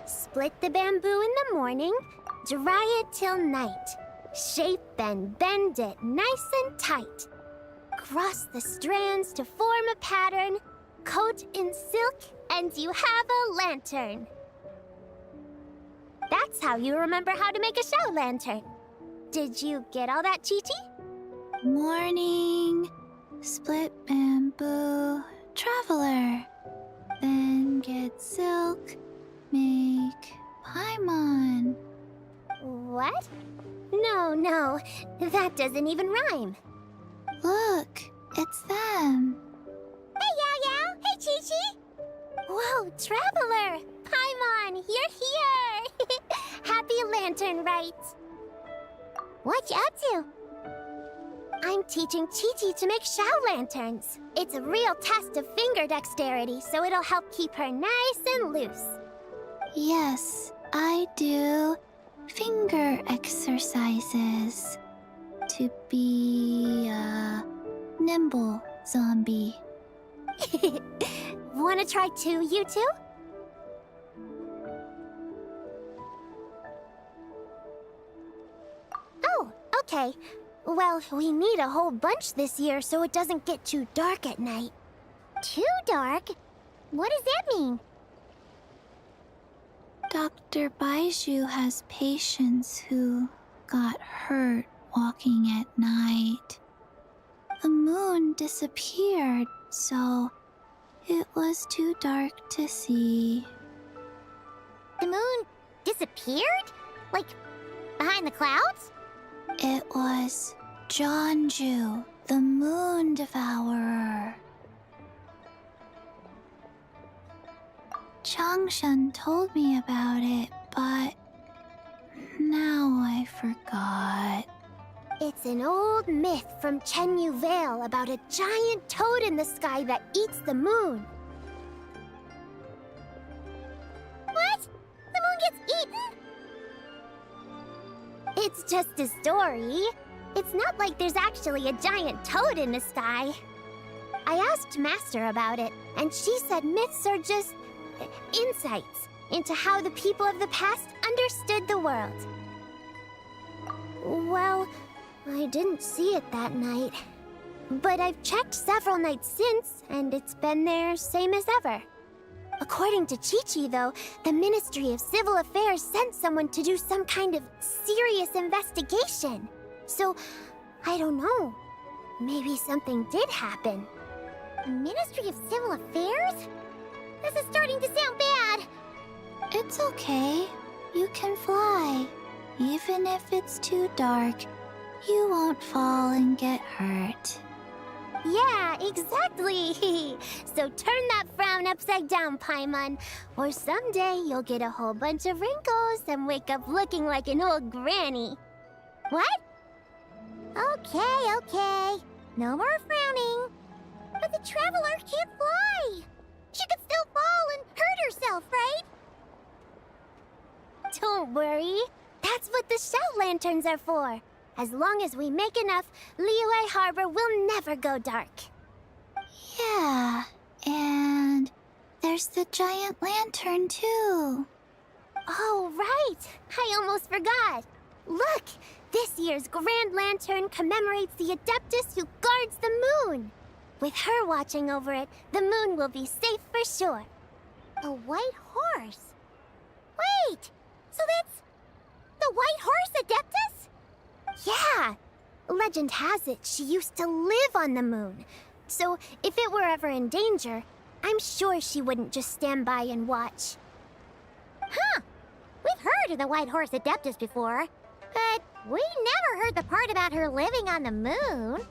Split the bamboo in the morning, dry it till night. Shape and bend it nice and tight. Cross the strands to form a pattern, coat in silk, and you have a lantern. That's how you remember how to make a show lantern. Did you get all that, Chi-Chi? Morning, split bamboo, traveler. Then get silk, make Paimon. What? No, that doesn't even rhyme. Look, it's them. Hey, Yao! Hey, Chi-Chi! Whoa, Traveler! Paimon, you're here! Happy Lantern rites! What you up to? I'm teaching Chi-Chi to make Shao lanterns. It's a real test of finger dexterity, so it'll help keep her nice and loose. Yes, I do finger exercises to be a nimble zombie. Wanna try too, you two? Oh, okay. Well, we need a whole bunch this year so it doesn't get too dark at night. Too dark? What does that mean? Dr. Baiju has patients who got hurt walking at night. The moon disappeared, so it was too dark to see. The moon disappeared? Like, behind the clouds? It was Jeonju, the moon devourer. Changshan told me about it, but now I forgot. It's an old myth from Chenyu Vale about a giant toad in the sky that eats the moon. What? The moon gets eaten? It's just a story. It's not like there's actually a giant toad in the sky. I asked Master about it, and she said myths are just insights into how the people of the past understood the world. Well, I didn't see it that night. But I've checked several nights since, and it's been there same as ever. According to Chi-Chi, though, the Ministry of Civil Affairs sent someone to do some kind of serious investigation. So, I don't know. Maybe something did happen. The Ministry of Civil Affairs? This is starting to sound bad. It's okay. You can fly. Even if it's too dark, you won't fall and get hurt. Yeah, exactly. So turn that frown upside down, Paimon, or someday you'll get a whole bunch of wrinkles and wake up looking like an old granny. What? Okay. No more frowning. But the Traveler can't fly. She could still fall and hurt herself, right? Don't worry. That's what the Shao lanterns are for. As long as we make enough, Liyue Harbor will never go dark. Yeah, and there's the giant lantern too. Oh, right! I almost forgot. Look! This year's Grand Lantern commemorates the Adeptus who guards the moon. With her watching over it, the moon will be safe for sure. A white horse? Wait! So that's the White Horse Adeptus? Yeah! Legend has it she used to live on the moon. So if it were ever in danger, I'm sure she wouldn't just stand by and watch. Huh! We've heard of the White Horse Adeptus before, but we never heard the part about her living on the moon.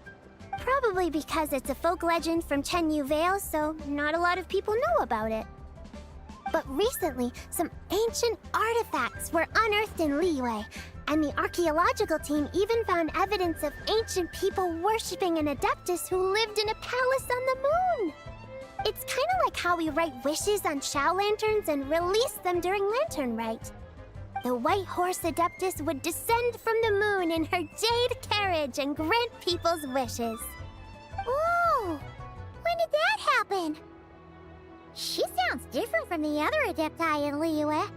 Probably because it's a folk legend from Chenyu Vale, so not a lot of people know about it. But recently, some ancient artifacts were unearthed in Liyue, and the archaeological team even found evidence of ancient people worshipping an Adeptus who lived in a palace on the moon. It's kind of like how we write wishes on Shao lanterns and release them during Lantern Rite. The White Horse Adeptus would descend from the moon in her jade carriage and grant people's wishes. Ooh! When did that happen? She sounds different from the other Adepti in Liyue.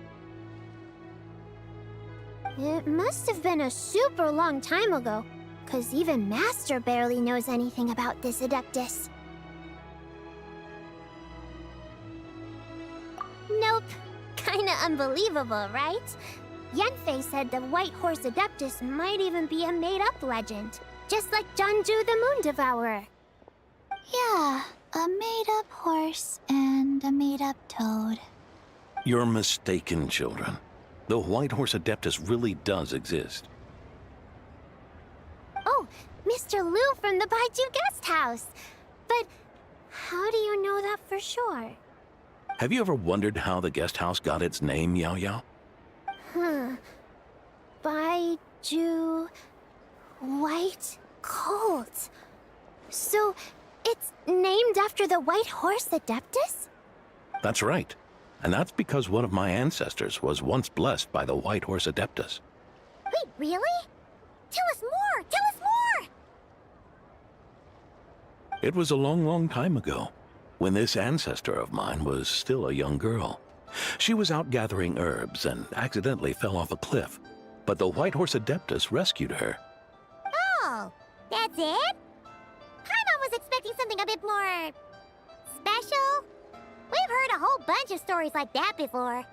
It must have been a super long time ago, 'cause even Master barely knows anything about this Adeptus. Nope. Kinda unbelievable, right? Yanfei said the White Horse Adeptus might even be a made-up legend, just like Janju the Moon Devourer. Yeah, a made-up horse and a made-up toad. You're mistaken, children. The White Horse Adeptus really does exist. Oh, Mr. Liu from the Baiju Guest House. But how do you know that for sure? Have you ever wondered how the guest house got its name, Yao Yao? Baiju... White Colt. So, it's named after the White Horse Adeptus? That's right. And that's because one of my ancestors was once blessed by the White Horse Adeptus. Wait, really? Tell us more! Tell us more! It was a long, long time ago, when this ancestor of mine was still a young girl. She was out gathering herbs and accidentally fell off a cliff, but the White Horse Adeptus rescued her. Oh, that's it? I was expecting something a bit more... special? We've heard a whole bunch of stories like that before.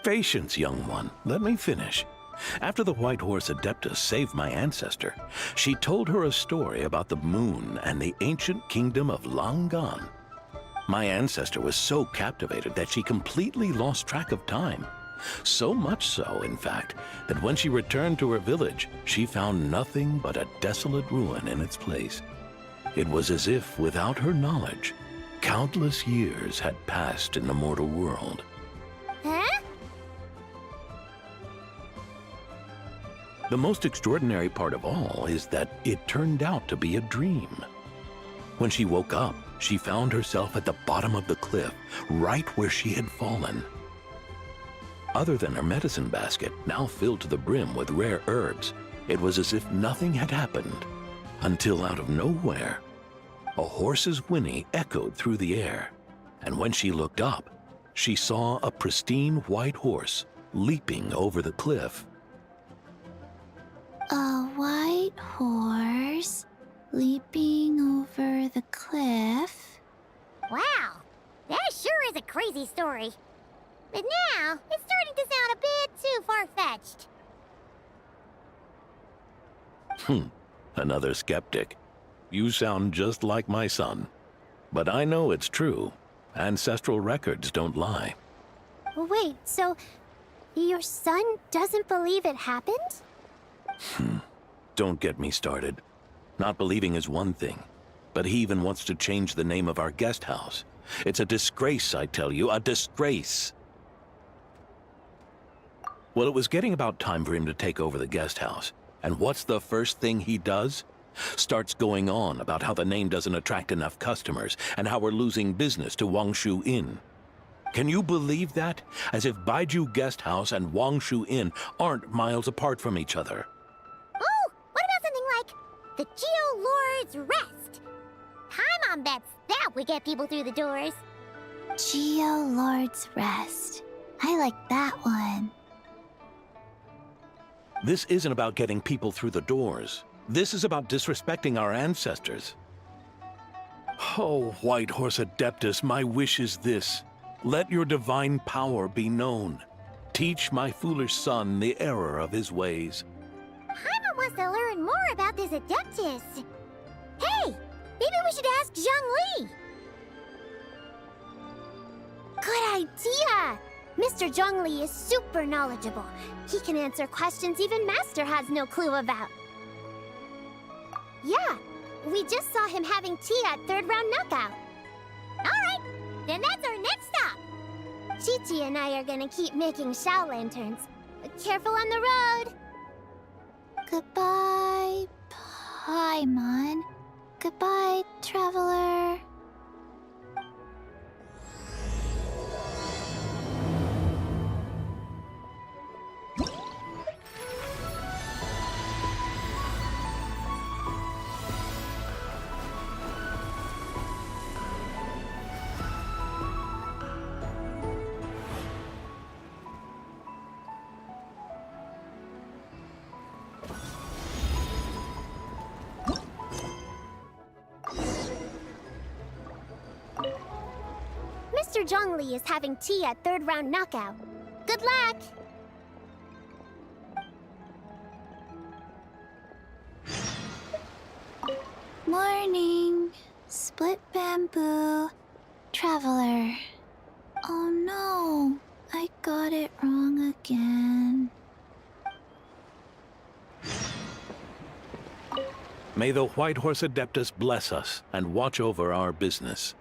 Patience, young one. Let me finish. After the White Horse Adeptus saved my ancestor, she told her a story about the moon and the ancient kingdom of Langan. My ancestor was so captivated that she completely lost track of time. So much so, in fact, that when she returned to her village, she found nothing but a desolate ruin in its place. It was as if, without her knowledge, countless years had passed in the mortal world. Huh? The most extraordinary part of all is that it turned out to be a dream. When she woke up, she found herself at the bottom of the cliff, right where she had fallen. Other than her medicine basket, now filled to the brim with rare herbs, it was as if nothing had happened, until out of nowhere, a horse's whinny echoed through the air, and when she looked up, she saw a pristine white horse leaping over the cliff. A white horse leaping over the cliff? Wow, that sure is a crazy story. But now, it's starting to sound a bit too far-fetched. Another skeptic. You sound just like my son. But I know it's true. Ancestral records don't lie. Wait, so your son doesn't believe it happened? Don't get me started. Not believing is one thing, but he even wants to change the name of our guest house. It's a disgrace, I tell you, a disgrace. Well, it was getting about time for him to take over the guest house. And what's the first thing he does? Starts going on about how the name doesn't attract enough customers and how we're losing business to Wangshu Inn. Can you believe that? As if Baiju Guest House and Wangshu Inn aren't miles apart from each other. Oh, what about something like the Geo Lord's Rest? Paimon bets that would get people through the doors. Geo Lord's Rest. I like that one. This isn't about getting people through the doors. This is about disrespecting our ancestors. Oh, White Horse Adeptus, my wish is this. Let your divine power be known. Teach my foolish son the error of his ways. Paimon wants to learn more about this Adeptus. Hey, maybe we should ask Zhongli. Good idea! Mr. Zhongli is super knowledgeable. He can answer questions even Master has no clue about. Yeah, we just saw him having tea at third round knockout. All right, then that's our next stop. Chi-Chi and I are gonna keep making Shao lanterns. Careful on the road! Goodbye, Paimon. Goodbye, traveler. Zhongli is having tea at third round knockout. Good luck! Morning. Split bamboo. Traveler. Oh no. I got it wrong again. May the White Horse Adeptus bless us and watch over our business.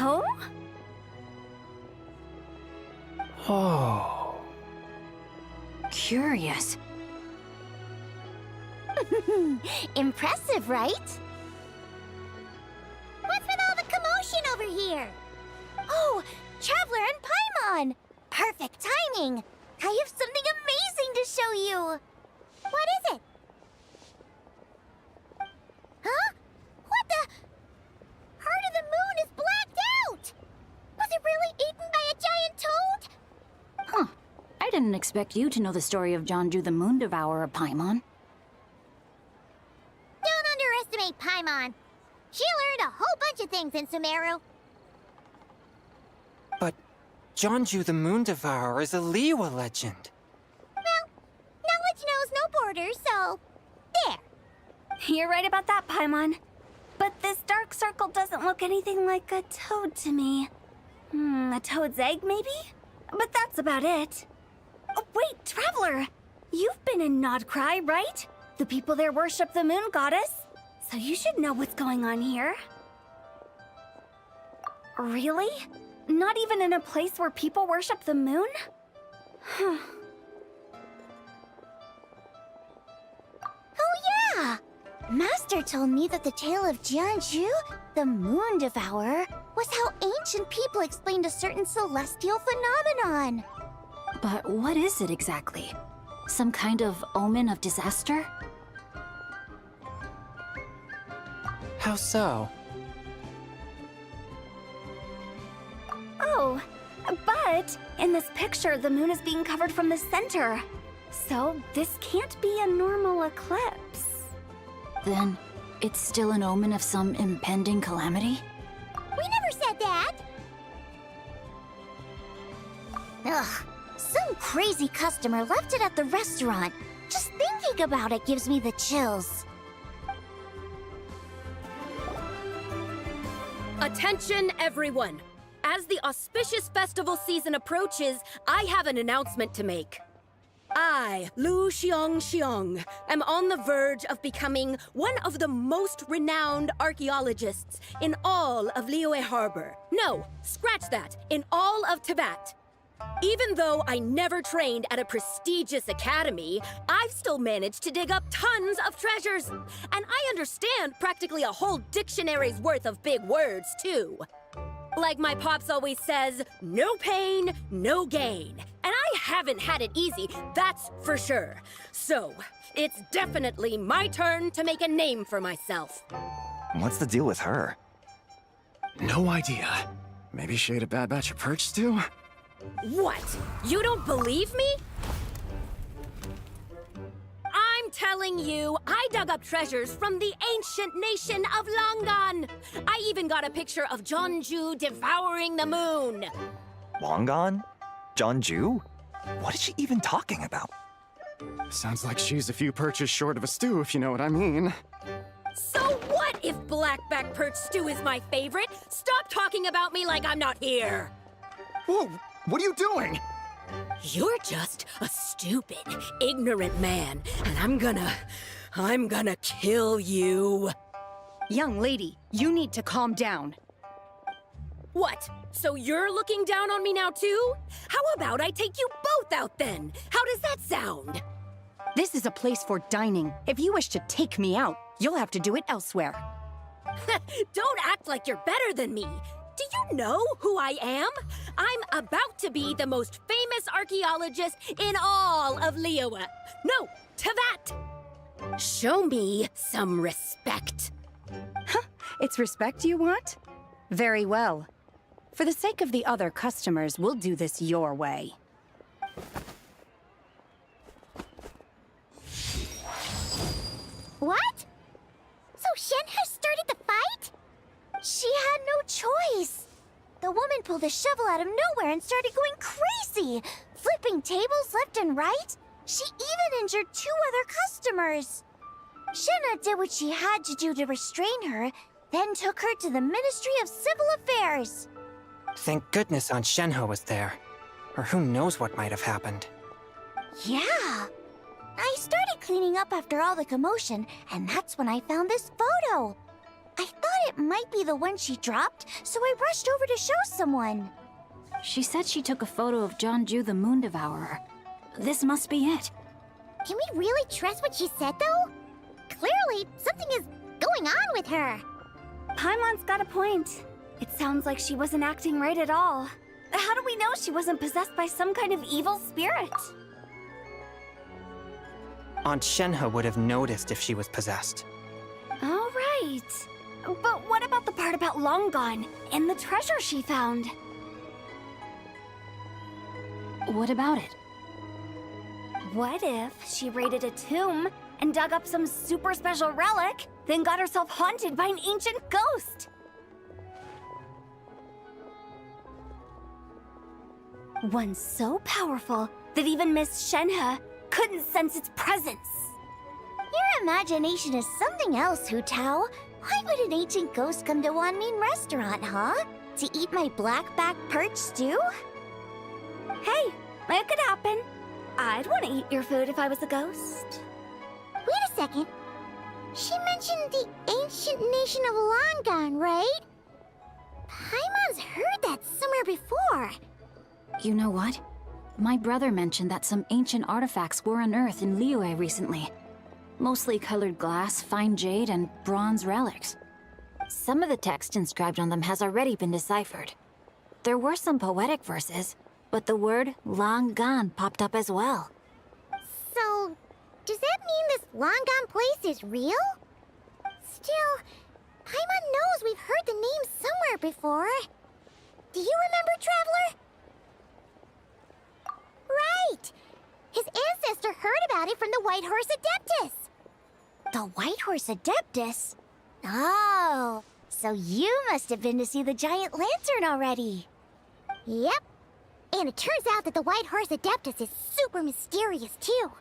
Oh? Oh. Curious. Impressive, right? What's with all the commotion over here? Oh, Traveler and Paimon! Perfect timing! I have something amazing to show you! What is it? Huh? What the? Heart of the Moon is blacked out! Was it really eaten by a giant toad? Huh. I didn't expect you to know the story of Jonju the Moon Devourer, Paimon. Don't underestimate Paimon. She learned a whole bunch of things in Sumeru. But Jonju the Moon Devourer is a Liyue legend. Well, knowledge knows no borders, so... there. You're right about that, Paimon. But this dark circle doesn't look anything like a toad to me. A toad's egg, maybe? But that's about it. Oh, wait, Traveler! You've been in Nodcry, right? The people there worship the moon goddess. So you should know what's going on here. Really? Not even in a place where people worship the moon? Huh. Oh yeah! Master told me that the tale of Jianzhu, the Moon Devourer, was how ancient people explained a certain celestial phenomenon. But what is it exactly? Some kind of omen of disaster? How so? Oh, but in this picture, the moon is being covered from the center. So this can't be a normal eclipse. Then it's still an omen of some impending calamity? We never said that. Ugh, some crazy customer left it at the restaurant. Just thinking about it gives me the chills. Attention, everyone! As the auspicious festival season approaches, I have an announcement to make. I, Lu Xiong, am on the verge of becoming one of the most renowned archaeologists in all of Liyue Harbor. No, scratch that, in all of Tibet. Even though I never trained at a prestigious academy, I've still managed to dig up tons of treasures. And I understand practically a whole dictionary's worth of big words, too. Like my pops always says, no pain, no gain. And I haven't had it easy, that's for sure. So, it's definitely my turn to make a name for myself. What's the deal with her? No idea. Maybe she ate a bad batch of perch stew? What? You don't believe me? I'm I'm telling you, I dug up treasures from the ancient nation of Langan. I even got a picture of Jeonju devouring the moon. Long gone? Jeonju? What is she even talking about? Sounds like she's a few perches short of a stew, if you know what I mean. So what if blackback perch stew is my favorite? Stop talking about me like I'm not here. Whoa, what are you doing? You're just a stupid, ignorant man, and I'm gonna kill you. Young lady, you need to calm down. What? So you're looking down on me now too? How about I take you both out then? How does that sound? This is a place for dining. If you wish to take me out, you'll have to do it elsewhere. Don't act like you're better than me. Do you know who I am? I'm about to be the most famous archaeologist in all of Liyue. No, Tevat! Show me some respect. It's respect you want? Very well. For the sake of the other customers, we'll do this your way. What? So Shenhe started the fight? She had no choice. The woman pulled a shovel out of nowhere and started going crazy, flipping tables left and right. She even injured 2 other customers. Shenhe did what she had to do to restrain her, then took her to the Ministry of Civil Affairs. Thank goodness Aunt Shenhe was there. Or who knows what might have happened. Yeah. I started cleaning up after all the commotion, and that's when I found this photo. I thought it might be the one she dropped, so I rushed over to show someone. She said she took a photo of Jeonju the Moon Devourer. This must be it. Can we really trust what she said, though? Clearly, something is going on with her. Paimon's got a point. It sounds like she wasn't acting right at all. How do we know she wasn't possessed by some kind of evil spirit? Aunt Shenhe would have noticed if she was possessed. All right. But what about the part about Long Gone and the treasure she found? What about it? What if she raided a tomb and dug up some super special relic, then got herself haunted by an ancient ghost? One so powerful that even Miss Shenhe couldn't sense its presence. Your imagination is something else, Hu Tao. Why would an ancient ghost come to Wanmin restaurant, huh? To eat my blackback perch stew? Hey, it could happen. I'd want to eat your food if I was a ghost. Wait a second. She mentioned the ancient nation of Langan, right? Paimon's heard that somewhere before. You know what? My brother mentioned that some ancient artifacts were unearthed in Liyue recently. Mostly colored glass, fine jade, and bronze relics. Some of the text inscribed on them has already been deciphered. There were some poetic verses, but the word Langan popped up as well. So, does that mean this Langan place is real? Still, Paimon knows we've heard the name somewhere before. Do you remember, Traveler? Right! His ancestor heard about it from the White Horse Adeptus. The White Horse Adeptus? Oh, so you must have been to see the giant lantern already. Yep. And it turns out that the White Horse Adeptus is super mysterious, too.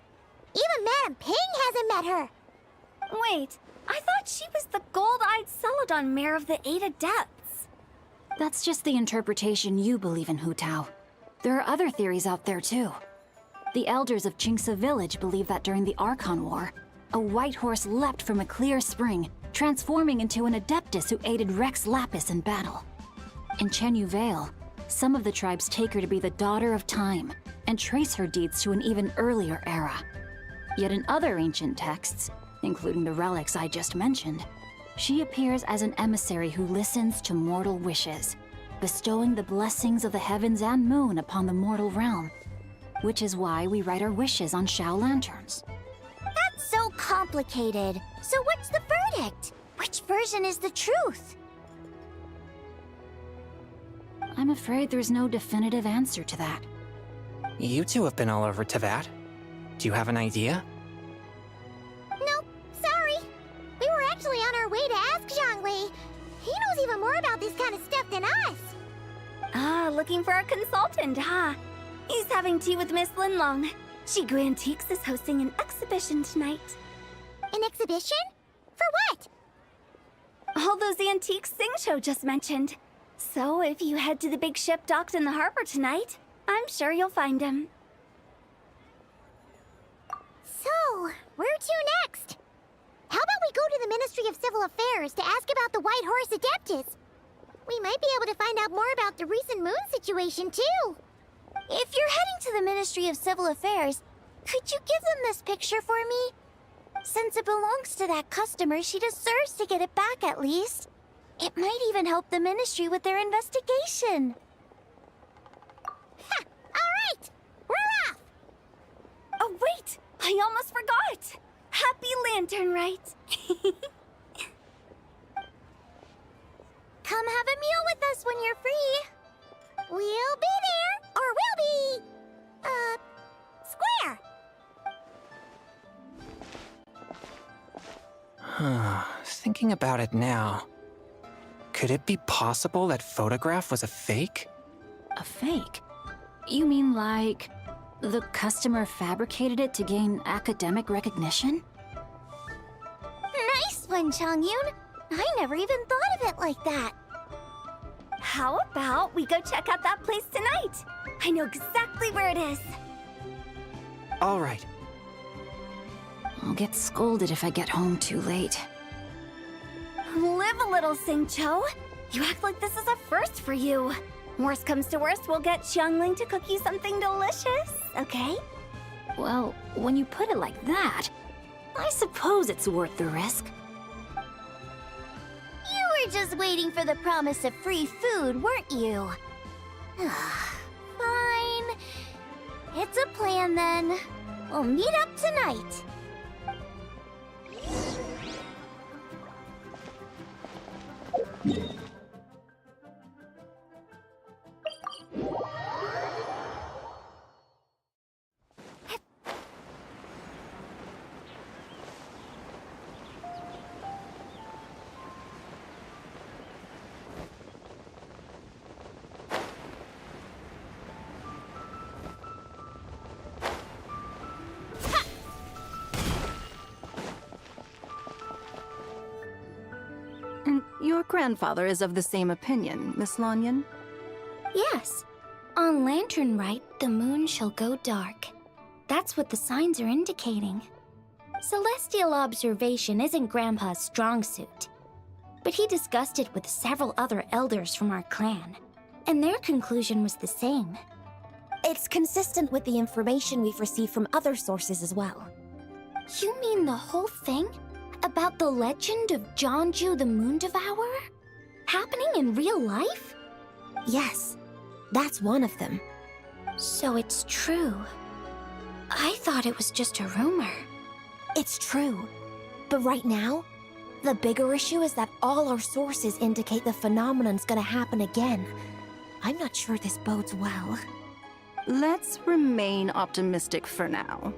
Even Madame Ping hasn't met her. Wait, I thought she was the gold-eyed Celadon mare of the 8 Adepts. That's just the interpretation you believe in, Hu Tao. There are other theories out there, too. The elders of Qingce Village believe that during the Archon War, a white horse leapt from a clear spring, transforming into an Adeptus who aided Rex Lapis in battle. In Chenyu Vale, some of the tribes take her to be the daughter of time and trace her deeds to an even earlier era. Yet in other ancient texts, including the relics I just mentioned, she appears as an emissary who listens to mortal wishes, bestowing the blessings of the heavens and moon upon the mortal realm, which is why we write our wishes on Shao lanterns. That's so complicated. So what's the verdict? Which version is the truth? I'm afraid there's no definitive answer to that. You two have been all over Tevat. Do you have an idea? about this kind of stuff than us. Ah, looking for a consultant, huh? He's having tea with Miss Linlong. Shigu Antiques is hosting an exhibition tonight. An exhibition? For what? All those antiques Sing-Cho just mentioned. So if you head to the big ship docked in the harbor tonight, I'm sure you'll find him. So, where to next? How about we go to the Ministry of Civil Affairs to ask about the White Horse Adeptus? We might be able to find out more about the recent moon situation, too. If you're heading to the Ministry of Civil Affairs, could you give them this picture for me? Since it belongs to that customer, she deserves to get it back at least. It might even help the Ministry with their investigation. Ha! Alright! We're off! Oh, wait! I almost forgot! Happy Lanternlit! Come have a meal with us when you're free. We'll be there, or we'll be... square. Thinking about it now, could it be possible that photograph was a fake? A fake? You mean like the customer fabricated it to gain academic recognition? Nice one, Chongyun. I never even thought of it like that. How about we go check out that place tonight? I know exactly where it is. All right. I'll get scolded if I get home too late. Live a little, Sing-Cho. You act like this is a first for you. Worst comes to worst, we'll get Xiangling to cook you something delicious, okay? Well, when you put it like that, I suppose it's worth the risk. You were just waiting for the promise of free food, weren't you? Fine. It's a plan then. We'll meet up tonight. And your grandfather is of the same opinion, Miss Lanyan? Yes. On Lanternlit, the moon shall go dark. That's what the signs are indicating. Celestial observation isn't Grandpa's strong suit. But he discussed it with several other elders from our clan, and their conclusion was the same. It's consistent with the information we've received from other sources as well. You mean the whole thing? About the legend of Jeonju the Moon Devourer? Happening in real life? Yes, that's one of them. So it's true. I thought it was just a rumor. It's true. But right now, the bigger issue is that all our sources indicate the phenomenon's gonna happen again. I'm not sure this bodes well. Let's remain optimistic for now.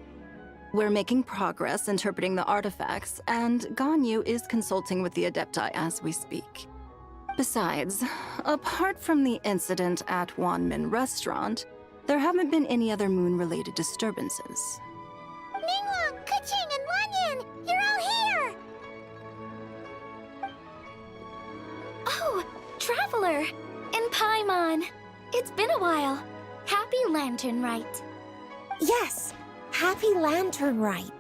We're making progress interpreting the artifacts, and Ganyu is consulting with the Adepti as we speak. Besides, apart from the incident at Wanmin Restaurant, there haven't been any other moon-related disturbances. Ningguang, Keqing, and Wanyan, you're all here! Oh, Traveler! And Paimon! It's been a while. Happy Lanternlit. Yes, happy Lanternlit.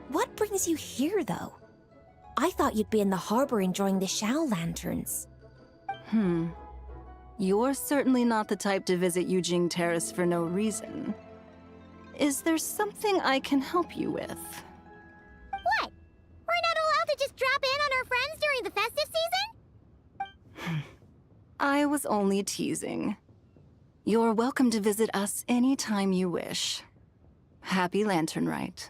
What brings you here, though? I thought you'd be in the harbor enjoying the Shao lanterns. You're certainly not the type to visit Yujing Terrace for no reason. Is there something I can help you with? What? We're not allowed to just drop in on our friends during the festive season? I was only teasing. You're welcome to visit us anytime you wish. Happy Lanternlit.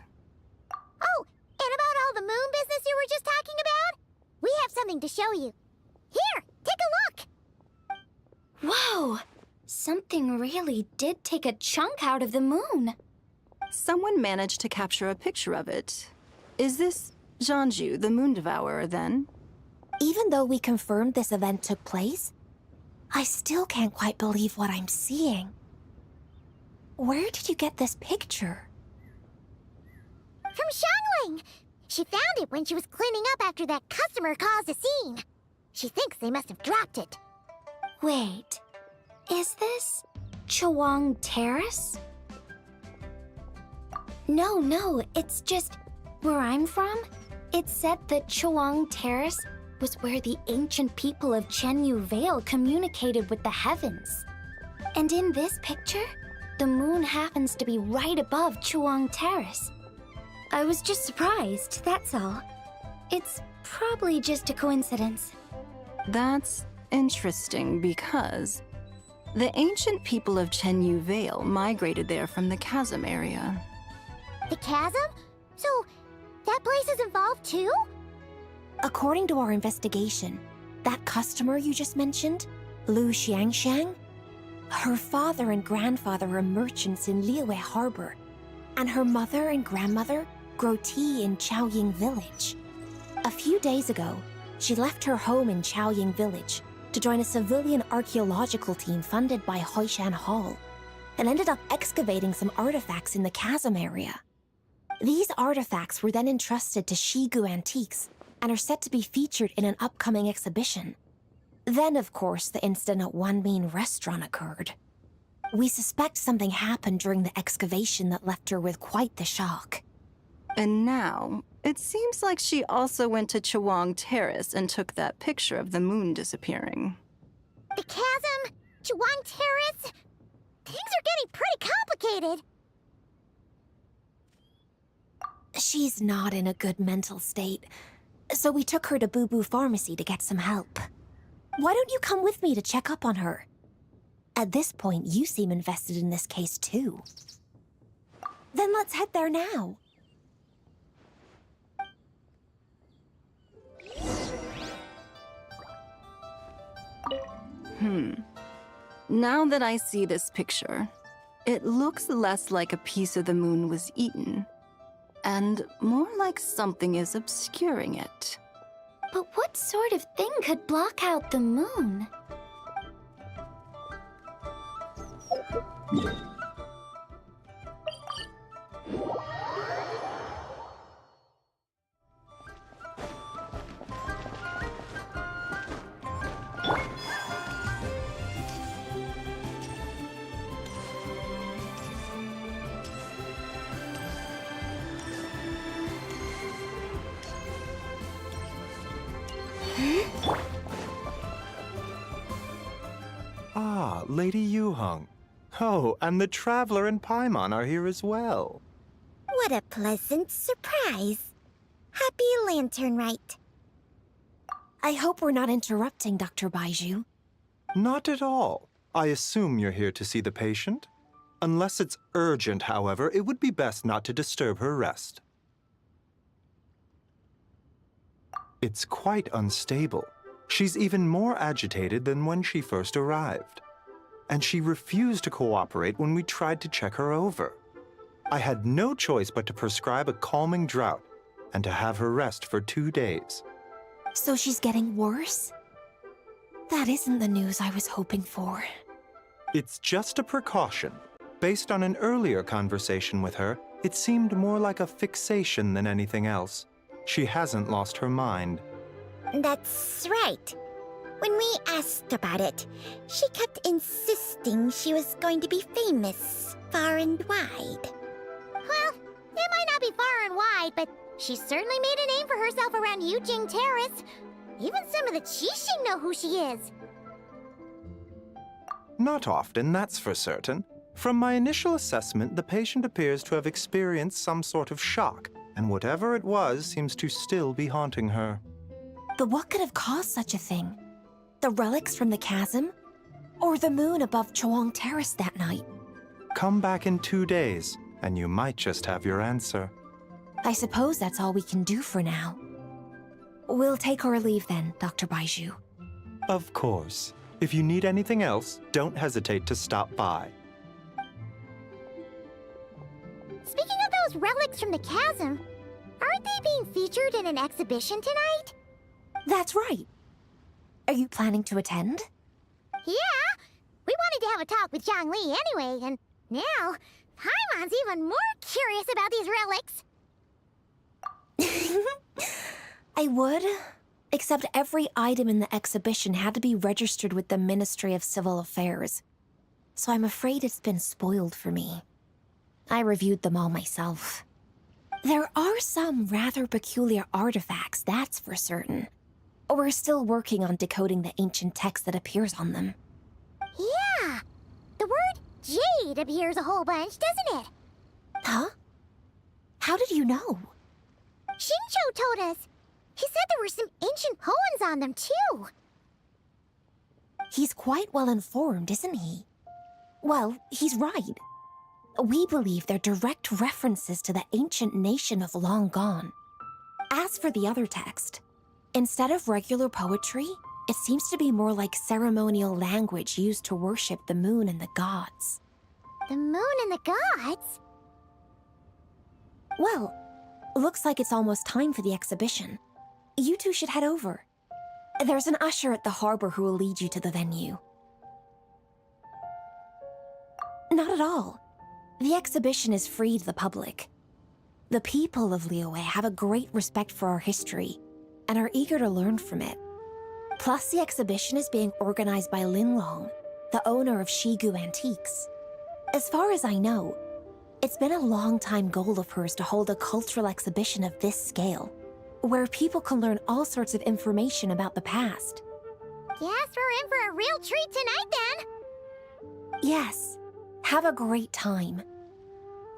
Oh, and about all the moon business you were just talking about? We have something to show you. Here, take a look! Whoa! Something really did take a chunk out of the moon. Someone managed to capture a picture of it. Is this Jeonju, the Moon Devourer, then? Even though we confirmed this event took place, I still can't quite believe what I'm seeing. Where did you get this picture? From Xiangling! She found it when she was cleaning up after that customer caused a scene. She thinks they must have dropped it. Wait, is this Chawang Terrace? No, it's just where I'm from. It said that Chawang Terrace was where the ancient people of Chenyu Vale communicated with the heavens. And in this picture, the moon happens to be right above Chawang Terrace. I was just surprised, that's all. It's probably just a coincidence. That's interesting because the ancient people of Chenyu Vale migrated there from the chasm area. The chasm? So, that place is involved too? According to our investigation, that customer you just mentioned, Lu Xiangxiang, her father and grandfather were merchants in Liyue Harbor, and her mother and grandmother grow tea in Chaoying Village. A few days ago, she left her home in Chaoying Village to join a civilian archaeological team funded by Hoishan Hall, and ended up excavating some artifacts in the chasm area. These artifacts were then entrusted to Shigu Antiques and are set to be featured in an upcoming exhibition. Then, of course, the incident at Wanmin Restaurant occurred. We suspect something happened during the excavation that left her with quite the shock. And now, it seems like she also went to Chawang Terrace and took that picture of the moon disappearing. The chasm? Chawang Terrace? Things are getting pretty complicated. She's not in a good mental state, so we took her to Boo Boo Pharmacy to get some help. Why don't you come with me to check up on her? At this point, you seem invested in this case too. Then let's head there now. Now that I see this picture, it looks less like a piece of the moon was eaten, and more like something is obscuring it. But what sort of thing could block out the moon? Ah, Lady Yuheng. Oh, and the Traveler and Paimon are here as well. What a pleasant surprise. Happy Lanternlit. I hope we're not interrupting, Dr. Baiju. Not at all. I assume you're here to see the patient? Unless it's urgent, however, it would be best not to disturb her rest. It's quite unstable. She's even more agitated than when she first arrived. And she refused to cooperate when we tried to check her over. I had no choice but to prescribe a calming draught and to have her rest for 2 days. So she's getting worse? That isn't the news I was hoping for. It's just a precaution. Based on an earlier conversation with her, it seemed more like a fixation than anything else. She hasn't lost her mind. That's right. When we asked about it, she kept insisting she was going to be famous far and wide. Well, it might not be far and wide, but she certainly made a name for herself around Yujing Terrace. Even some of the Qixing know who she is. Not often, that's for certain. From my initial assessment, the patient appears to have experienced some sort of shock, and whatever it was seems to still be haunting her. But what could have caused such a thing? The relics from the chasm? Or the moon above Chawang Terrace that night? Come back in 2 days, and you might just have your answer. I suppose that's all we can do for now. We'll take our leave then, Dr. Baiju. Of course. If you need anything else, don't hesitate to stop by. Speaking of those relics from the chasm, aren't they being featured in an exhibition tonight? That's right. Are you planning to attend? Yeah, we wanted to have a talk with Zhongli anyway, and now Paimon's even more curious about these relics. I would, except every item in the exhibition had to be registered with the Ministry of Civil Affairs. So I'm afraid it's been spoiled for me. I reviewed them all myself. There are some rather peculiar artifacts, that's for certain. We're still working on decoding the ancient text that appears on them. Yeah, the word jade appears a whole bunch, doesn't it? Huh? How did you know? Shincho told us. He said there were some ancient poems on them, too. He's quite well informed, isn't he? Well, he's right. We believe they're direct references to the ancient nation of long gone. As for the other text, instead of regular poetry, it seems to be more like ceremonial language used to worship the moon and the gods. The moon and the gods? Well, looks like it's almost time for the exhibition. You two should head over. There's an usher at the harbor who will lead you to the venue. Not at all. The exhibition is free to the public. The people of Liyue have a great respect for our history and are eager to learn from it. Plus, the exhibition is being organized by Linlong, the owner of Shigu Antiques. As far as I know, it's been a long-time goal of hers to hold a cultural exhibition of this scale, where people can learn all sorts of information about the past. Guess we're in for a real treat tonight, then. Yes, have a great time.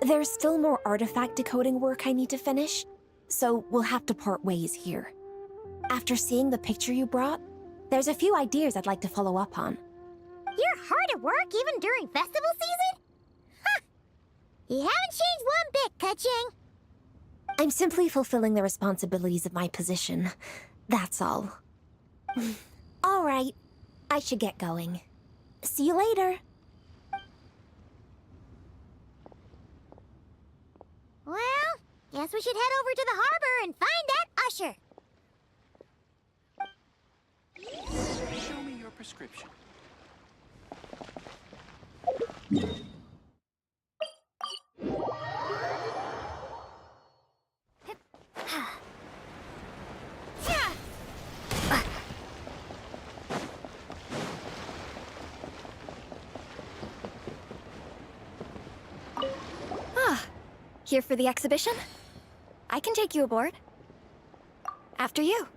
There's still more artifact decoding work I need to finish, so we'll have to part ways here. After seeing the picture you brought, there's a few ideas I'd like to follow up on. You're hard at work even during festival season? Huh! You haven't changed one bit, Ka-Ching. I'm simply fulfilling the responsibilities of my position. That's all. All right, I should get going. See you later. Well, guess we should head over to the harbor and find that usher. Show me your prescription. Here for the exhibition? I can take you aboard. After you.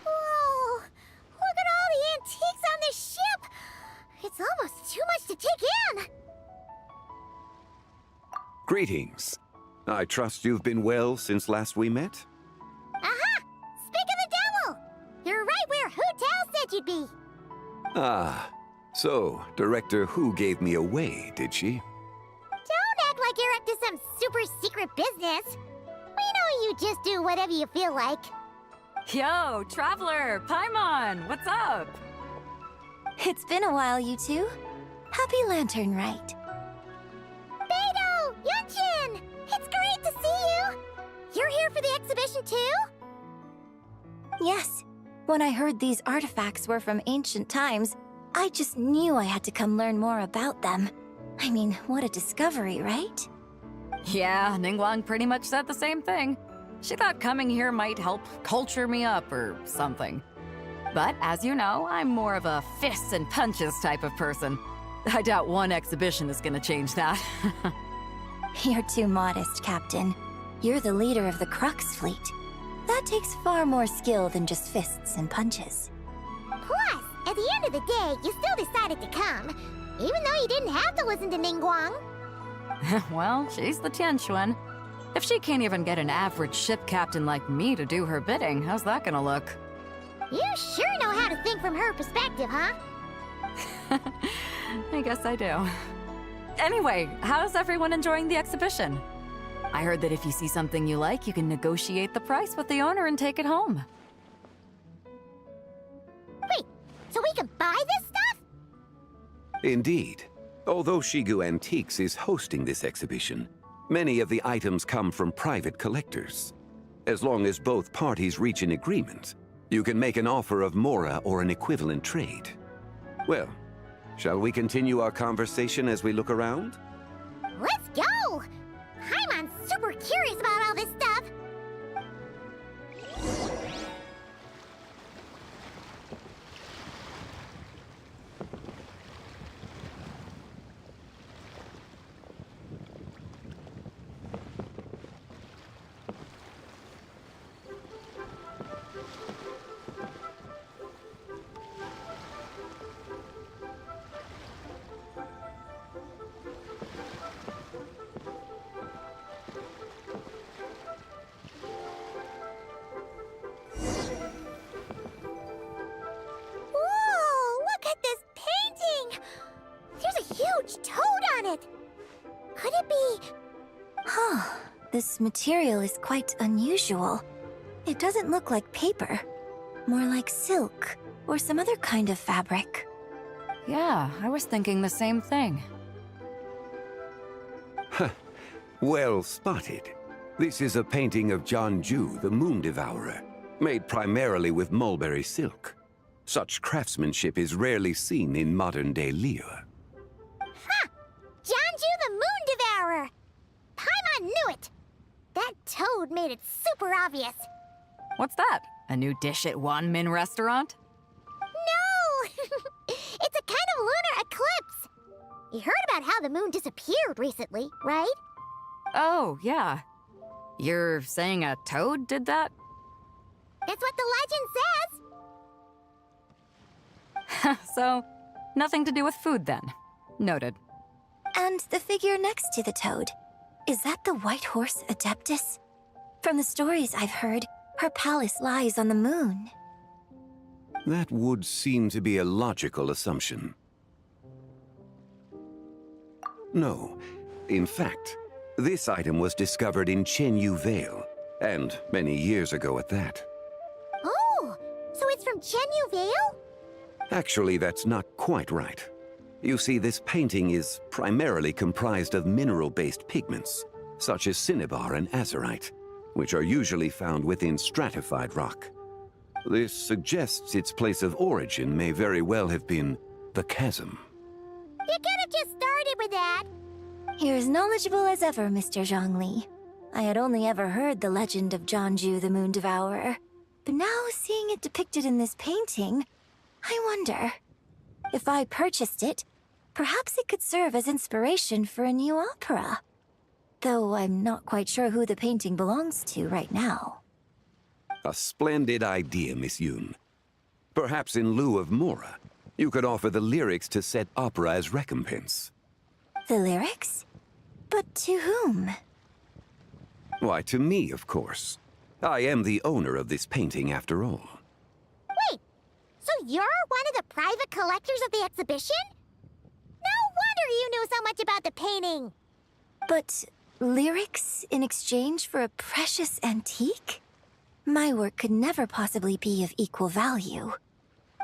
Whoa! Look at all the antiques on this ship! It's almost too much to take in! Greetings. I trust you've been well since last we met? Aha! Speak of the devil! You're right where Hu Tao said you'd be! Ah, so Director Hu gave me away, did she? Don't act like you're up to some super secret business! We know you just do whatever you feel like. Yo, Traveler! Paimon! What's up? It's been a while, you two. Happy Lanternlit. Beidou! Yunchin! It's great to see you! You're here for the exhibition too? Yes. When I heard these artifacts were from ancient times, I just knew I had to come learn more about them. I mean, what a discovery, right? Yeah, Ningguang pretty much said the same thing. She thought coming here might help culture me up or something. But as you know, I'm more of a fists and punches type of person. I doubt one exhibition is gonna change that. You're too modest, Captain. You're the leader of the Crux fleet. That takes far more skill than just fists and punches. Plus, at the end of the day, you still decided to come, even though you didn't have to listen to Ningguang. Well, she's the Pt.1. If she can't even get an average ship captain like me to do her bidding, how's that gonna look? You sure know how to think from her perspective, huh? I guess I do. Anyway, how's everyone enjoying the exhibition? I heard that if you see something you like, you can negotiate the price with the owner and take it home. Wait, so we can buy this stuff? Indeed. Although Shigu Antiques is hosting this exhibition, many of the items come from private collectors. As long as both parties reach an agreement, you can make an offer of mora or an equivalent trade. Well, shall we continue our conversation as we look around? Let's go! Paimon's super curious about all this stuff. This material is quite unusual. It doesn't look like paper. More like silk, or some other kind of fabric. Yeah, I was thinking the same thing. Well spotted. This is a painting of Jianju, the Moon Devourer, made primarily with mulberry silk. Such craftsmanship is rarely seen in modern-day Liyue. Ha! Jianju the Moon Devourer! Paimon knew it! That toad made it super obvious. What's that? A new dish at Min restaurant? No! It's a kind of lunar eclipse. You heard about how the moon disappeared recently, right? Oh, yeah. You're saying a toad did that? That's what the legend says. So, nothing to do with food then. Noted. And the figure next to the toad. Is that the White Horse Adeptus? From the stories I've heard, her palace lies on the moon. That would seem to be a logical assumption. No. In fact, this item was discovered in Chenyu Vale, and many years ago at that. Oh, so it's from Chenyu Vale? Actually, that's not quite right. You see, this painting is primarily comprised of mineral-based pigments, such as cinnabar and azurite, which are usually found within stratified rock. This suggests its place of origin may very well have been the chasm. You could have just started with that. You're as knowledgeable as ever, Mr. Zhongli. I had only ever heard the legend of Jianju the Moon Devourer, but now seeing it depicted in this painting, I wonder, if I purchased it, perhaps it could serve as inspiration for a new opera. Though I'm not quite sure who the painting belongs to right now. A splendid idea, Miss Yoon. Perhaps in lieu of mora, you could offer the lyrics to said opera as recompense. The lyrics? But to whom? Why, to me, of course. I am the owner of this painting, after all. Wait, so you're one of the private collectors of the exhibition? No wonder you knew so much about the painting. But lyrics in exchange for a precious antique? My work could never possibly be of equal value.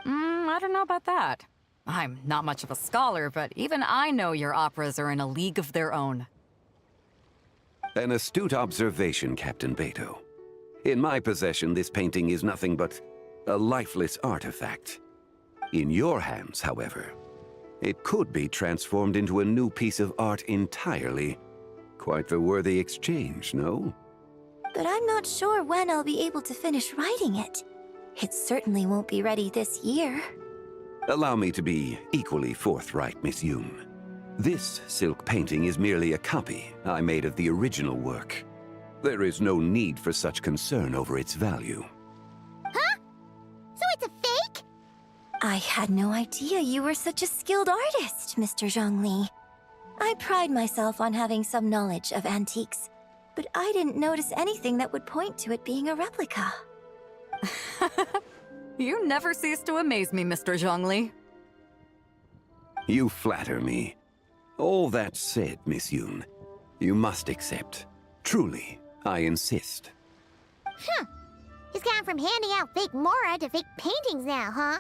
I don't know about that. I'm not much of a scholar, but even I know your operas are in a league of their own. An astute observation, Captain Beto. In my possession, this painting is nothing but a lifeless artifact. In your hands, however, it could be transformed into a new piece of art entirely. Quite the worthy exchange, no? But I'm not sure when I'll be able to finish writing it. It certainly won't be ready this year. Allow me to be equally forthright, Miss Yoon. This silk painting is merely a copy I made of the original work. There is no need for such concern over its value. Huh? So it's a fake? I had no idea you were such a skilled artist, Mr. Zhongli. I pride myself on having some knowledge of antiques, but I didn't notice anything that would point to it being a replica. You never cease to amaze me, Mr. Zhongli. You flatter me. All that said, Miss Yoon, you must accept. Truly, I insist. Huh. He's gone from handing out fake mora to fake paintings now, huh?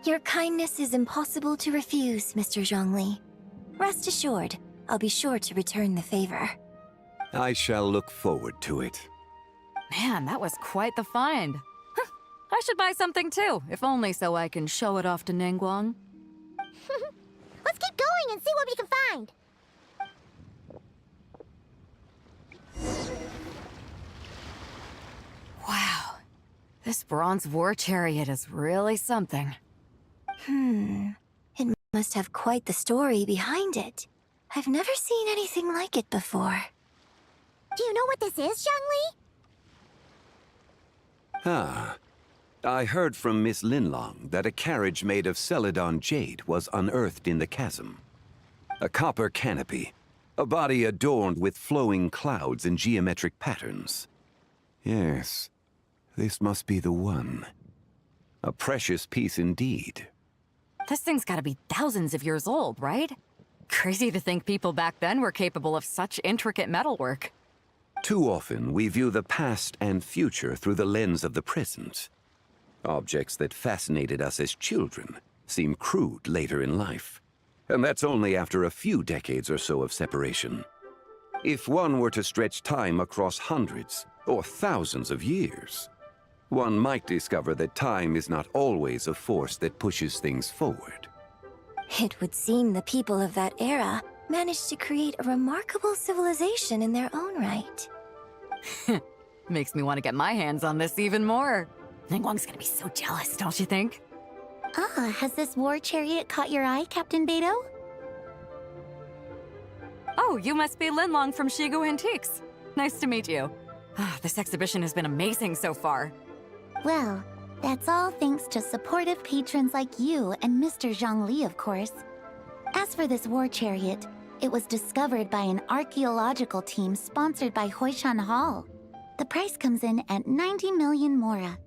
Your kindness is impossible to refuse, Mr. Zhongli. Rest assured, I'll be sure to return the favor. I shall look forward to it. Man, that was quite the find. Huh, I should buy something too, if only so I can show it off to Ningguang. Let's keep going and see what we can find. Wow, this bronze war chariot is really something. It must have quite the story behind it. I've never seen anything like it before. Do you know what this is, Zhongli? Ah. I heard from Miss Linlong that a carriage made of Celadon jade was unearthed in the chasm. A copper canopy, a body adorned with flowing clouds and geometric patterns. Yes, this must be the one. A precious piece indeed. This thing's gotta be thousands of years old, right? Crazy to think people back then were capable of such intricate metalwork. Too often, we view the past and future through the lens of the present. Objects that fascinated us as children seem crude later in life. And that's only after a few decades or so of separation. If one were to stretch time across hundreds or thousands of years, one might discover that time is not always a force that pushes things forward. It would seem the people of that era managed to create a remarkable civilization in their own right. Makes me want to get my hands on this even more. Ningguang's gonna be so jealous, don't you think? Ah, has this war chariot caught your eye, Captain Beto? Oh, you must be Linlong from Shigu Antiques. Nice to meet you. This exhibition has been amazing so far. Well, that's all thanks to supportive patrons like you and Mr. Zhongli, of course. As for this war chariot, it was discovered by an archaeological team sponsored by Hoishan Hall. The price comes in at 90 million mora.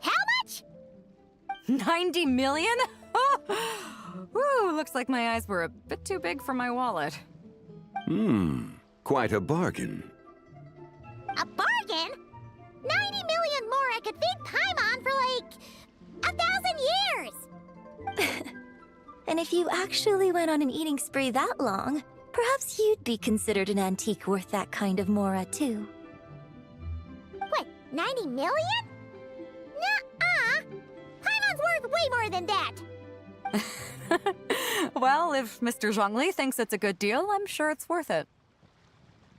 How much? 90 million? Woo, looks like my eyes were a bit too big for my wallet. Quite a bargain. A bargain? 90 million mora could feed Paimon for like 1,000 years! And if you actually went on an eating spree that long, perhaps you'd be considered an antique worth that kind of mora, too. What, 90 million? Nuh-uh! Paimon's worth way more than that! Well, if Mr. Zhongli thinks it's a good deal, I'm sure it's worth it.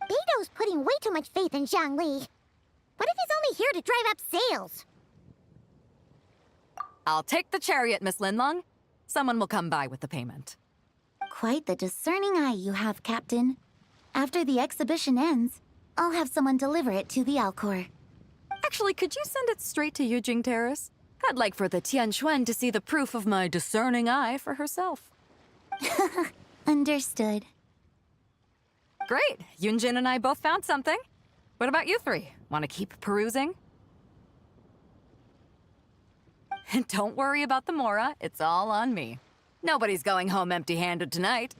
Beto's putting way too much faith in Zhongli. What if he's only here to drive up sales? I'll take the chariot, Miss Linlong. Someone will come by with the payment. Quite the discerning eye you have, Captain. After the exhibition ends, I'll have someone deliver it to the Alcor. Actually, could you send it straight to Yujing Terrace? I'd like for the Tianquan to see the proof of my discerning eye for herself. Understood. Great! Yunjin and I both found something. What about you three? Want to keep perusing? And don't worry about the mora, it's all on me. Nobody's going home empty-handed tonight.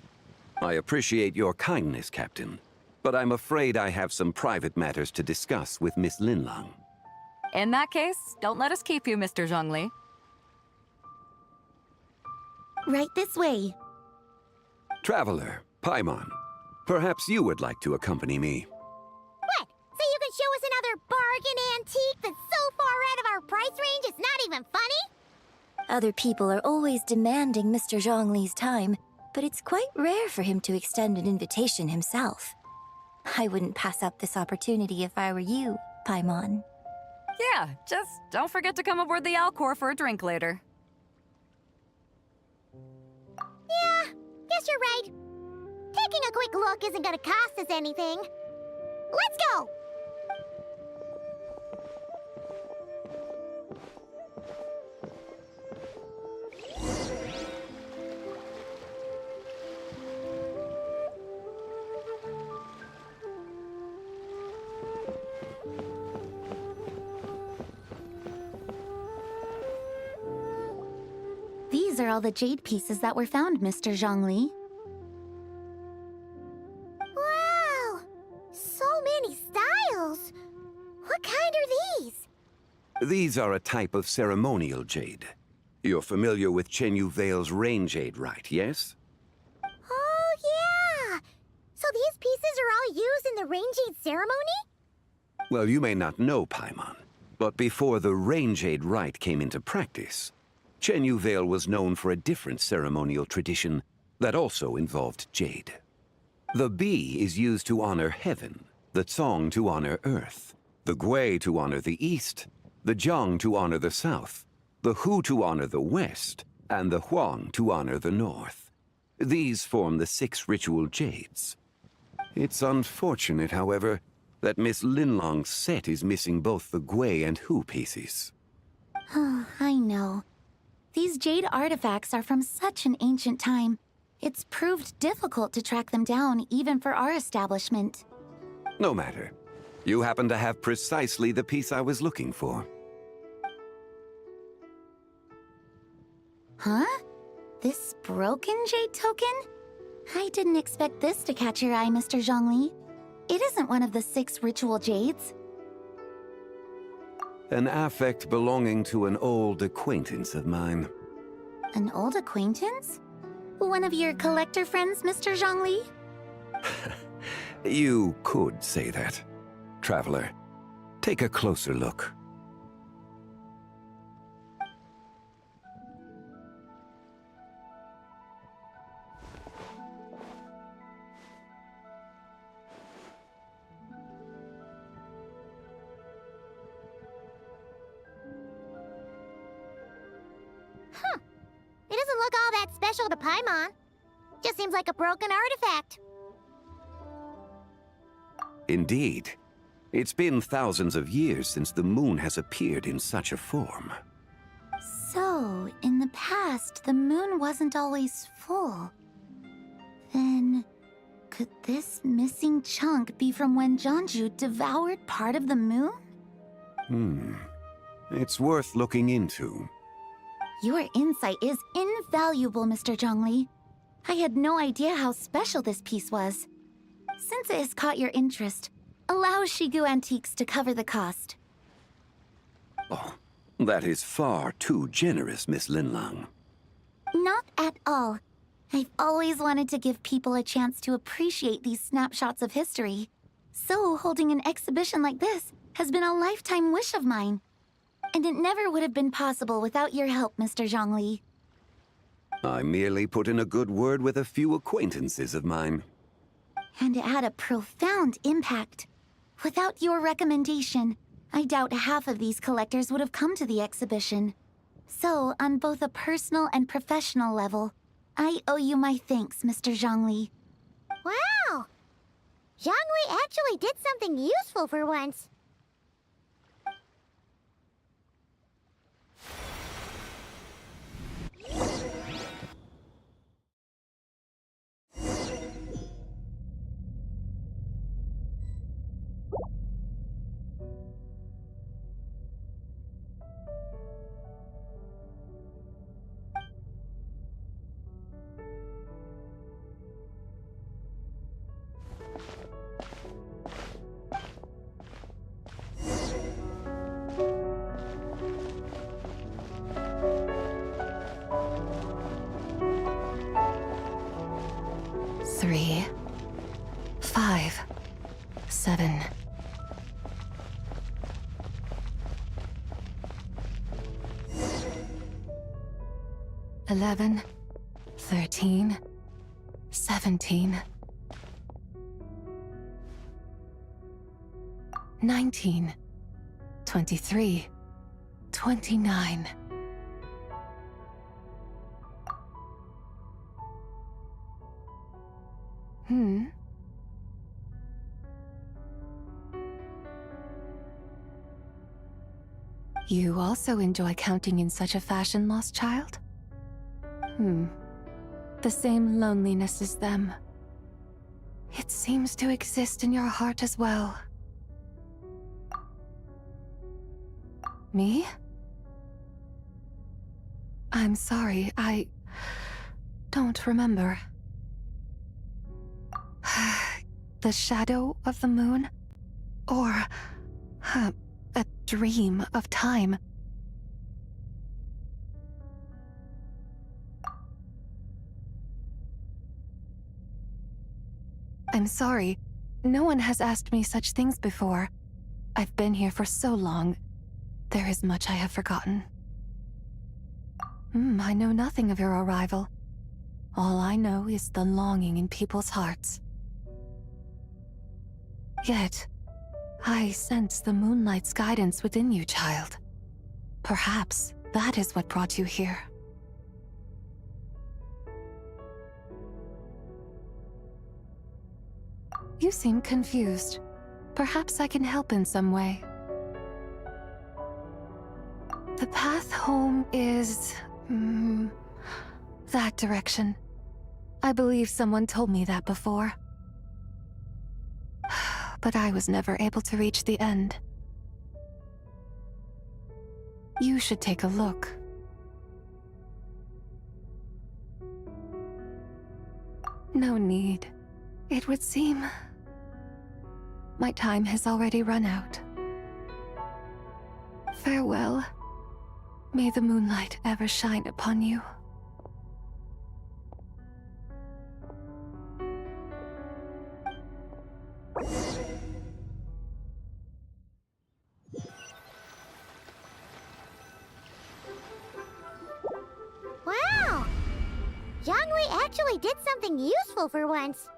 I appreciate your kindness, Captain, but I'm afraid I have some private matters to discuss with Miss Linlong. In that case, don't let us keep you, Mr. Zhongli. Right this way. Traveler, Paimon, perhaps you would like to accompany me. What? So you can show us another bargain antique that's so far out of our price range it's not even funny? Other people are always demanding Mr. Zhongli's time, but it's quite rare for him to extend an invitation himself. I wouldn't pass up this opportunity if I were you, Paimon. Yeah, just don't forget to come aboard the Alcor for a drink later. Yeah, guess you're right. Taking a quick look isn't gonna cost us anything. Let's go! These are all the jade pieces that were found, Mr. Zhongli. Wow! So many styles! What kind are these? These are a type of ceremonial jade. You're familiar with Chenyu Vale's rain jade, right, yes? Oh, yeah! So these pieces are all used in the rain jade ceremony? Well, you may not know, Paimon, but before the rain jade rite came into practice, Chenyu Vale was known for a different ceremonial tradition that also involved jade. The Bi is used to honor heaven, the Tsong to honor earth, the Gui to honor the east, the Jiang to honor the south, the Hu to honor the west, and the Huang to honor the north. These form the 6 ritual jades. It's unfortunate, however, that Miss Linlong's set is missing both the Gui and Hu pieces. Oh, I know. These jade artifacts are from such an ancient time. It's proved difficult to track them down, even for our establishment. No matter. You happen to have precisely the piece I was looking for. Huh? This broken jade token? I didn't expect this to catch your eye, Mr. Zhongli. It isn't one of the 6 ritual jades. An affect belonging to an old acquaintance of mine. An old acquaintance? One of your collector friends, Mr. Zhongli? You could say that. Traveler, take a closer look. Huh. It doesn't look all that special to Paimon. Just seems like a broken artifact. Indeed. It's been thousands of years since the moon has appeared in such a form. So, in the past, the moon wasn't always full. Then, could this missing chunk be from when Jianzhu devoured part of the moon? It's worth looking into. Your insight is invaluable, Mr. Zhongli. I had no idea how special this piece was. Since it has caught your interest, allow Shigu Antiques to cover the cost. Oh, that is far too generous, Miss Linlang. Not at all. I've always wanted to give people a chance to appreciate these snapshots of history. So holding an exhibition like this has been a lifetime wish of mine. And it never would have been possible without your help, Mr. Zhongli. I merely put in a good word with a few acquaintances of mine. And it had a profound impact. Without your recommendation, I doubt half of these collectors would have come to the exhibition. So, on both a personal and professional level, I owe you my thanks, Mr. Zhongli. Wow! Zhongli actually did something useful for once. Three, 5, 7. $11, 13, 17, 19, 23, 29. You also enjoy counting in such a fashion, lost child? The same loneliness as them. It seems to exist in your heart as well. Me? I'm sorry, I don't remember. The shadow of the moon? Or a dream of time? I'm sorry. No one has asked me such things before. I've been here for so long. There is much I have forgotten. I know nothing of your arrival. All I know is the longing in people's hearts. Yet, I sense the moonlight's guidance within you, child. Perhaps that is what brought you here. You seem confused. Perhaps I can help in some way. The path home is... that direction. I believe someone told me that before. But I was never able to reach the end. You should take a look. No need. It would seem... my time has already run out. Farewell. May the moonlight ever shine upon you. Wow! Jiangwei actually did something useful for once.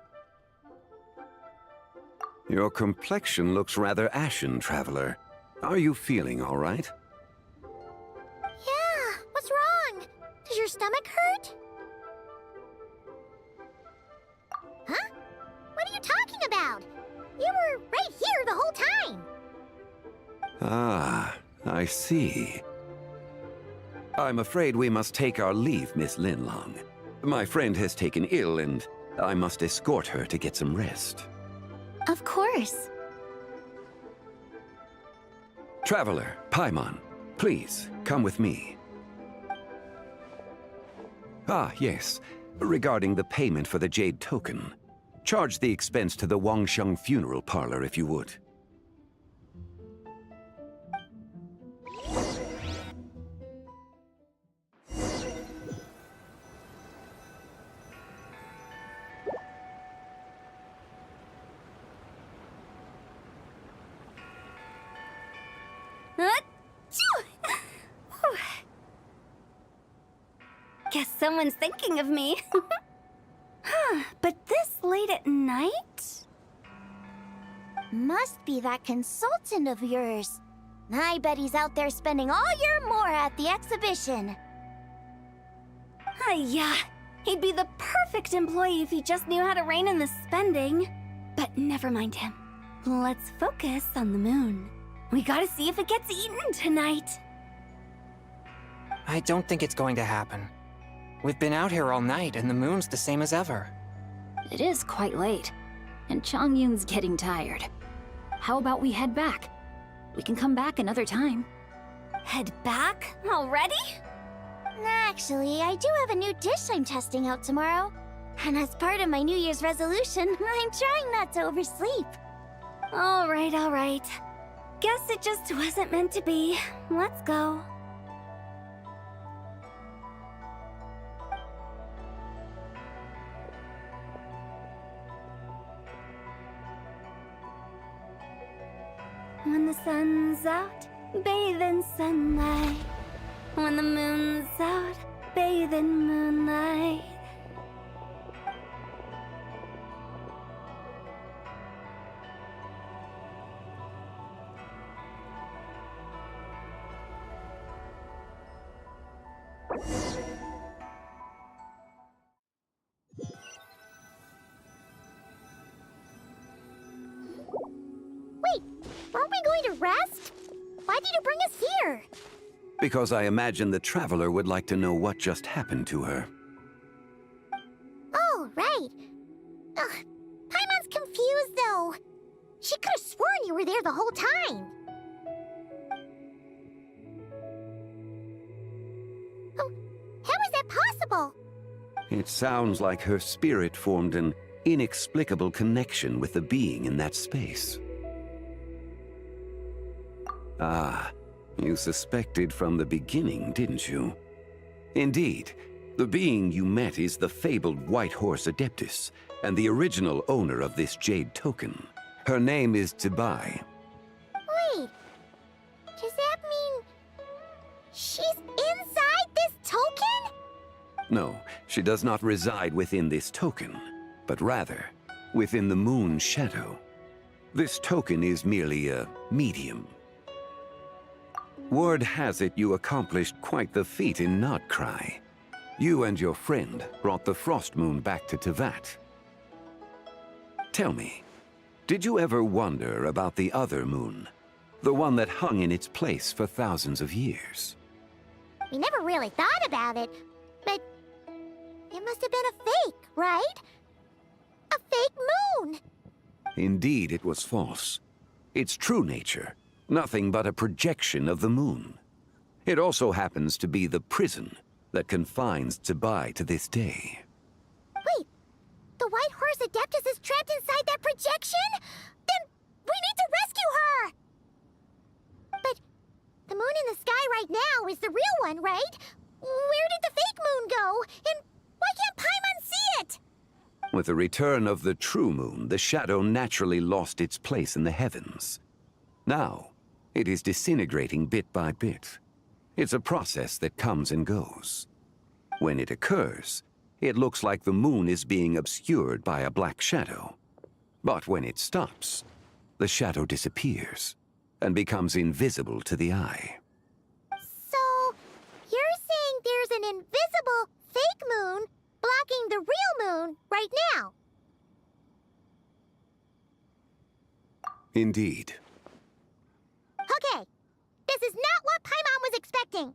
Your complexion looks rather ashen, traveler. Are you feeling all right? Yeah, what's wrong? Does your stomach hurt? Huh? What are you talking about? You were right here the whole time. Ah, I see. I'm afraid we must take our leave, Miss Linlong. My friend has taken ill, and I must escort her to get some rest. Of course. Traveler, Paimon, please, come with me. Ah, yes. Regarding the payment for the Jade Token. Charge the expense to the Wangsheng Funeral Parlor if you would. Guess someone's thinking of me. But this late at night? Must be that consultant of yours. I bet he's out there spending all year more at the exhibition. Yeah, he'd be the perfect employee if he just knew how to rein in the spending. But never mind him. Let's focus on the moon. We gotta see if it gets eaten tonight. I don't think it's going to happen. We've been out here all night, and the moon's the same as ever. It is quite late, and Chongyun's getting tired. How about we head back? We can come back another time. Head back? Already? Actually, I do have a new dish I'm testing out tomorrow. And as part of my New Year's resolution, I'm trying not to oversleep. All right. Guess it just wasn't meant to be. Let's go. When the sun's out, bathe in sunlight. When the moon's out, bathe in moonlight. Wait, weren't we going to rest? Why did you bring us here? Because I imagine the traveler would like to know what just happened to her. Oh, right. Ugh, Paimon's confused, though. She could have sworn you were there the whole time. Oh, how is that possible? It sounds like her spirit formed an inexplicable connection with the being in that space. Ah, you suspected from the beginning, didn't you? Indeed, the being you met is the fabled White Horse Adeptus, and the original owner of this jade token. Her name is Zibai. Wait, does that mean she's inside this token? No, she does not reside within this token, but rather within the moon's shadow. This token is merely a medium. Word has it you accomplished quite the feat in Nodcry. You and your friend brought the Frost Moon back to Teyvat. Tell me, did you ever wonder about the other moon? The one that hung in its place for thousands of years? We never really thought about it, but it must have been a fake, right? A fake moon! Indeed, it was false. Its true nature, nothing but a projection of the moon. It also happens to be the prison that confines Zibai to this day. Wait, the White Horse Adeptus is trapped inside that projection? Then we need to rescue her! But the moon in the sky right now is the real one, right? Where did the fake moon go? And why can't Paimon see it? With the return of the true moon, the shadow naturally lost its place in the heavens. Now, it is disintegrating bit by bit. It's a process that comes and goes. When it occurs, it looks like the moon is being obscured by a black shadow. But when it stops, the shadow disappears and becomes invisible to the eye. So, you're saying there's an invisible fake moon blocking the real moon right now? Indeed. Okay, this is not what Paimon was expecting.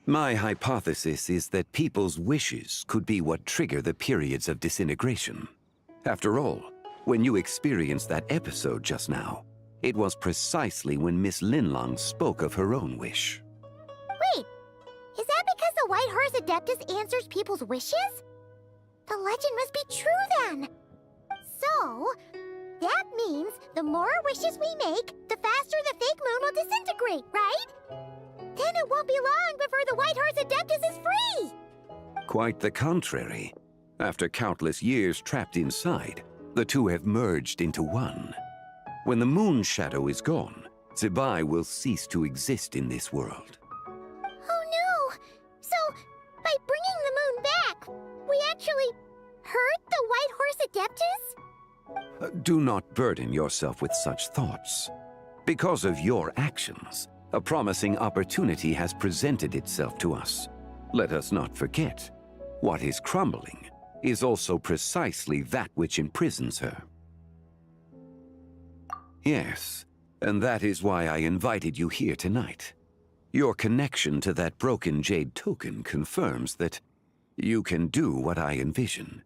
My hypothesis is that people's wishes could be what trigger the periods of disintegration. After all, when you experienced that episode just now, it was precisely when Miss Linlong spoke of her own wish. Wait, is that because the White Horse Adeptus answers people's wishes? The legend must be true then. So, that means the more wishes we make, the faster the fake moon will disintegrate, right? Then it won't be long before the White Horse Adeptus is free! Quite the contrary. After countless years trapped inside, the two have merged into one. When the moon's shadow is gone, Zibai will cease to exist in this world. Oh no! So, by bringing the moon back, we actually hurt the White Horse Adeptus? Do not burden yourself with such thoughts. Because of your actions, a promising opportunity has presented itself to us. Let us not forget, what is crumbling is also precisely that which imprisons her. Yes, and that is why I invited you here tonight. Your connection to that broken jade token confirms that you can do what I envision.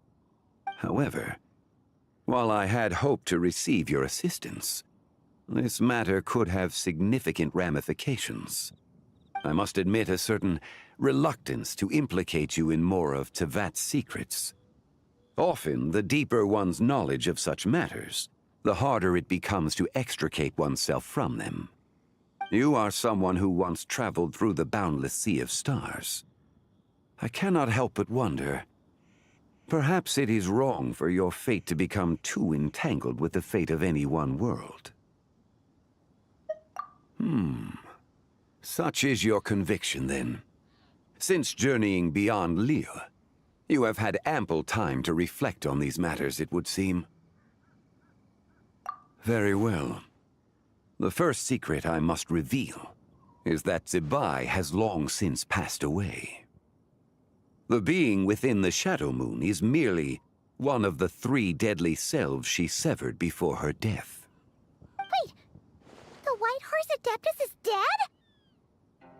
However, while I had hoped to receive your assistance, this matter could have significant ramifications. I must admit a certain reluctance to implicate you in more of Teyvat's secrets. Often, the deeper one's knowledge of such matters, the harder it becomes to extricate oneself from them. You are someone who once traveled through the boundless sea of stars. I cannot help but wonder, perhaps it is wrong for your fate to become too entangled with the fate of any one world. Such is your conviction, then. Since journeying beyond Lille, you have had ample time to reflect on these matters, it would seem. Very well. The first secret I must reveal is that Zibai has long since passed away. The being within the Shadow Moon is merely one of the 3 deadly selves she severed before her death. Wait, the White Horse Adeptus is dead?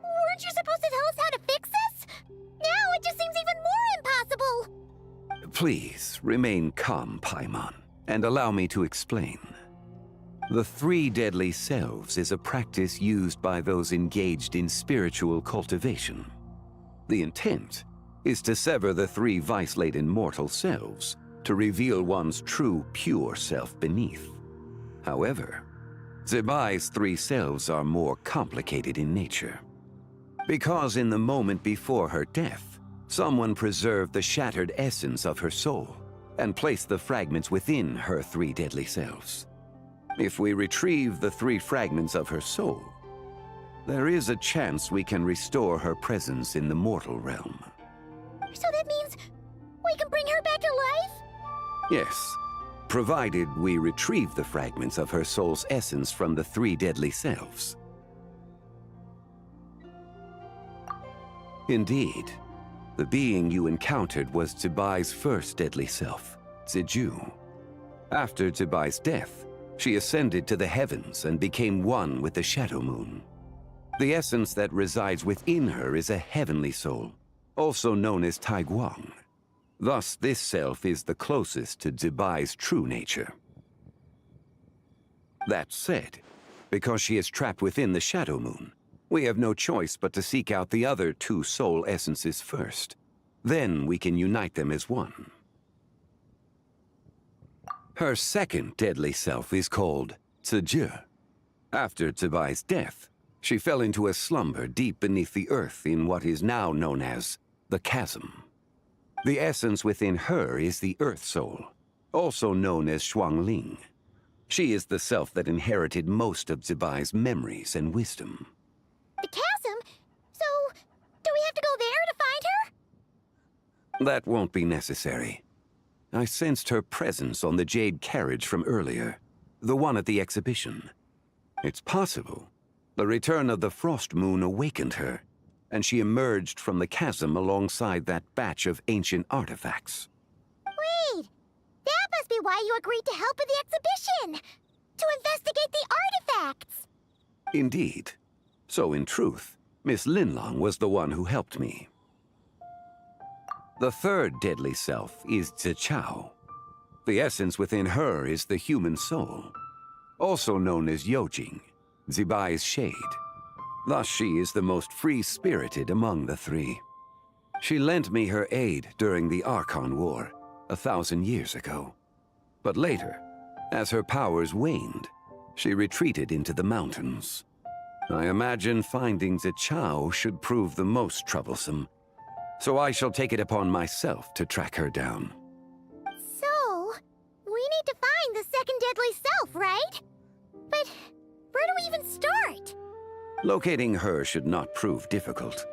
Weren't you supposed to tell us how to fix this? Now it just seems even more impossible! Please, remain calm, Paimon, and allow me to explain. The 3 deadly selves is a practice used by those engaged in spiritual cultivation. The intent is to sever the 3 vice-laden mortal selves to reveal one's true, pure self beneath. However, Zibai's 3 selves are more complicated in nature. Because in the moment before her death, Someone preserved the shattered essence of her soul and placed the fragments within her 3 deadly selves. If we retrieve the 3 fragments of her soul, there is a chance we can restore her presence in the mortal realm. So that means we can bring her back to life? Yes, provided we retrieve the fragments of her soul's essence from the 3 deadly selves. Indeed, the being you encountered was Tibai's first deadly self, Ziju. After Tibai's death, she ascended to the heavens and became one with the Shadow Moon. The essence that resides within her is a heavenly soul, also known as Taiguang. Thus, this self is the closest to Tibai's true nature. That said, because she is trapped within the Shadow Moon, we have no choice but to seek out the other 2 soul essences first. Then we can unite them as one. Her second deadly self is called Ziju. After Tibai's death, she fell into a slumber deep beneath the earth in what is now known as the Chasm. The essence within her is the Earth Soul, also known as Xuangling. She is the self that inherited most of Tibai's memories and wisdom. The chasm? So, do we have to go there to find her? That won't be necessary. I sensed her presence on the jade carriage from earlier, the one at the exhibition. It's possible the return of the Frost Moon awakened her, and she emerged from the chasm alongside that batch of ancient artifacts. Wait! That must be why you agreed to help with the exhibition! To investigate the artifacts! Indeed. So in truth, Miss Linlong was the one who helped me. The third deadly self is Zichao. The essence within her is the human soul, also known as Yojing, Zibai's shade. Thus she is the most free-spirited among the 3. She lent me her aid during the Archon War 1,000 years ago. But later, as her powers waned, she retreated into the mountains. I imagine finding Zichao should prove the most troublesome, so I shall take it upon myself to track her down. So, we need to find the second deadly self, right? But where do we even start? Locating her should not prove difficult.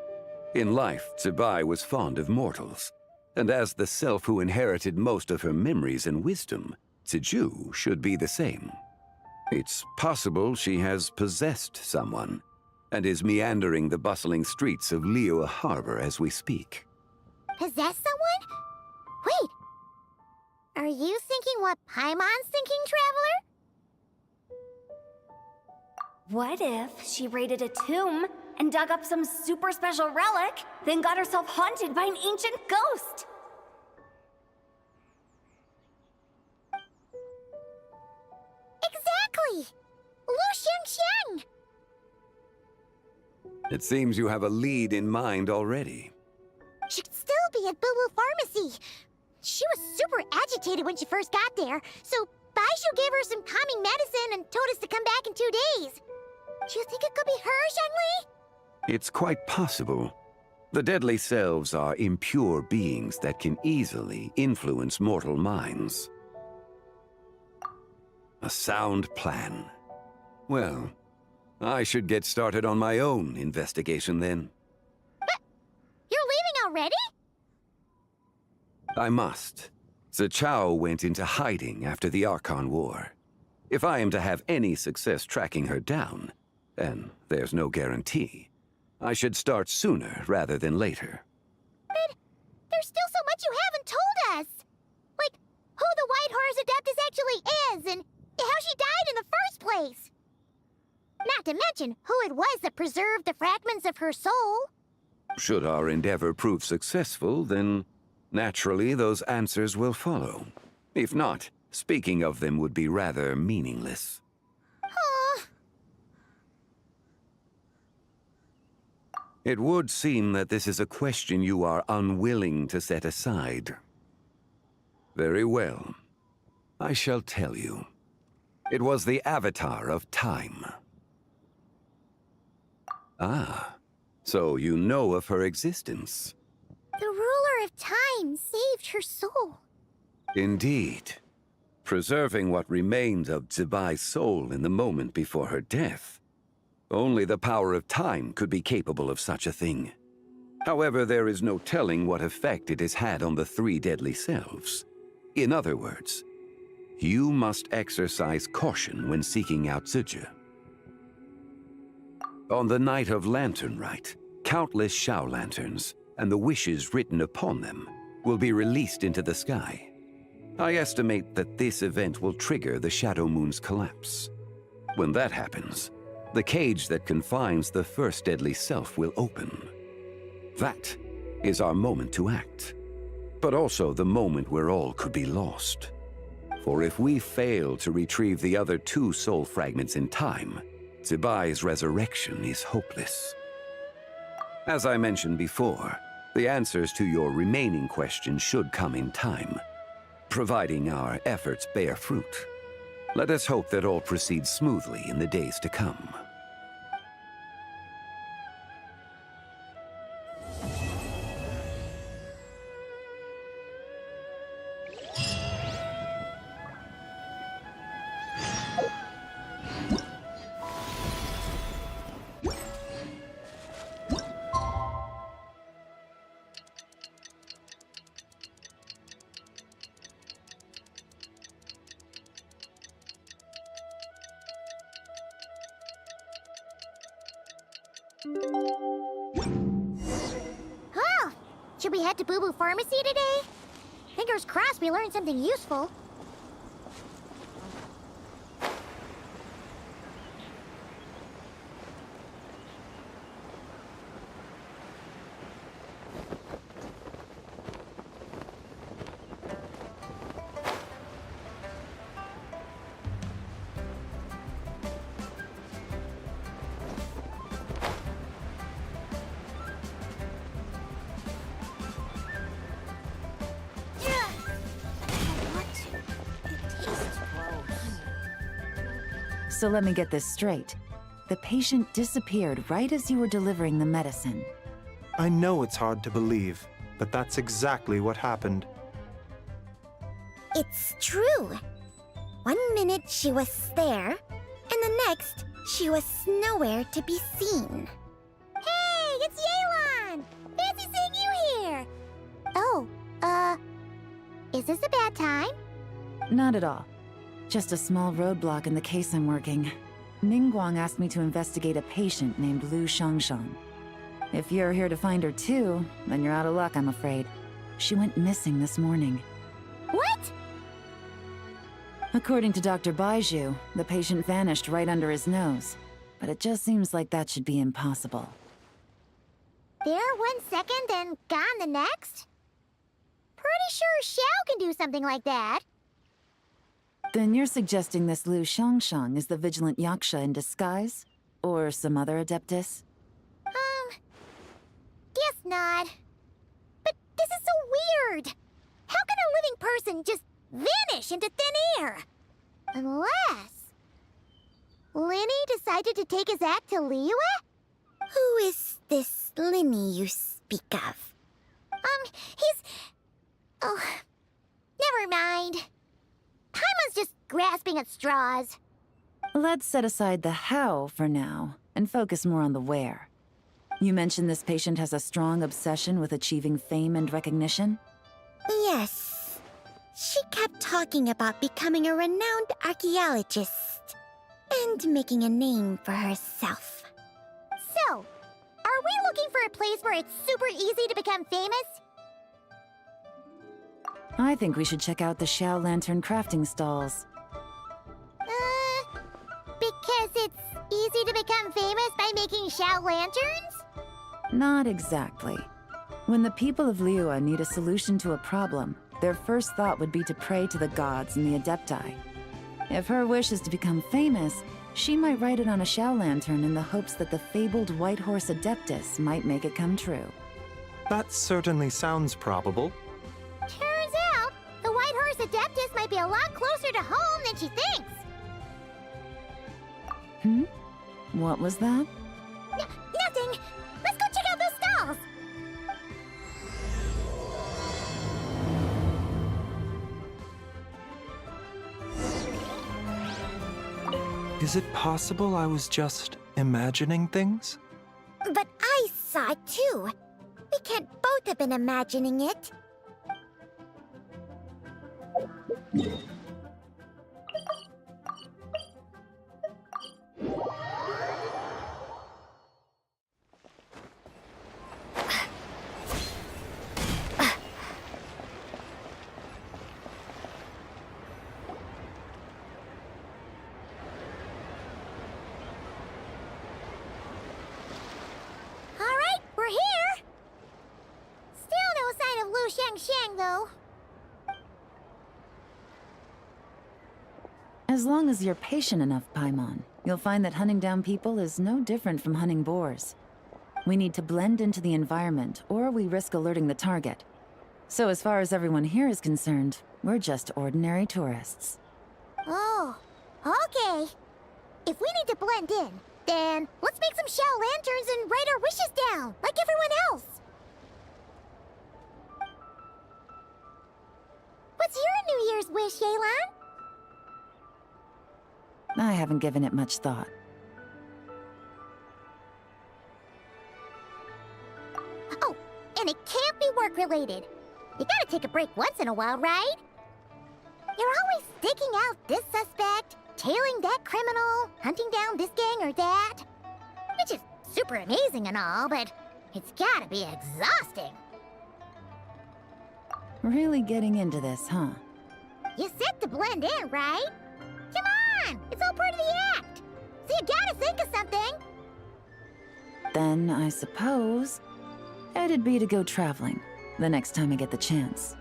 In life, Zibai was fond of mortals, and as the self who inherited most of her memories and wisdom, Ziju should be the same. It's possible she has possessed someone, and is meandering the bustling streets of Liyue Harbor as we speak. Possess someone? Wait! Are you thinking what Paimon's thinking, Traveler? What if she raided a tomb and dug up some super special relic, then got herself haunted by an ancient ghost? Exactly! Lu Xiangxiang! It seems you have a lead in mind already. She'd still be at Boo Boo Pharmacy. She was super agitated when she first got there, so Baishu gave her some calming medicine and told us to come back in 2 days. Do you think it could be her, Zhengli? It's quite possible. The deadly selves are impure beings that can easily influence mortal minds. A sound plan. Well, I should get started on my own investigation then. But you're leaving already? I must. Zichao went into hiding after the Archon War. If I am to have any success tracking her down, and there's no guarantee, I should start sooner rather than later. But there's still so much you haven't told us! Like, who the White Horse Adeptus actually is, and how she died in the first place! Not to mention who it was that preserved the fragments of her soul. Should our endeavor prove successful, then naturally those answers will follow. If not, speaking of them would be rather meaningless. It would seem that this is a question you are unwilling to set aside. Very well. I shall tell you. It was the avatar of time. Ah, so you know of her existence. The power of time saved her soul. Indeed. Preserving what remained of Zibai's soul in the moment before her death. Only the power of time could be capable of such a thing. However, there is no telling what effect it has had on the three deadly selves. In other words, you must exercise caution when seeking out Zizhi. On the night of Lanternlit, countless Shao lanterns and the wishes written upon them will be released into the sky. I estimate that this event will trigger the Shadow Moon's collapse. When that happens, the cage that confines the first deadly self will open. That is our moment to act, but also the moment where all could be lost. For if we fail to retrieve the other two soul fragments in time, Zibai's resurrection is hopeless. As I mentioned before, the answers to your remaining questions should come in time, providing our efforts bear fruit. Let us hope that all proceeds smoothly in the days to come. Oh, should we head to Boo Boo Pharmacy today? Fingers crossed we learned something useful. So let me get this straight. The patient disappeared right as you were delivering the medicine. I know it's hard to believe, but that's exactly what happened. It's true. 1 minute she was there, and the next she was nowhere to be seen. Hey, it's Yelan! Fancy seeing you here! Oh, is this a bad time? Not at all. Just a small roadblock in the case I'm working. Ningguang asked me to investigate a patient named Lu Shangshang. If you're here to find her too, then you're out of luck, I'm afraid. She went missing this morning. What? According to Dr. Baiju, the patient vanished right under his nose. But it just seems like that should be impossible. There 1 second and gone the next? Pretty sure Xiao can do something like that. Then you're suggesting this Lu Shangshang is the vigilant Yaksha in disguise? Or some other adeptus? Guess not. But this is so weird. How can a living person just vanish into thin air? Unless Linny decided to take his act to Liyue? Who is this Linny you speak of? He's... Oh, never mind. Paimon's just grasping at straws. Let's set aside the how for now, and focus more on the where. You mentioned this patient has a strong obsession with achieving fame and recognition? Yes. She kept talking about becoming a renowned archaeologist and making a name for herself. So, are we looking for a place where it's super easy to become famous? I think we should check out the Shao Lantern crafting stalls. Because it's easy to become famous by making Shao lanterns? Not exactly. When the people of Liyue need a solution to a problem, their first thought would be to pray to the gods and the Adepti. If her wish is to become famous, she might write it on a Shao lantern in the hopes that the fabled White Horse Adeptus might make it come true. That certainly sounds probable. Turns out, the White Horse Adeptus might be a lot closer to home than she thinks. What was that? Nothing! Let's go check out those stalls! Is it possible I was just imagining things? But I saw it too. We can't both have been imagining it. Alright, we're here! Still no sign of Lu Xiangxiang, though. As long as you're patient enough, Paimon, you'll find that hunting down people is no different from hunting boars. We need to blend into the environment, or we risk alerting the target. So as far as everyone here is concerned, we're just ordinary tourists. Oh, okay. If we need to blend in, then let's make some shell lanterns and write our wishes down, like everyone else. What's your New Year's wish, Yelan? I haven't given it much thought. Oh, and it can't be work-related. You gotta take a break once in a while, right? You're always digging out this suspect, tailing that criminal, hunting down this gang or that. Which is super amazing and all, but it's gotta be exhausting. Really getting into this, huh? You said to blend in, right? Come on! It's all part of the act! So you gotta think of something! Then, I suppose, it'd be to go traveling, the next time I get the chance.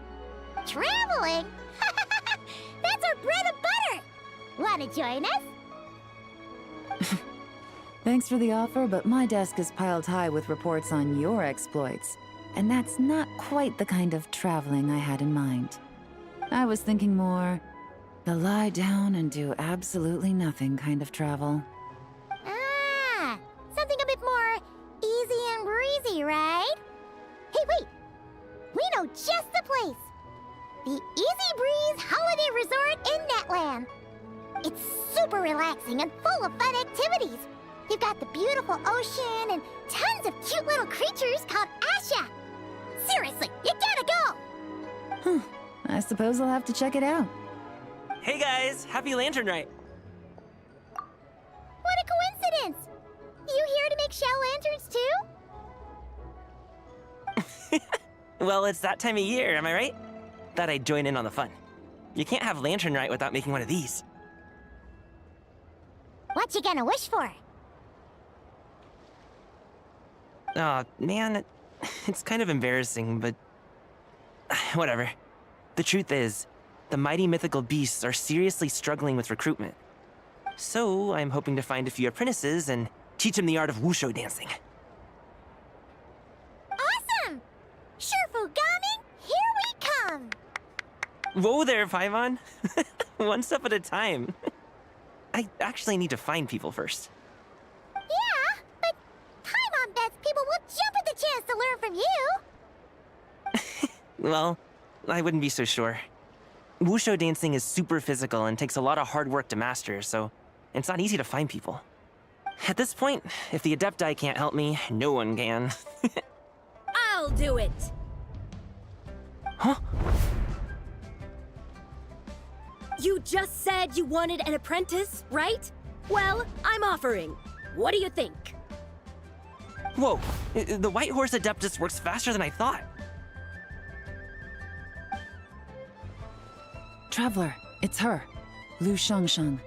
Traveling? That's our bread and butter! Wanna join us? Thanks for the offer, but my desk is piled high with reports on your exploits. And that's not quite the kind of traveling I had in mind. I was thinking more the lie down and do absolutely nothing kind of travel. Ah, something a bit more easy and breezy, right? Hey, wait! We know just the place! The Easy Breeze Holiday Resort in Netland. It's super relaxing and full of fun activities. You've got the beautiful ocean and tons of cute little creatures called Asha. Seriously, you gotta go! I suppose I'll have to check it out. Hey guys, happy Lanternlit! What a coincidence! You here to make shell lanterns too? Well, it's that time of year, am I right? Thought I'd join in on the fun. You can't have Lanternlit without making one of these. What you gonna wish for? Aw, man, it's kind of embarrassing, but whatever. The truth is, the mighty mythical beasts are seriously struggling with recruitment. So I'm hoping to find a few apprentices and teach them the art of wushu dancing. Awesome! Shurfugami, here we come! Whoa there, Paimon! One step at a time. I actually need to find people first. Yeah, but Paimon bets people will jump at the chance to learn from you! Well, I wouldn't be so sure. Wushu dancing is super physical and takes a lot of hard work to master, so it's not easy to find people. At this point, if the Adepti can't help me, no one can. I'll do it! Huh? You just said you wanted an apprentice, right? Well, I'm offering. What do you think? Whoa, the White Horse Adeptus works faster than I thought. Traveler, it's her. Lu Xiangxiang.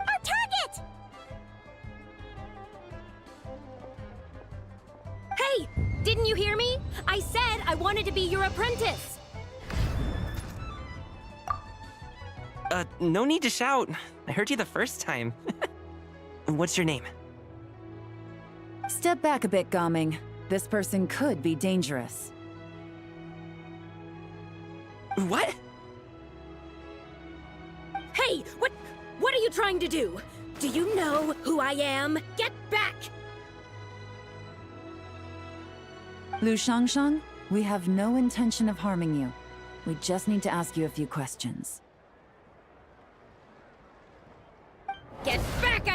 Our target! Hey! Didn't you hear me? I said I wanted to be your apprentice! No need to shout. I heard you the first time. What's your name? Step back a bit, Gaming. This person could be dangerous. What? Hey! What are you trying to do? Do you know who I am? Get back! Lu Xiangxiang, we have no intention of harming you. We just need to ask you a few questions. Get back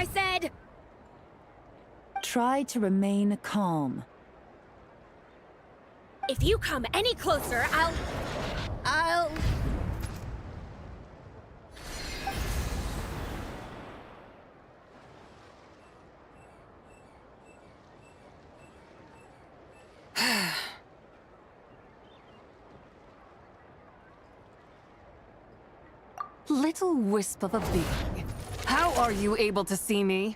Try to remain calm. If you come any closer, I'll... Little wisp of a being. How are you able to see me?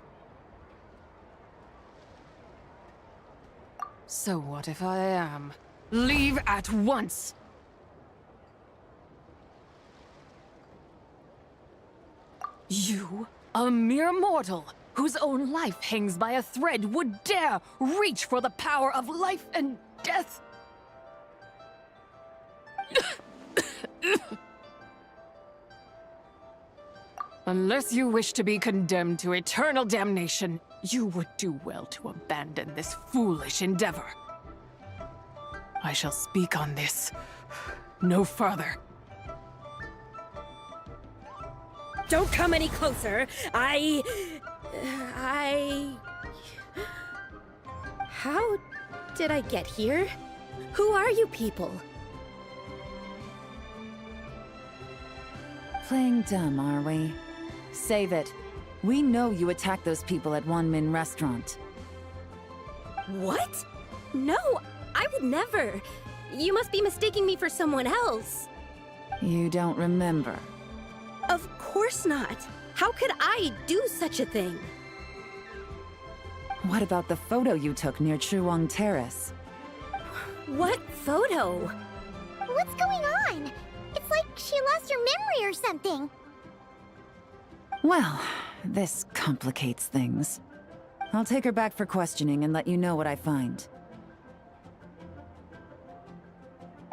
So what if I am? Leave at once! You, a mere mortal, whose own life hangs by a thread, would dare reach for the power of life and death? Unless you wish to be condemned to eternal damnation, you would do well to abandon this foolish endeavor. I shall speak on this no further. Don't come any closer. How did I get here? Who are you people? Playing dumb, are we? Save it. We know you attacked those people at Wanmin Restaurant. What? No, I would never. You must be mistaking me for someone else. You don't remember. Of course not. How could I do such a thing? What about the photo you took near Chuang Terrace? What photo? What's going on? It's like she lost her memory or something. Well, this complicates things. I'll take her back for questioning and let you know what I find.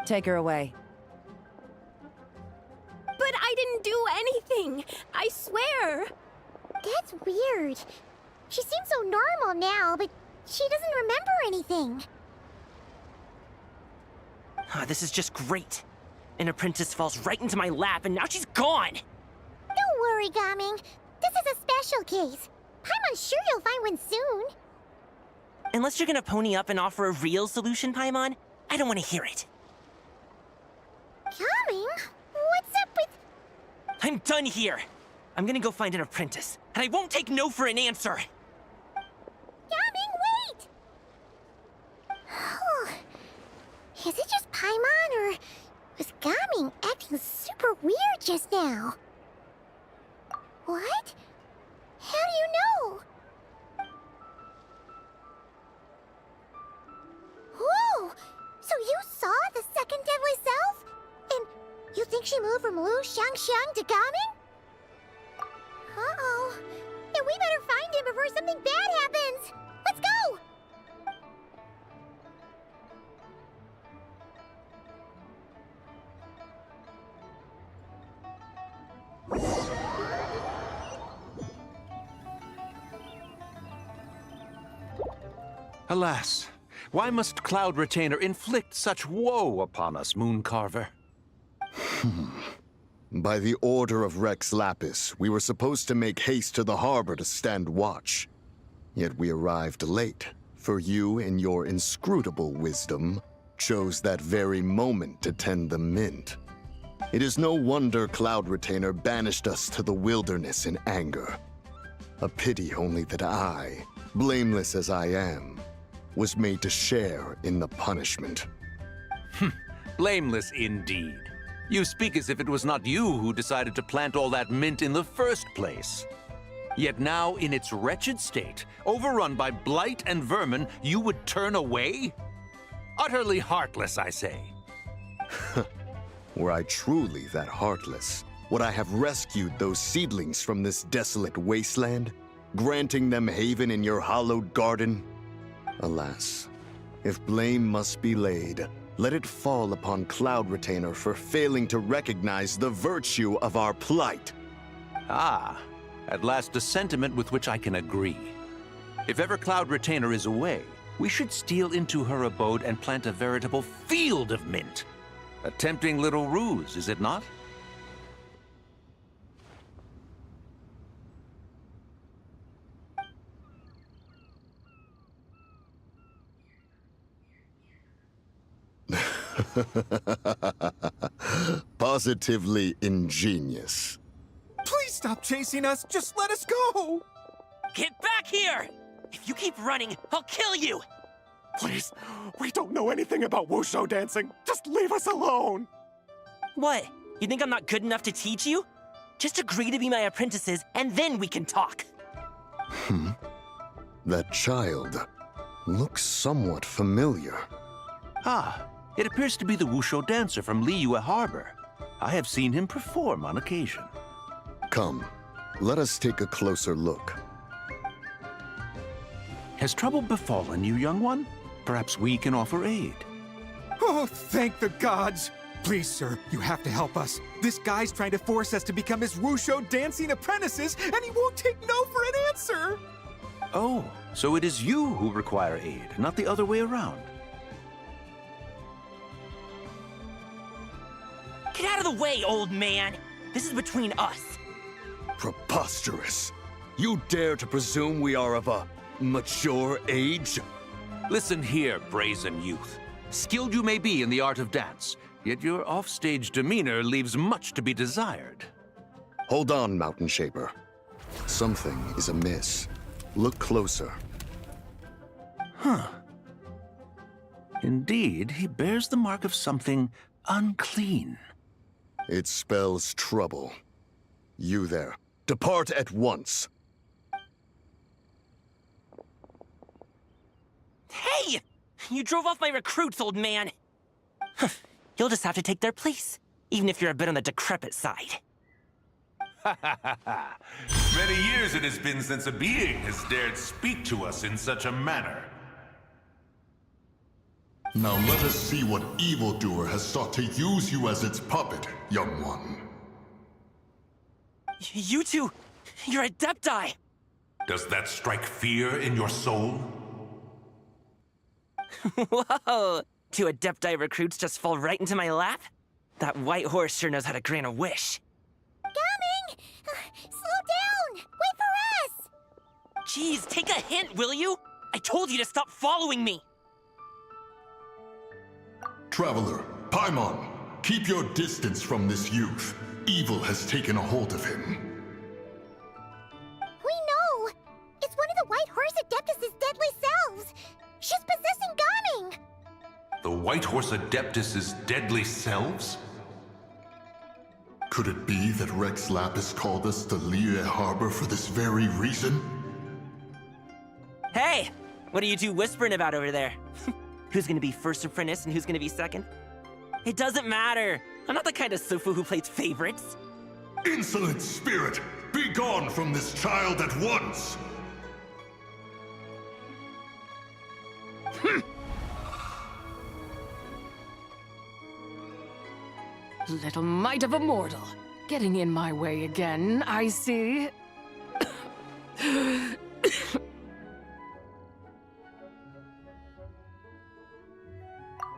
Take her away. But I didn't do anything! I swear! That's weird. She seems so normal now, but she doesn't remember anything. This is just great. An apprentice falls right into my lap and now she's gone! Don't worry, Gaming. This is a special case. I'm sure you'll find one soon. Unless you're gonna pony up and offer a real solution, Paimon, I don't want to hear it. Gaming? What's up with... I'm done here. I'm gonna go find an apprentice, and I won't take no for an answer. Gaming, wait! Is it just Paimon, or was Gaming acting super weird just now? What? How do you know? Whoa! So you saw the second deadly self? And you think she moved from Lu Xiangxiang to Gaming? Uh-oh. Then we better find him before something bad happens! Let's go! Alas, why must Cloud Retainer inflict such woe upon us, Mooncarver? By the order of Rex Lapis, we were supposed to make haste to the harbor to stand watch. Yet we arrived late, for you, in your inscrutable wisdom, chose that very moment to tend the mint. It is no wonder Cloud Retainer banished us to the wilderness in anger. A pity only that I, blameless as I am, was made to share in the punishment. Blameless indeed. You speak as if it was not you who decided to plant all that mint in the first place. Yet now, in its wretched state, overrun by blight and vermin, you would turn away? Utterly heartless, I say. Were I truly that heartless, would I have rescued those seedlings from this desolate wasteland, granting them haven in your hallowed garden? Alas, if blame must be laid, let it fall upon Cloud Retainer for failing to recognize the virtue of our plight. Ah, at last a sentiment with which I can agree. If ever Cloud Retainer is away, we should steal into her abode and plant a veritable field of mint. A tempting little ruse, is it not? Positively ingenious. Please stop chasing us. Just let us go. Get back here! If you keep running, I'll kill you! Please, we don't know anything about wushu dancing. Just leave us alone. What? You think I'm not good enough to teach you? Just agree to be my apprentices, and then we can talk. That child looks somewhat familiar. Ah, it appears to be the wushu dancer from Liyue Harbor. I have seen him perform on occasion. Come, let us take a closer look. Has trouble befallen you, young one? Perhaps we can offer aid. Oh, thank the gods. Please, sir, you have to help us. This guy's trying to force us to become his wushu dancing apprentices, and he won't take no for an answer. Oh, so it is you who require aid, not the other way around. Get out of the way, old man! This is between us. Preposterous. You dare to presume we are of a mature age? Listen here, brazen youth. Skilled you may be in the art of dance, yet your offstage demeanor leaves much to be desired. Hold on, Mountain Shaper. Something is amiss. Look closer. Huh. Indeed, he bears the mark of something unclean. It spells trouble. You there. Depart at once. Hey! You drove off my recruits, old man! You'll just have to take their place, even if you're a bit on the decrepit side. Many years it has been since a being has dared speak to us in such a manner. Now let us see what evildoer has sought to use you as its puppet, young one. You two, you're Adepti! Does that strike fear in your soul? Whoa! Two Adepti recruits just fall right into my lap? That white horse sure knows how to grant a wish. Coming! Slow down! Wait for us! Jeez, take a hint, will you? I told you to stop following me! Traveler, Paimon, keep your distance from this youth. Evil has taken a hold of him. We know! It's one of the White Horse Adeptus' deadly selves! She's possessing Gaming! The White Horse Adeptus' deadly selves? Could it be that Rex Lapis called us to Liyue Harbor for this very reason? Hey! What are you two whispering about over there? Who's gonna be first apprentice and who's gonna be second? It doesn't matter! I'm not the kind of Sufu who plays favorites. Insolent spirit! Be gone from this child at once! Little mite of a mortal. Getting in my way again, I see.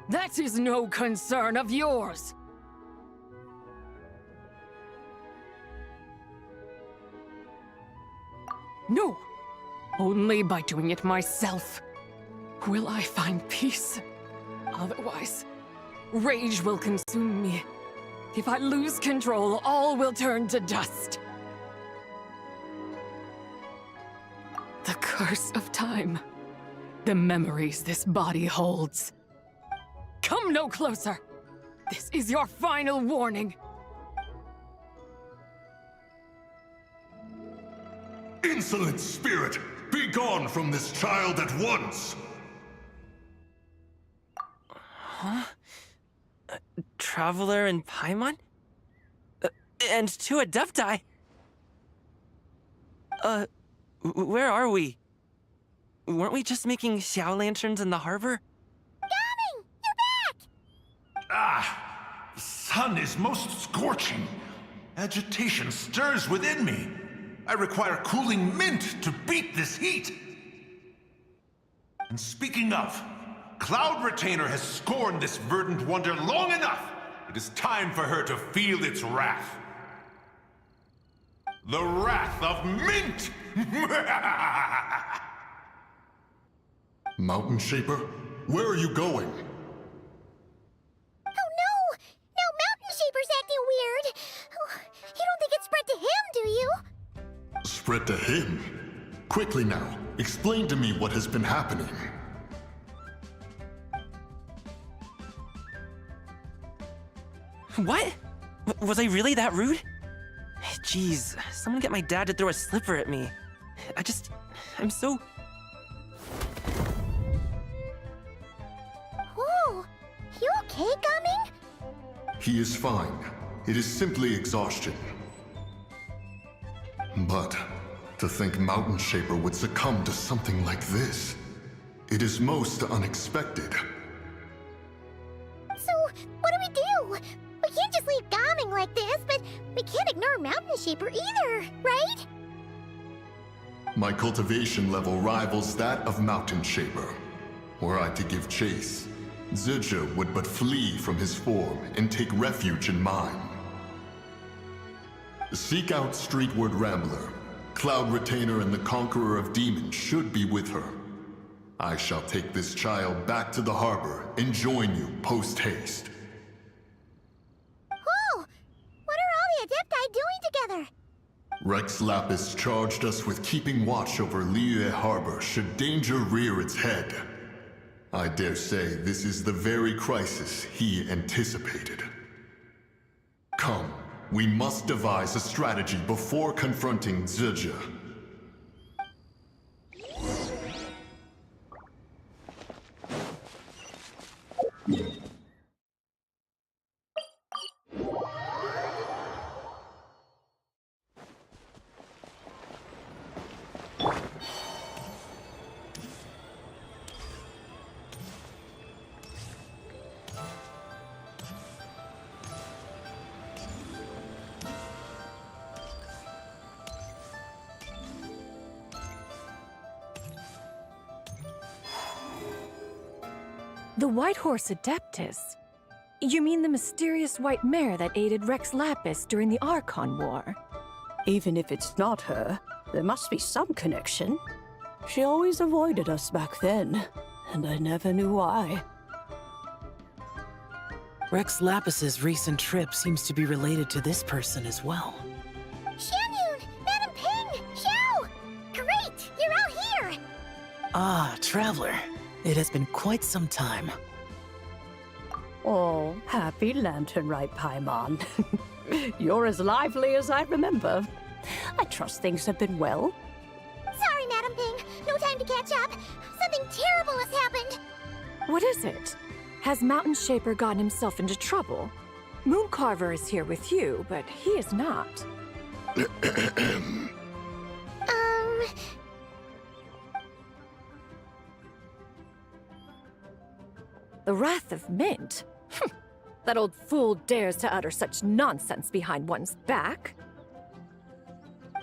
That is no concern of yours. No, only by doing it myself will I find peace. Otherwise, rage will consume me. If I lose control, all will turn to dust. The curse of time. The memories this body holds. Come no closer! This is your final warning. Insolent spirit! Be gone from this child at once! Huh? Traveler and Paimon? And two Adepti? Where are we? Weren't we just making Xiao lanterns in the harbor? Gaming! You're back! Ah! The sun is most scorching. Agitation stirs within me. I require cooling mint to beat this heat. And speaking of, Cloud Retainer has scorned this verdant wonder long enough. It is time for her to feel its wrath. The wrath of Mint! Mountain Shaper, where are you going? Spread to him? Quickly now, explain to me what has been happening. What? Was I really that rude? Jeez, someone get my dad to throw a slipper at me. I'm so... Oh, you okay, Gaming? He is fine. It is simply exhaustion. But to think Mountain Shaper would succumb to something like this, it is most unexpected. So, what do? We can't just leave Gaming like this, but we can't ignore Mountain Shaper either, right? My cultivation level rivals that of Mountain Shaper. Were I to give chase, Zizha would but flee from his form and take refuge in mine. Seek out Streetward Rambler. Cloud Retainer and the Conqueror of Demons should be with her. I shall take this child back to the harbor and join you post-haste. Oh! What are all the Adepti doing together? Rex Lapis charged us with keeping watch over Liyue Harbor should danger rear its head. I dare say this is the very crisis he anticipated. Come, we must devise a strategy before confronting Zizha. The White Horse Adeptus? You mean the mysterious white mare that aided Rex Lapis during the Archon War? Even if it's not her, there must be some connection. She always avoided us back then, and I never knew why. Rex Lapis's recent trip seems to be related to this person as well. Xianyun! Madam Ping! Xiao! Great! You're out here! Ah, Traveler. It has been quite some time. Oh, happy Lanternlit, Paimon. You're as lively as I remember. I trust things have been well. Sorry, Madam Ping. No time to catch up. Something terrible has happened. What is it? Has Mountain Shaper gotten himself into trouble? Mooncarver is here with you, but he is not. The Wrath of Mint? That old fool dares to utter such nonsense behind one's back.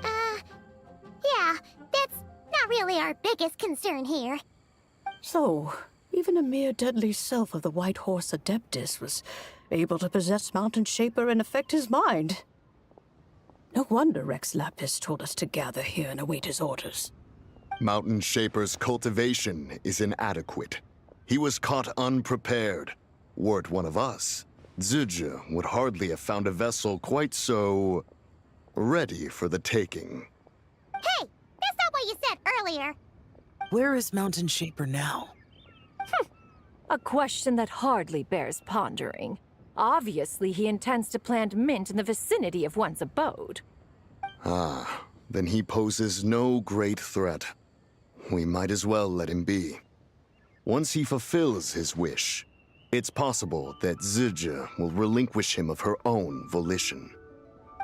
Yeah, that's not really our biggest concern here. So, even a mere deadly self of the White Horse Adeptus was able to possess Mountain Shaper and affect his mind. No wonder Rex Lapis told us to gather here and await his orders. Mountain Shaper's cultivation is inadequate. He was caught unprepared. Were it one of us, Zizha would hardly have found a vessel quite so... ready for the taking. Hey! That's not what you said earlier! Where is Mountain Shaper now? A question that hardly bears pondering. Obviously, he intends to plant mint in the vicinity of one's abode. Ah, then he poses no great threat. We might as well let him be. Once he fulfills his wish, it's possible that Zizha will relinquish him of her own volition.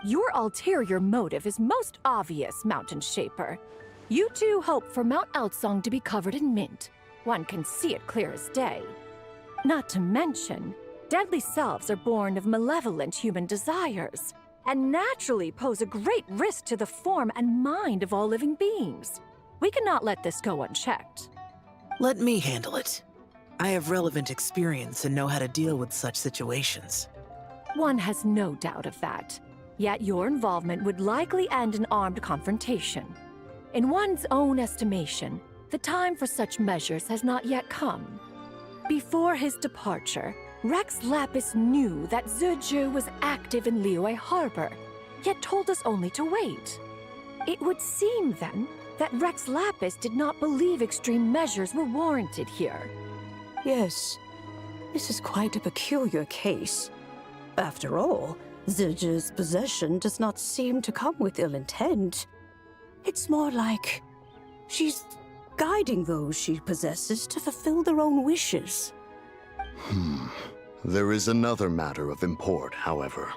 Your ulterior motive is most obvious, Mountain Shaper. You two hope for Mount Outsong to be covered in mint. One can see it clear as day. Not to mention, deadly selves are born of malevolent human desires, and naturally pose a great risk to the form and mind of all living beings. We cannot let this go unchecked. Let me handle it. I have relevant experience and know how to deal with such situations. One has no doubt of that. Yet your involvement would likely end in armed confrontation. In one's own estimation, the time for such measures has not yet come. Before his departure, Rex Lapis knew that Zizha was active in Liyue Harbor, yet told us only to wait. It would seem, then, that Rex Lapis did not believe extreme measures were warranted here. Yes, this is quite a peculiar case. After all, Zildjian's possession does not seem to come with ill intent. It's more like she's guiding those she possesses to fulfill their own wishes. There is another matter of import, however.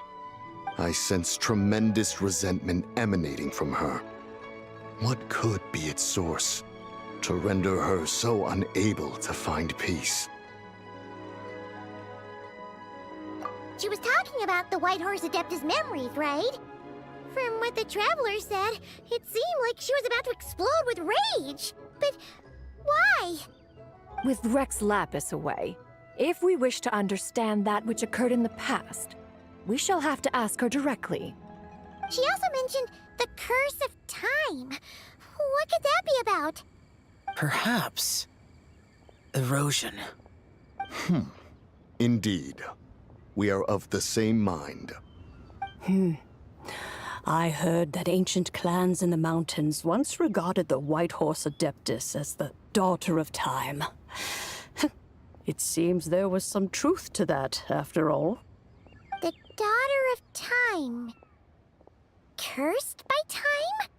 I sense tremendous resentment emanating from her. What could be its source to render her so unable to find peace? She was talking about the White Horse Adeptus' memories, right? From what the Traveler said, it seemed like she was about to explode with rage. But why? With Rex Lapis away, if we wish to understand that which occurred in the past, we shall have to ask her directly. She also mentioned the Curse of Time. What could that be about? Perhaps erosion. Indeed. We are of the same mind. I heard that ancient clans in the mountains once regarded the White Horse Adeptus as the daughter of time. It seems there was some truth to that, after all. The Daughter of Time. Cursed by time?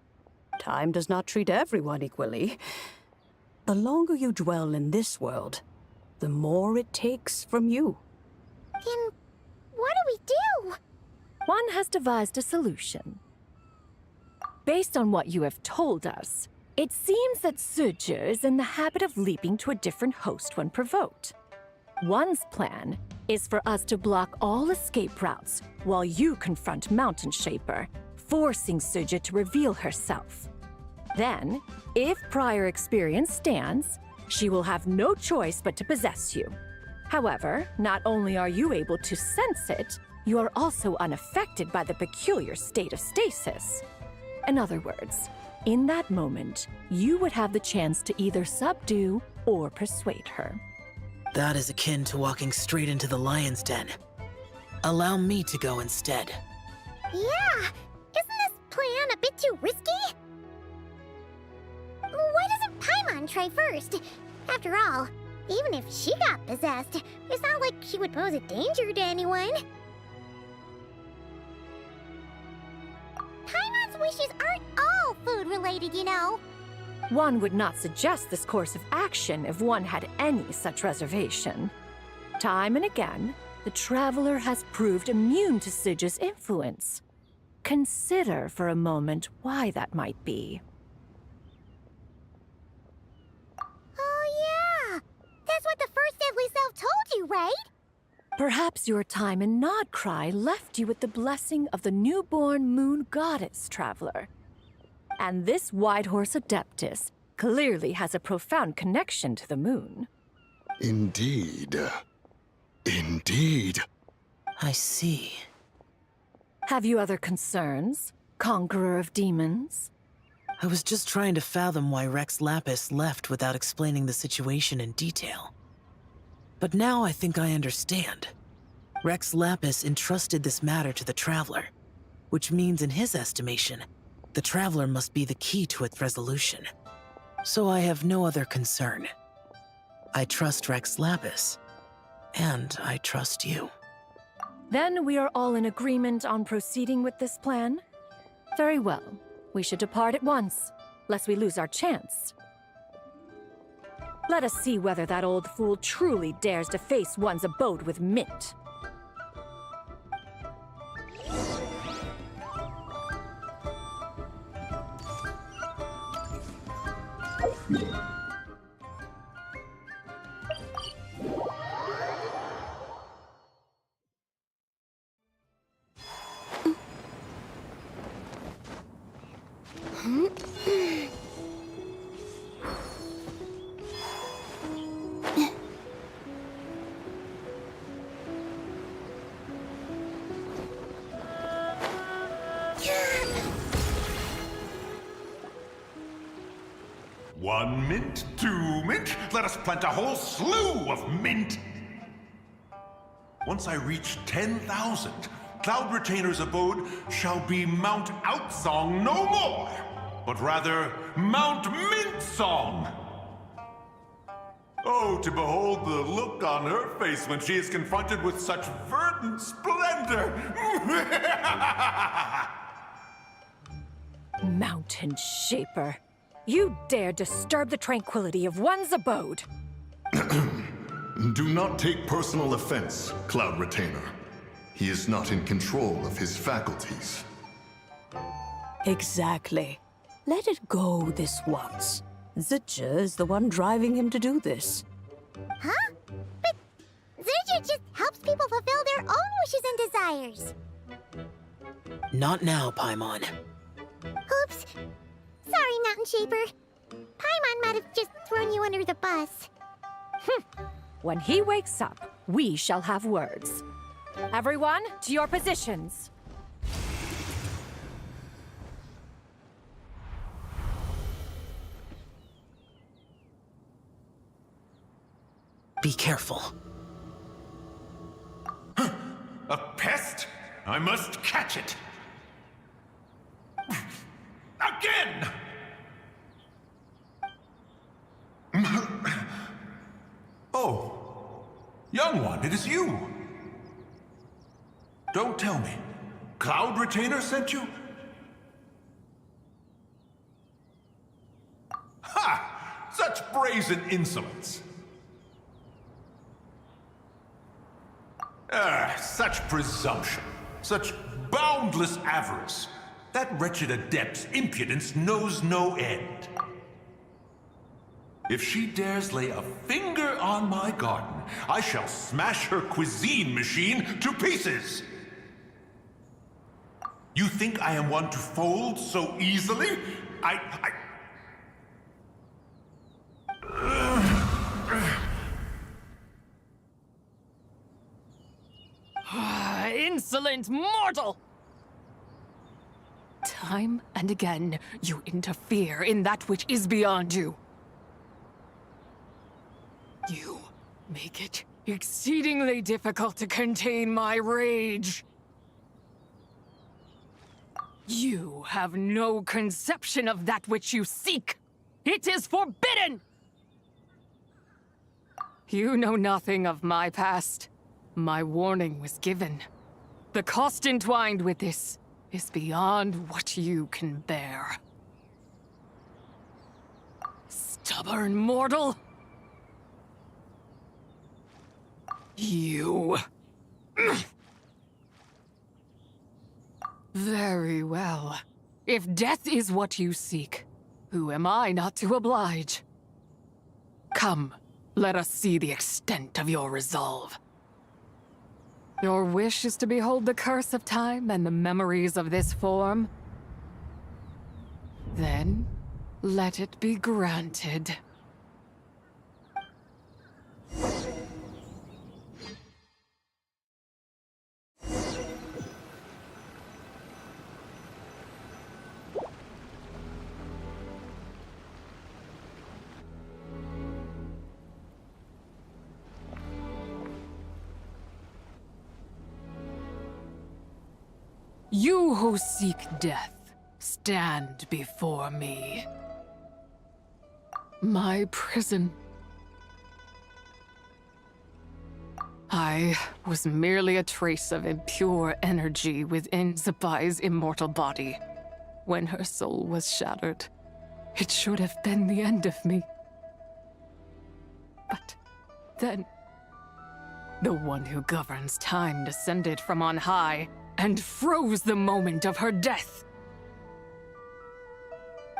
Time does not treat everyone equally. The longer you dwell in this world, the more it takes from you. Then what do we do? One has devised a solution. Based on what you have told us, it seems that Zildjian is in the habit of leaping to a different host when provoked. One's plan is for us to block all escape routes while you confront Mountain Shaper, forcing Zildjian to reveal herself. Then, if prior experience stands, she will have no choice but to possess you. However, not only are you able to sense it, you are also unaffected by the peculiar state of stasis. In other words, in that moment, you would have the chance to either subdue or persuade her. That is akin to walking straight into the lion's den. Allow me to go instead. Yeah! Isn't this plan a bit too risky? Why doesn't Paimon try first? After all, even if she got possessed, it's not like she would pose a danger to anyone. Paimon's wishes aren't all food-related, you know. One would not suggest this course of action if one had any such reservation. Time and again, the Traveler has proved immune to Zildjian's influence. Consider for a moment why that might be. Oh yeah! That's what the First Deadly Self told you, right? Perhaps your time in Nodcry left you with the blessing of the newborn moon goddess, Traveler. And this White Horse Adeptus clearly has a profound connection to the moon. Indeed. Indeed. I see. Have you other concerns, Conqueror of Demons? I was just trying to fathom why Rex Lapis left without explaining the situation in detail. But now I think I understand. Rex Lapis entrusted this matter to the Traveler, which means in his estimation, the Traveler must be the key to its resolution. So I have no other concern. I trust Rex Lapis, and I trust you. Then we are all in agreement on proceeding with this plan? Very well. We should depart at once, lest we lose our chance. Let us see whether that old fool truly dares to face one's abode with Mint. One mint, 2 mint, let us plant a whole slew of mint! Once I reach 10,000, Cloud Retainer's abode shall be Mount Outsong no more! but rather Mount Mint Song. Oh, to behold the look on her face when she is confronted with such verdant splendor! Mountain Shaper, you dare disturb the tranquility of one's abode. Do not take personal offense, Cloud Retainer. He is not in control of his faculties. Exactly. Let it go this once. Zitja is the one driving him to do this. Huh? But Zerja just helps people fulfill their own wishes and desires. Not now, Paimon. Oops. Sorry, Mountain Shaper. Paimon might have just thrown you under the bus. When he wakes up, we shall have words. Everyone, to your positions. Be careful. A pest? I must catch it! Again! Oh, young one, it is you. Don't tell me. Cloud Retainer sent you? Ha! Such brazen insolence. Such presumption. Such boundless avarice. That wretched adept's impudence knows no end. If she dares lay a finger on my garden, I shall smash her cuisine machine to pieces! You think I am one to fold so easily? Insolent mortal! Time and again, you interfere in that which is beyond you. You make it exceedingly difficult to contain my rage. You have no conception of that which you seek. It is forbidden! You know nothing of my past. My warning was given. The cost entwined with this is beyond what you can bear. Stubborn mortal! You... Very well. If death is what you seek, who am I not to oblige? Come, let us see the extent of your resolve. Your wish is to behold the curse of time and the memories of this form? Then, let it be granted. You who seek death, stand before me. My prison. I was merely a trace of impure energy within Zapai's immortal body. When her soul was shattered, it should have been the end of me. But then, the one who governs time descended from on high and froze the moment of her death.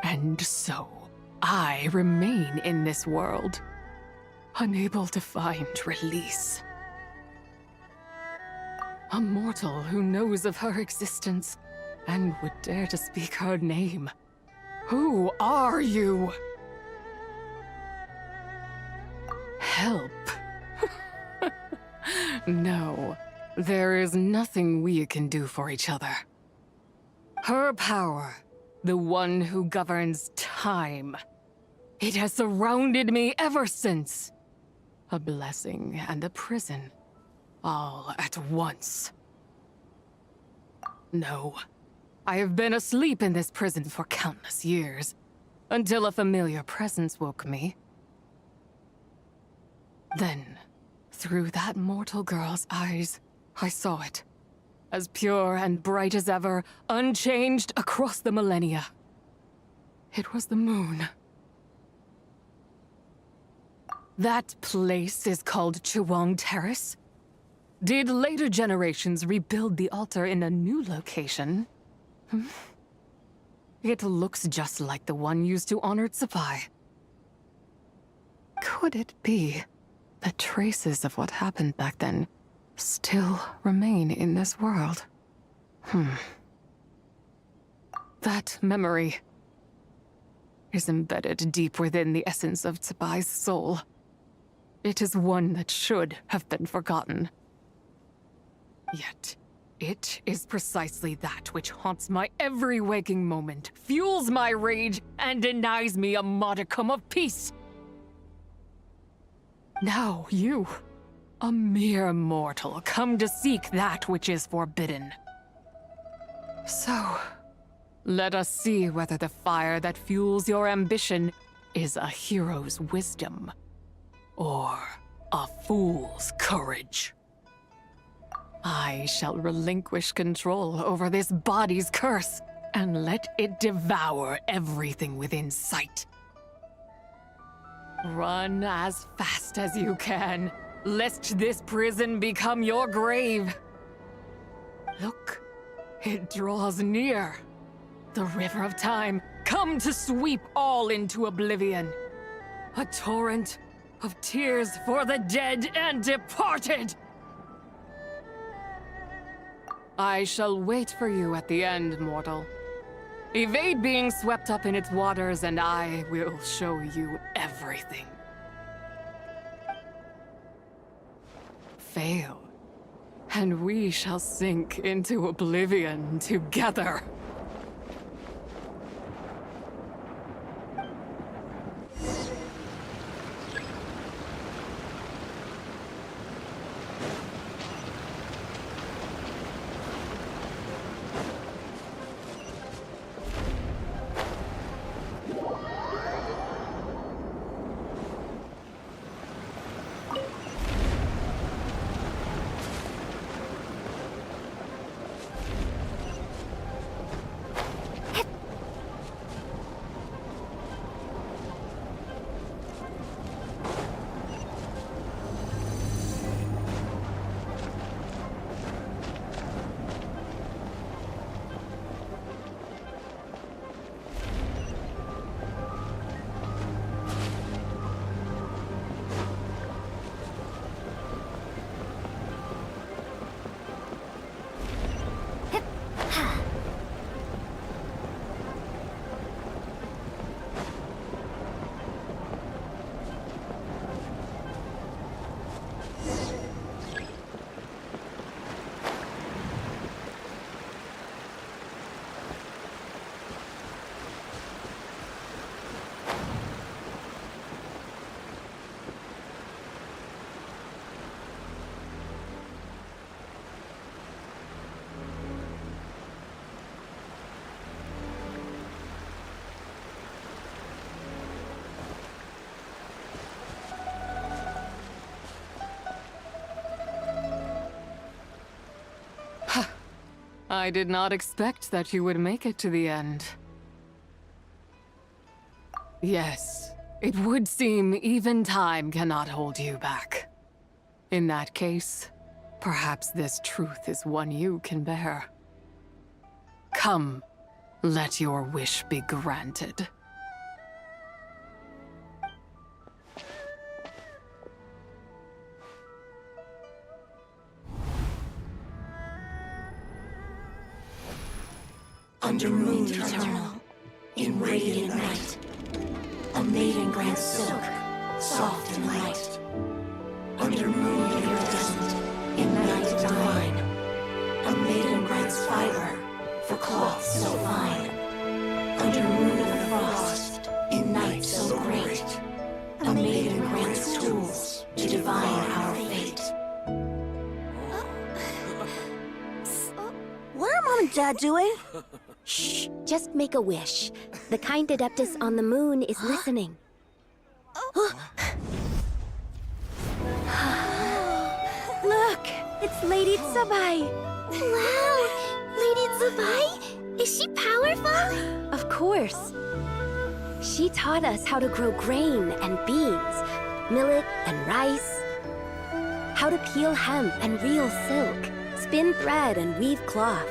And so, I remain in this world, unable to find release. A mortal who knows of her existence and would dare to speak her name. Who are you? Help. No. There is nothing we can do for each other. Her power, the one who governs time, it has surrounded me ever since. A blessing and a prison, all at once. No, I have been asleep in this prison for countless years, until a familiar presence woke me. Then, through that mortal girl's eyes, I saw it. As pure and bright as ever, unchanged across the millennia. It was the moon. That place is called Pt.1 Terrace. Did later generations rebuild the altar in a new location? It looks just like the one used to honor Tsupai. Could it be that traces of what happened back then still remain in this world? That memory is embedded deep within the essence of Tsupai's soul. It is one that should have been forgotten. Yet, it is precisely that which haunts my every waking moment, fuels my rage, and denies me a modicum of peace. Now you, a mere mortal, come to seek that which is forbidden. So, let us see whether the fire that fuels your ambition is a hero's wisdom, or a fool's courage. I shall relinquish control over this body's curse, and let it devour everything within sight. Run as fast as you can, lest this prison become your grave. Look, it draws near. The river of time, come to sweep all into oblivion. A torrent of tears for the dead and departed. I shall wait for you at the end, mortal. Evade being swept up in its waters, and I will show you everything. Fail, and we shall sink into oblivion together. I did not expect that you would make it to the end. Yes, it would seem even time cannot hold you back. In that case, perhaps this truth is one you can bear. Come, let your wish be granted. Under moon eternal, in radiant night, a maiden grants silk, soft and light. Under moon iridescent, in night divine, a maiden grants fiber for cloth so fine. Under moon of frost, in night so great, a maiden grants tools to divine our fate. What are Mom and Dad doing? Shh, just make a wish. The kind Adeptus on the moon is listening. Look, it's Lady Tsubai. Wow! Lady Tsubai? Is she powerful? Of course. She taught us how to grow grain and beans, millet and rice, how to peel hemp and reel silk, spin thread and weave cloth,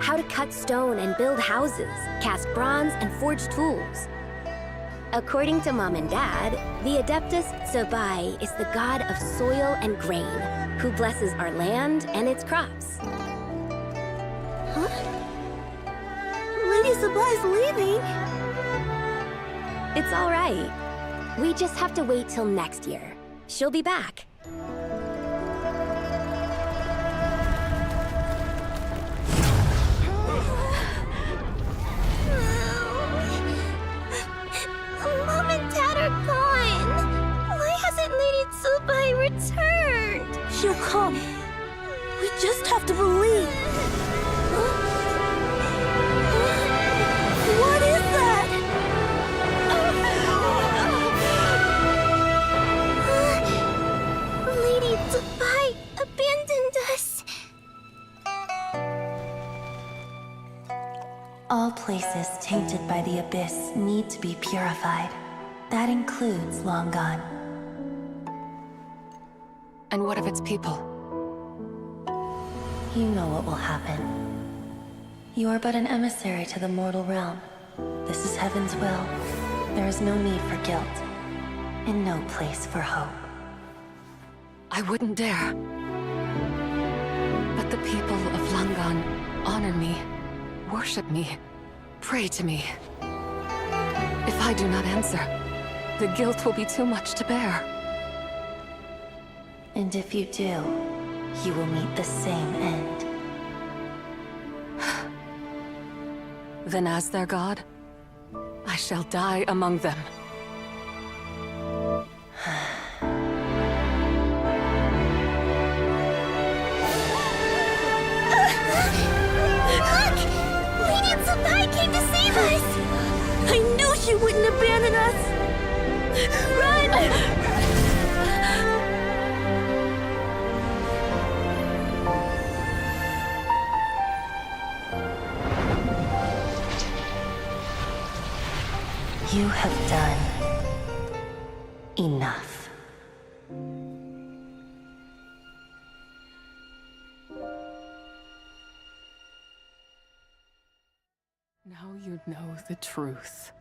how to cut stone and build houses, cast bronze and forge tools. According to Mom and Dad, the Adeptus Tsubai is the god of soil and grain, who blesses our land and its crops. Huh? Lady Tsubai's leaving. It's all right. We just have to wait till next year. She'll be back. Mom and Dad are gone. Why hasn't Lady Tsubai returned? She'll come. We just have to believe. What is that? Lady Tsubai abandoned us. All places tainted by the abyss need to be purified. That includes Longan. And what of its people? You know what will happen. You are but an emissary to the mortal realm. This is Heaven's will. There is no need for guilt, and no place for hope. I wouldn't dare. But the people of Langan honor me, worship me, pray to me. If I do not answer, the guilt will be too much to bear. And if you do, you will meet the same end. Then as their god, I shall die among them. Look! Lady Tsubai came to save us! I knew she wouldn't abandon us! Run! You have done enough. Now you know the truth.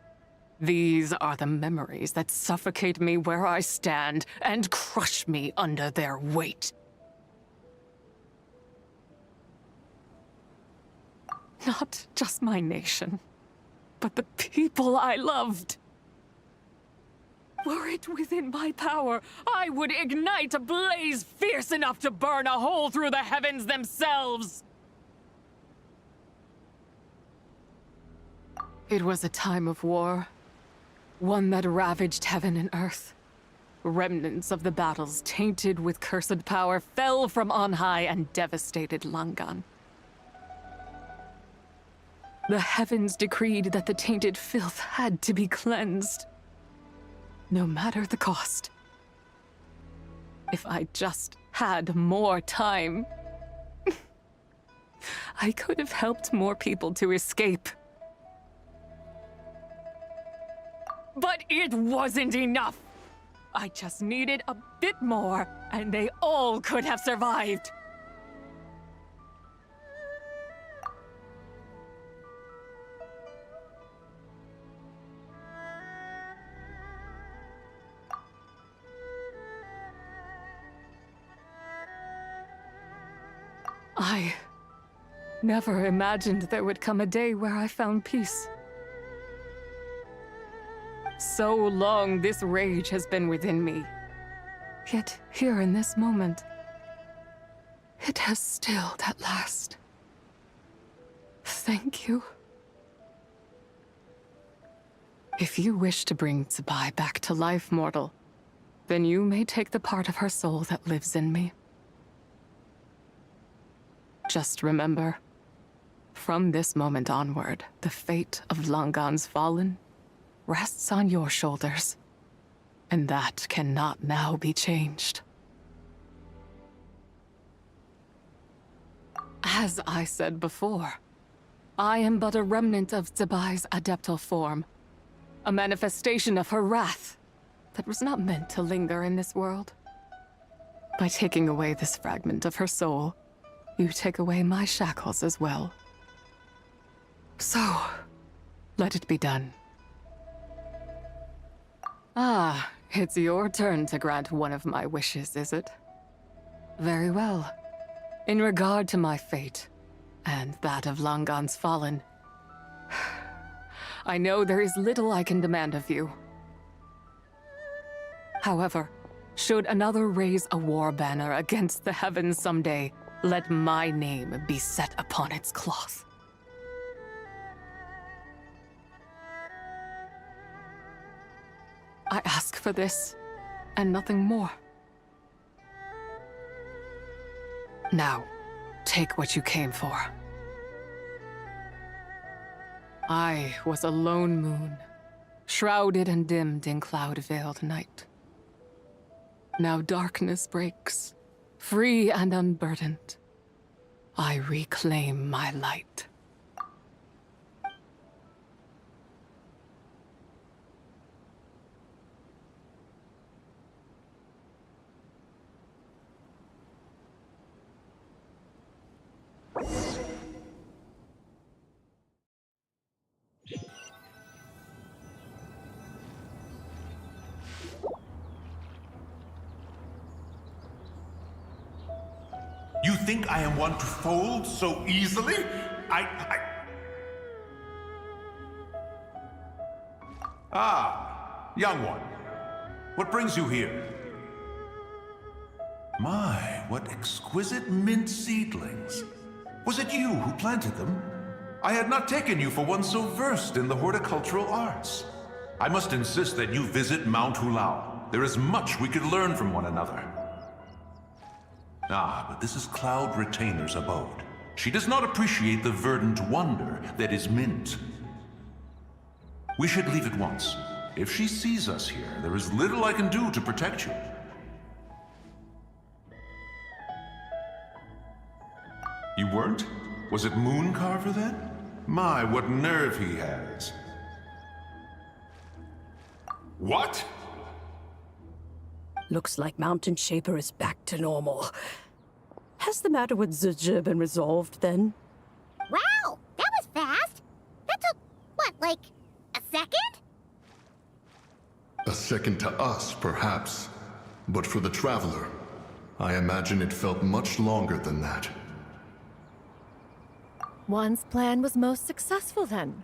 These are the memories that suffocate me where I stand and crush me under their weight. Not just my nation, but the people I loved. Were it within my power, I would ignite a blaze fierce enough to burn a hole through the heavens themselves. It was a time of war, one that ravaged heaven and earth. Remnants of the battles tainted with cursed power fell from on high and devastated Langan. The heavens decreed that the tainted filth had to be cleansed, no matter the cost. If I just had more time, I could have helped more people to escape. But it wasn't enough! I just needed a bit more, and they all could have survived. I never imagined there would come a day where I found peace. So long this rage has been within me. Yet here in this moment, it has stilled at last. Thank you. If you wish to bring Tsubai back to life, mortal, then you may take the part of her soul that lives in me. Just remember, From this moment onward, the fate of Langan's fallen rests on your shoulders. And that cannot now be changed. As I said before, I am but a remnant of Zebai's adeptal form, a manifestation of her wrath that was not meant to linger in this world. By taking away this fragment of her soul, you take away my shackles as well. So, let it be done. Ah, it's your turn to grant one of my wishes, is it? Very well. In regard to my fate, and that of Langan's fallen, I know there is little I can demand of you. However, should another raise a war banner against the heavens someday, let my name be set upon its cloth. I ask for this, and nothing more. Now, take what you came for. I was a lone moon, shrouded and dimmed in cloud-veiled night. Now darkness breaks, free and unburdened. I reclaim my light. You think I am one to fold so easily? Ah, young one. What brings you here? My, what exquisite mint seedlings. Was it you who planted them? I had not taken you for one so versed in the horticultural arts. I must insist that you visit Mount Hulao. There is much we could learn from one another. Ah, but this is Cloud Retainer's abode. She does not appreciate the verdant wonder that is mint. We should leave at once. If she sees us here, there is little I can do to protect you. You weren't? Was it Mooncarver then? My, what nerve he has. What? Looks like Mountain Shaper is back to normal. Has the matter with Zizhi been resolved, then? Wow, that was fast. That took, what, like, a second? A second to us, perhaps. But for the Traveler, I imagine it felt much longer than that. One's plan was most successful, then.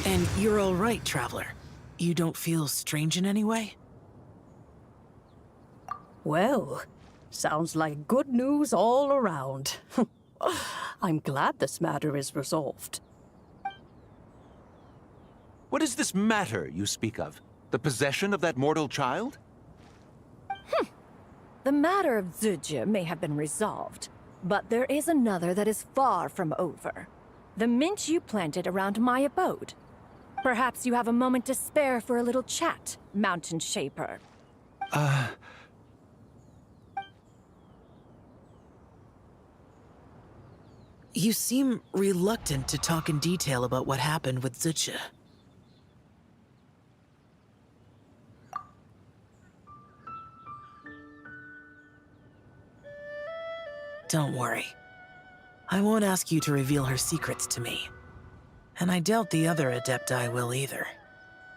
And you're all right, Traveler. You don't feel strange in any way? Well, sounds like good news all around. I'm glad this matter is resolved. What is this matter you speak of? The possession of that mortal child? The matter of Zizhi may have been resolved, but there is another that is far from over. The mint you planted around my abode. Perhaps you have a moment to spare for a little chat, Mountain Shaper. You seem reluctant to talk in detail about what happened with Zizhi. Don't worry. I won't ask you to reveal her secrets to me. And I doubt the other Adepti will either.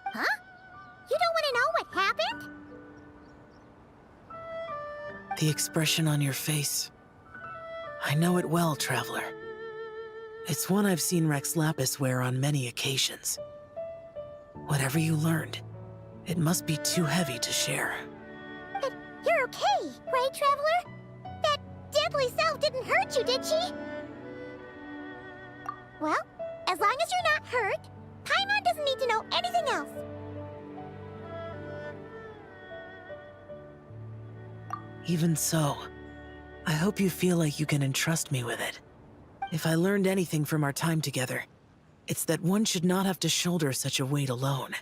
Huh? You don't want to know what happened? The expression on your face. I know it well, Traveler. It's one I've seen Rex Lapis wear on many occasions. Whatever you learned, it must be too heavy to share. But you're okay, right, Traveler? That deadly self didn't hurt you, did she? Well, as long as you're not hurt, Paimon doesn't need to know anything else. Even so, I hope you feel like you can entrust me with it. If I learned anything from our time together, it's that one should not have to shoulder such a weight alone.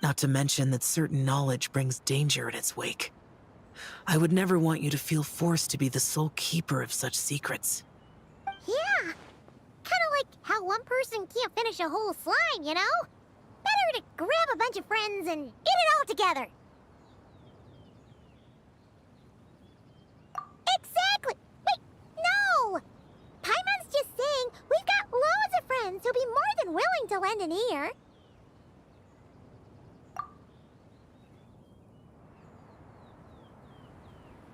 Not to mention that certain knowledge brings danger in its wake. I would never want you to feel forced to be the sole keeper of such secrets. Yeah. Kinda like how one person can't finish a whole slime, you know? Better to grab a bunch of friends and eat it all together. Exactly! Wait, no! Paimon's just saying we've got loads of friends who'll be more than willing to lend an ear.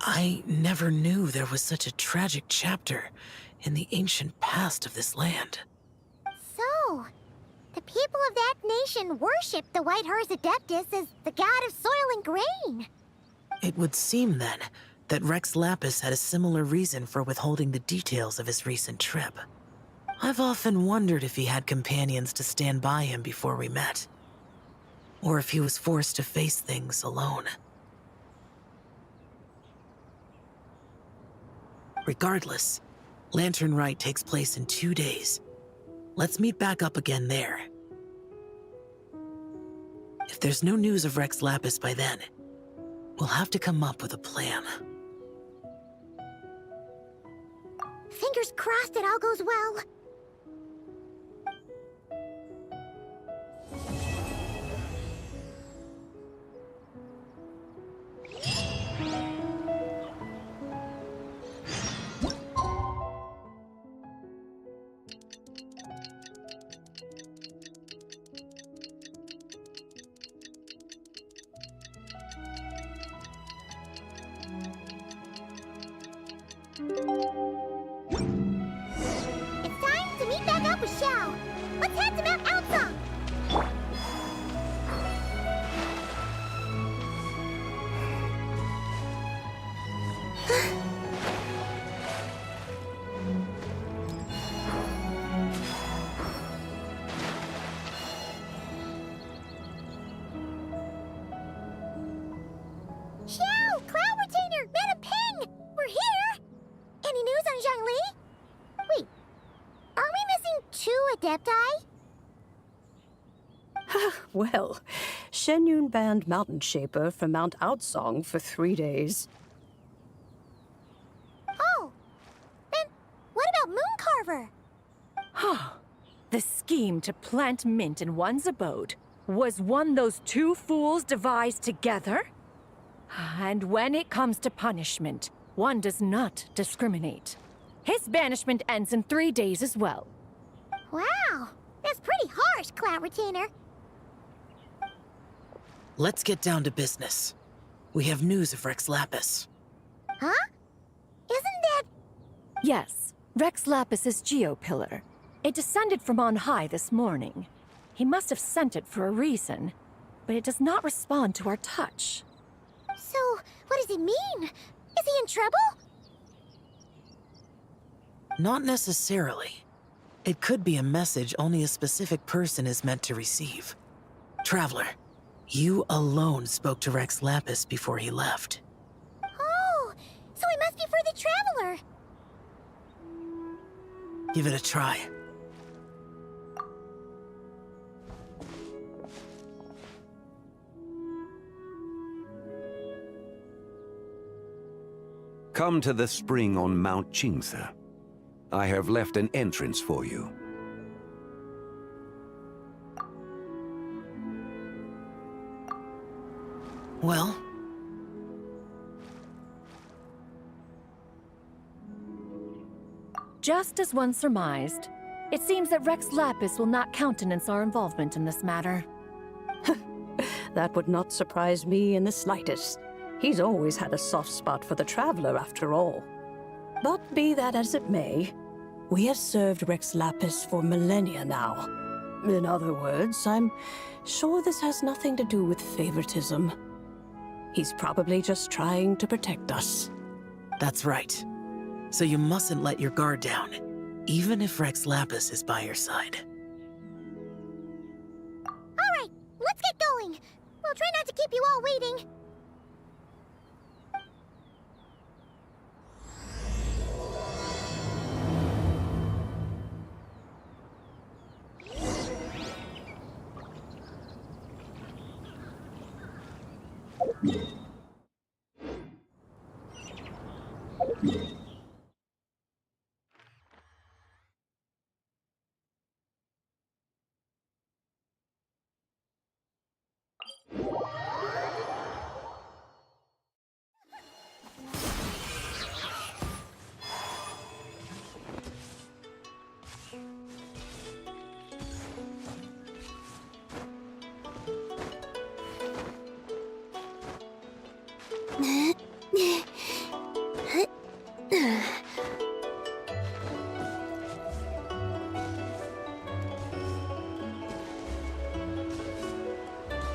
I never knew there was such a tragic chapter in the ancient past of this land. So, the people of that nation worship the White Horse Adeptus as the god of soil and grain. It would seem, then, that Rex Lapis had a similar reason for withholding the details of his recent trip. I've often wondered if he had companions to stand by him before we met. Or if he was forced to face things alone. Regardless, Lanternlit takes place in 2 days. Let's meet back up again there. If there's no news of Rex Lapis by then, we'll have to come up with a plan. Fingers crossed it all goes well. It's time to meet back up with Xiao. Let's head to Mount Outsong. Xiao, Cloud Retainer, Madam Ping, we're here. Any news on Zhongli? Wait, are we missing 2 Adepti? Well, Shenyun banned Mountain Shaper from Mount Outsong for 3 days. Oh, then what about Mooncarver? The scheme to plant mint in one's abode was one those 2 fools devised together? And when it comes to punishment, one does not discriminate. His banishment ends in 3 days as well. Wow, that's pretty harsh, Cloud Retainer. Let's get down to business. We have news of Rex Lapis. Huh? Isn't that... Yes, Rex Lapis's geopillar. It descended from on high this morning. He must have sent it for a reason, but it does not respond to our touch. So, what does it mean? Is he in trouble? Not necessarily. It could be a message only a specific person is meant to receive. Traveler, you alone spoke to Rex Lapis before he left. Oh, so it must be for the Traveler. Give it a try. Come to the spring on Mount Qingse. I have left an entrance for you. Well? Just as one surmised, it seems that Rex Lapis will not countenance our involvement in this matter. That would not surprise me in the slightest. He's always had a soft spot for the Traveler, after all. But be that as it may, we have served Rex Lapis for millennia now. In other words, I'm sure this has nothing to do with favoritism. He's probably just trying to protect us. That's right. So you mustn't let your guard down, even if Rex Lapis is by your side. All right, let's get going. We'll try not to keep you all waiting.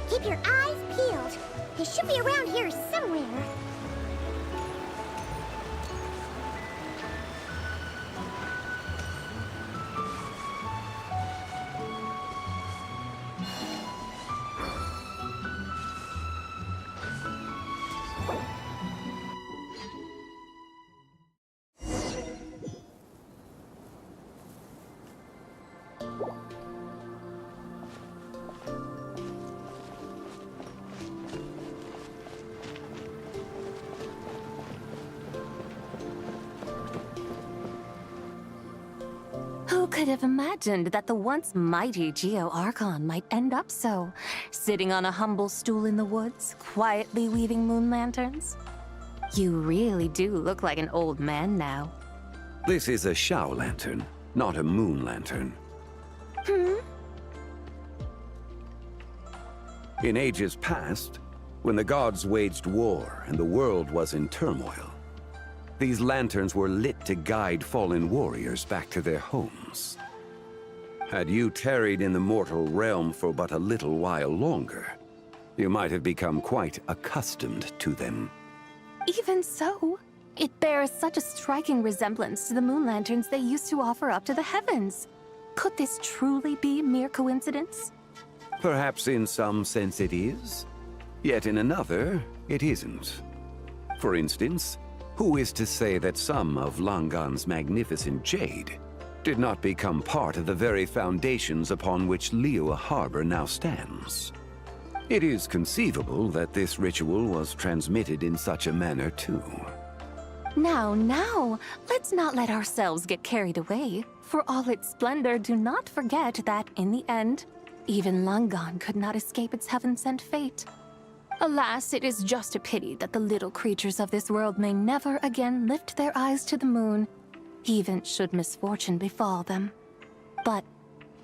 Keep your eyes peeled. They should be around here somewhere. Who could have imagined that the once mighty Geo Archon might end up so, sitting on a humble stool in the woods, quietly weaving moon lanterns? You really do look like an old man now. This is a Shao lantern, not a moon lantern. In ages past, when the gods waged war and the world was in turmoil, these lanterns were lit to guide fallen warriors back to their homes. Had you tarried in the mortal realm for but a little while longer, you might have become quite accustomed to them. Even so, it bears such a striking resemblance to the moon lanterns they used to offer up to the heavens. Could this truly be mere coincidence? Perhaps in some sense it is, yet in another, it isn't. For instance, who is to say that some of Langan's magnificent jade did not become part of the very foundations upon which Liyue Harbor now stands? It is conceivable that this ritual was transmitted in such a manner too. Now, let's not let ourselves get carried away. For all its splendor, do not forget that, in the end, even Langan could not escape its heaven-sent fate. Alas, it is just a pity that the little creatures of this world may never again lift their eyes to the moon, even should misfortune befall them. But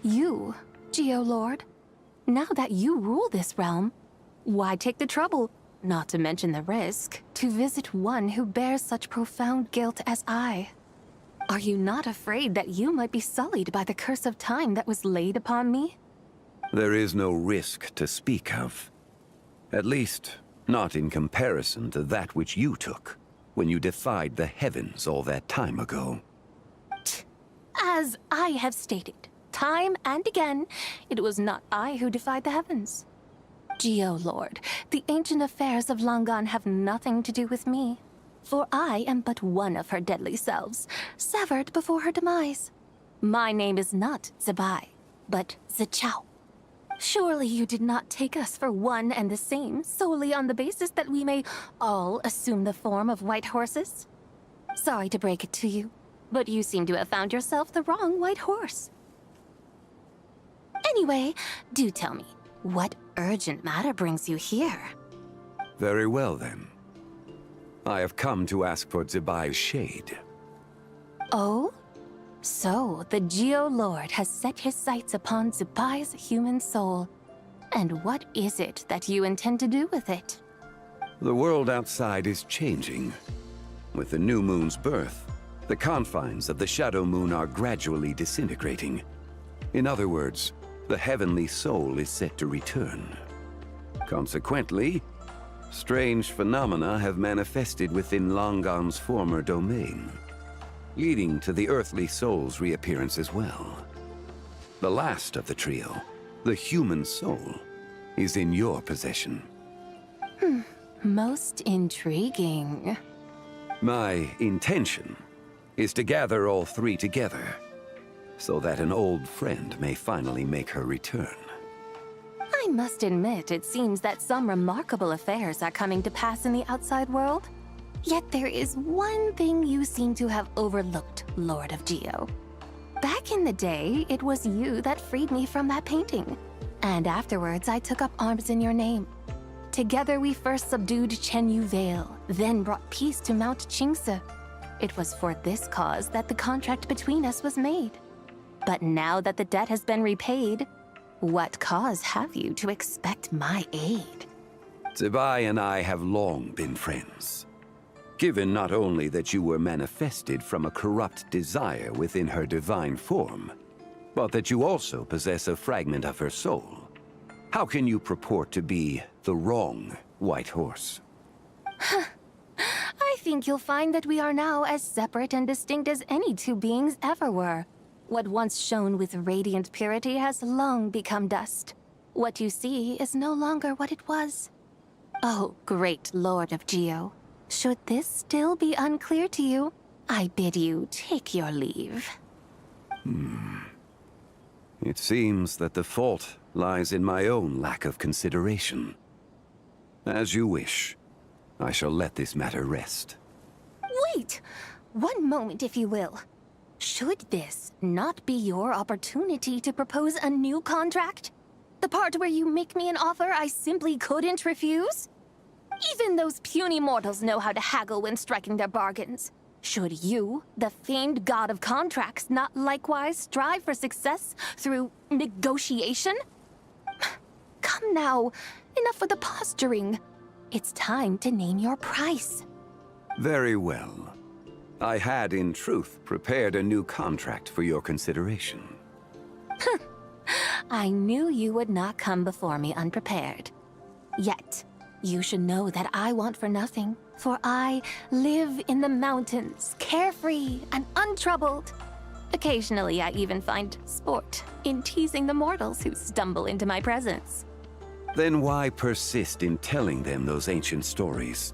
you, Geolord, now that you rule this realm, why take the trouble, not to mention the risk, to visit one who bears such profound guilt as I? Are you not afraid that you might be sullied by the curse of time that was laid upon me? There is no risk to speak of. At least, not in comparison to that which you took when you defied the heavens all that time ago. As I have stated, time and again, it was not I who defied the heavens. Geolord, the ancient affairs of Langan have nothing to do with me, for I am but one of her deadly selves, severed before her demise. My name is not Zebai, but Zichao. Surely you did not take us for one and the same, solely on the basis that we may all assume the form of white horses? Sorry to break it to you, but you seem to have found yourself the wrong white horse. Anyway, do tell me, what urgent matter brings you here? Very well then. I have come to ask for Zebai's shade. Oh? So, the Geolord has set his sights upon Zebai's human soul. And what is it that you intend to do with it? The world outside is changing. With the new moon's birth, the confines of the Shadow Moon are gradually disintegrating. In other words, the heavenly soul is set to return. Consequently, strange phenomena have manifested within Langan's former domain, leading to the earthly soul's reappearance as well. The last of the trio, the human soul, is in your possession. Most intriguing. My intention is to gather all three together, so that an old friend may finally make her return. I must admit, it seems that some remarkable affairs are coming to pass in the outside world. Yet there is one thing you seem to have overlooked, Lord of Geo. Back in the day, it was you that freed me from that painting. And afterwards, I took up arms in your name. Together, we first subdued Chenyu Vale, then brought peace to Mount Qingse. It was for this cause that the contract between us was made. But now that the debt has been repaid, what cause have you to expect my aid? Zibai and I have long been friends. Given not only that you were manifested from a corrupt desire within her divine form, but that you also possess a fragment of her soul, how can you purport to be the wrong White Horse? I think you'll find that we are now as separate and distinct as any two beings ever were. What once shone with radiant purity has long become dust. What you see is no longer what it was. Oh, great Lord of Geo. Should this still be unclear to you, I bid you take your leave. It seems that the fault lies in my own lack of consideration. As you wish. I shall let this matter rest. Wait! One moment, if you will. Should this not be your opportunity to propose a new contract? The part where you make me an offer I simply couldn't refuse? Even those puny mortals know how to haggle when striking their bargains. Should you, the famed god of contracts, not likewise strive for success through negotiation? Come now, enough with the posturing. It's time to name your price. Very well. I had, in truth, prepared a new contract for your consideration. I knew you would not come before me unprepared. Yet, you should know that I want for nothing, for I live in the mountains, carefree and untroubled. Occasionally, I even find sport in teasing the mortals who stumble into my presence. Then why persist in telling them those ancient stories?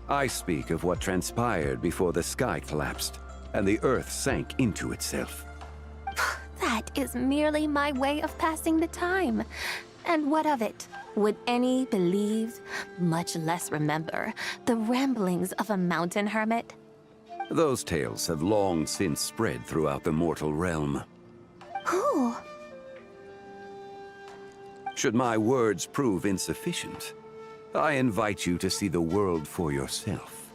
I speak of what transpired before the sky collapsed and the earth sank into itself. That is merely my way of passing the time. And what of it? Would any believe, much less remember, the ramblings of a mountain hermit? Those tales have long since spread throughout the mortal realm. Who? Should my words prove insufficient, I invite you to see the world for yourself.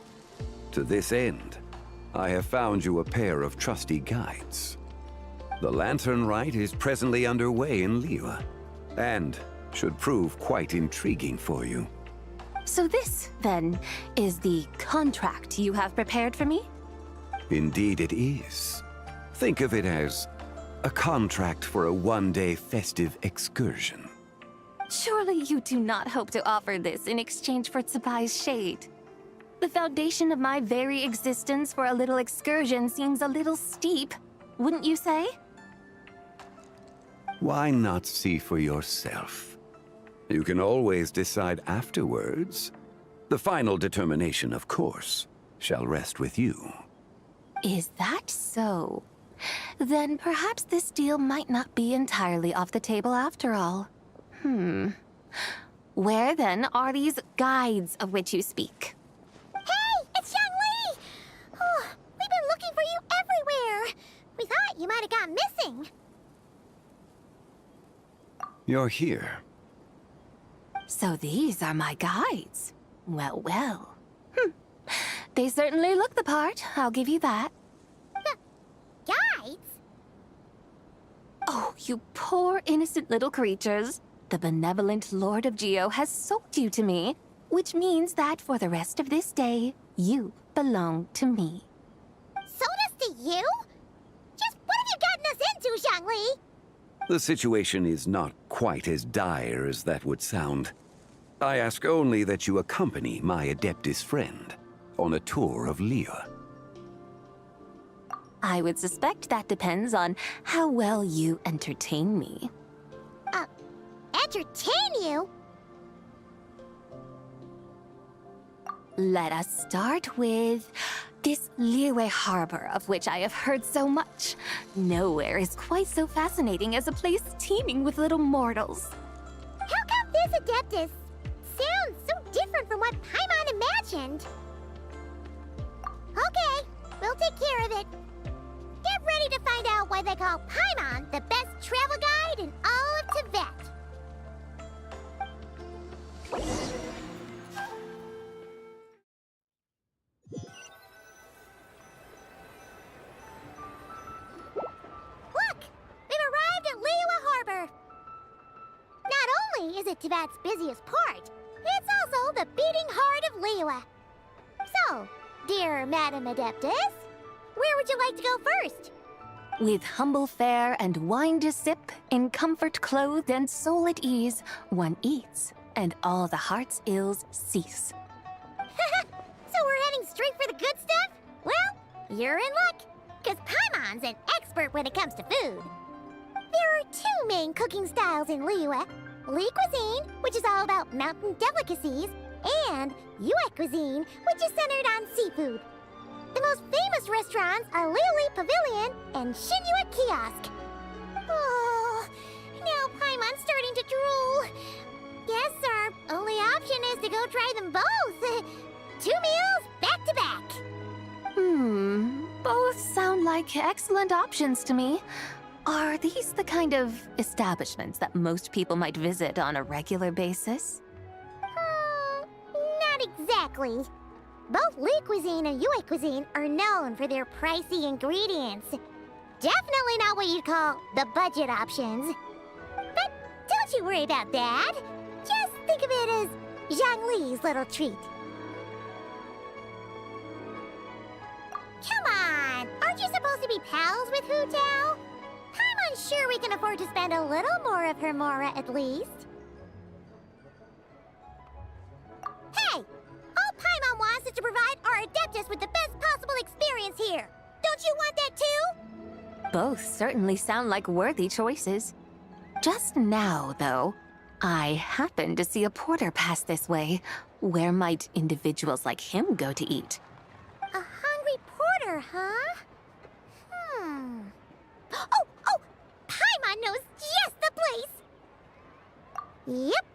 To this end, I have found you a pair of trusty guides. The Lanternlit is presently underway in Liyue, and should prove quite intriguing for you. So this, then, is the contract you have prepared for me? Indeed it is. Think of it as a contract for a one-day festive excursion. Surely you do not hope to offer this in exchange for Tsubai's shade. The foundation of my very existence for a little excursion seems a little steep, wouldn't you say? Why not see for yourself? You can always decide afterwards. The final determination, of course, shall rest with you. Is that so? Then perhaps this deal might not be entirely off the table after all. Where then are these guides of which you speak? Hey, it's Xiangli! Oh, we've been looking for you everywhere. We thought you might have gone missing. You're here. So these are my guides. Well, well. They certainly look the part, I'll give you that. Guides? Oh, you poor innocent little creatures. The benevolent Lord of Geo has sold you to me, which means that for the rest of this day, you belong to me. Sold us to you? Just what have you gotten us into, Xiangli? The situation is not quite as dire as that would sound. I ask only that you accompany my Adeptus friend on a tour of Liyue. I would suspect that depends on how well you entertain me. Entertain you? Let us start with this Liyue harbor of which I have heard so much. Nowhere is quite so fascinating as a place teeming with little mortals. How come this Adeptus sounds so different from what Paimon imagined? Okay, we'll take care of it. Get ready to find out why they call Paimon the best travel guide in all of Tibet. Look! We've arrived at Liyue Harbor. Not only is it Tibet's busiest port, it's also the beating heart of Liyue. So, dear Madam Adeptus, where would you like to go first? With humble fare and wine to sip, in comfort clothed and soul at ease, one eats, and all the heart's ills cease. So we're heading straight for the good stuff? Well, you're in luck, because Paimon's an expert when it comes to food. There are two main cooking styles in Liyue. Li cuisine, which is all about mountain delicacies, and Yue cuisine, which is centered on seafood. The most famous restaurants are Liyue Pavilion and Shinyue Kiosk. Oh, now Paimon's starting to drool. Yes, our only option is to go try them both. 2 meals, back to back. Both sound like excellent options to me. Are these the kind of establishments that most people might visit on a regular basis? Not exactly. Both Li cuisine and Yue cuisine are known for their pricey ingredients. Definitely not what you'd call the budget options. But don't you worry about that. Just think of it as Zhang Li's little treat. Come on! Aren't you supposed to be pals with Hu Tao? I'm sure we can afford to spend a little more of her mora at least. Hey! All Paimon wants is to provide our Adeptus with the best possible experience here. Don't you want that too? Both certainly sound like worthy choices. Just now, though, I happened to see a porter pass this way. Where might individuals like him go to eat? A hungry porter, huh? Oh! Paimon knows just the place! Yep.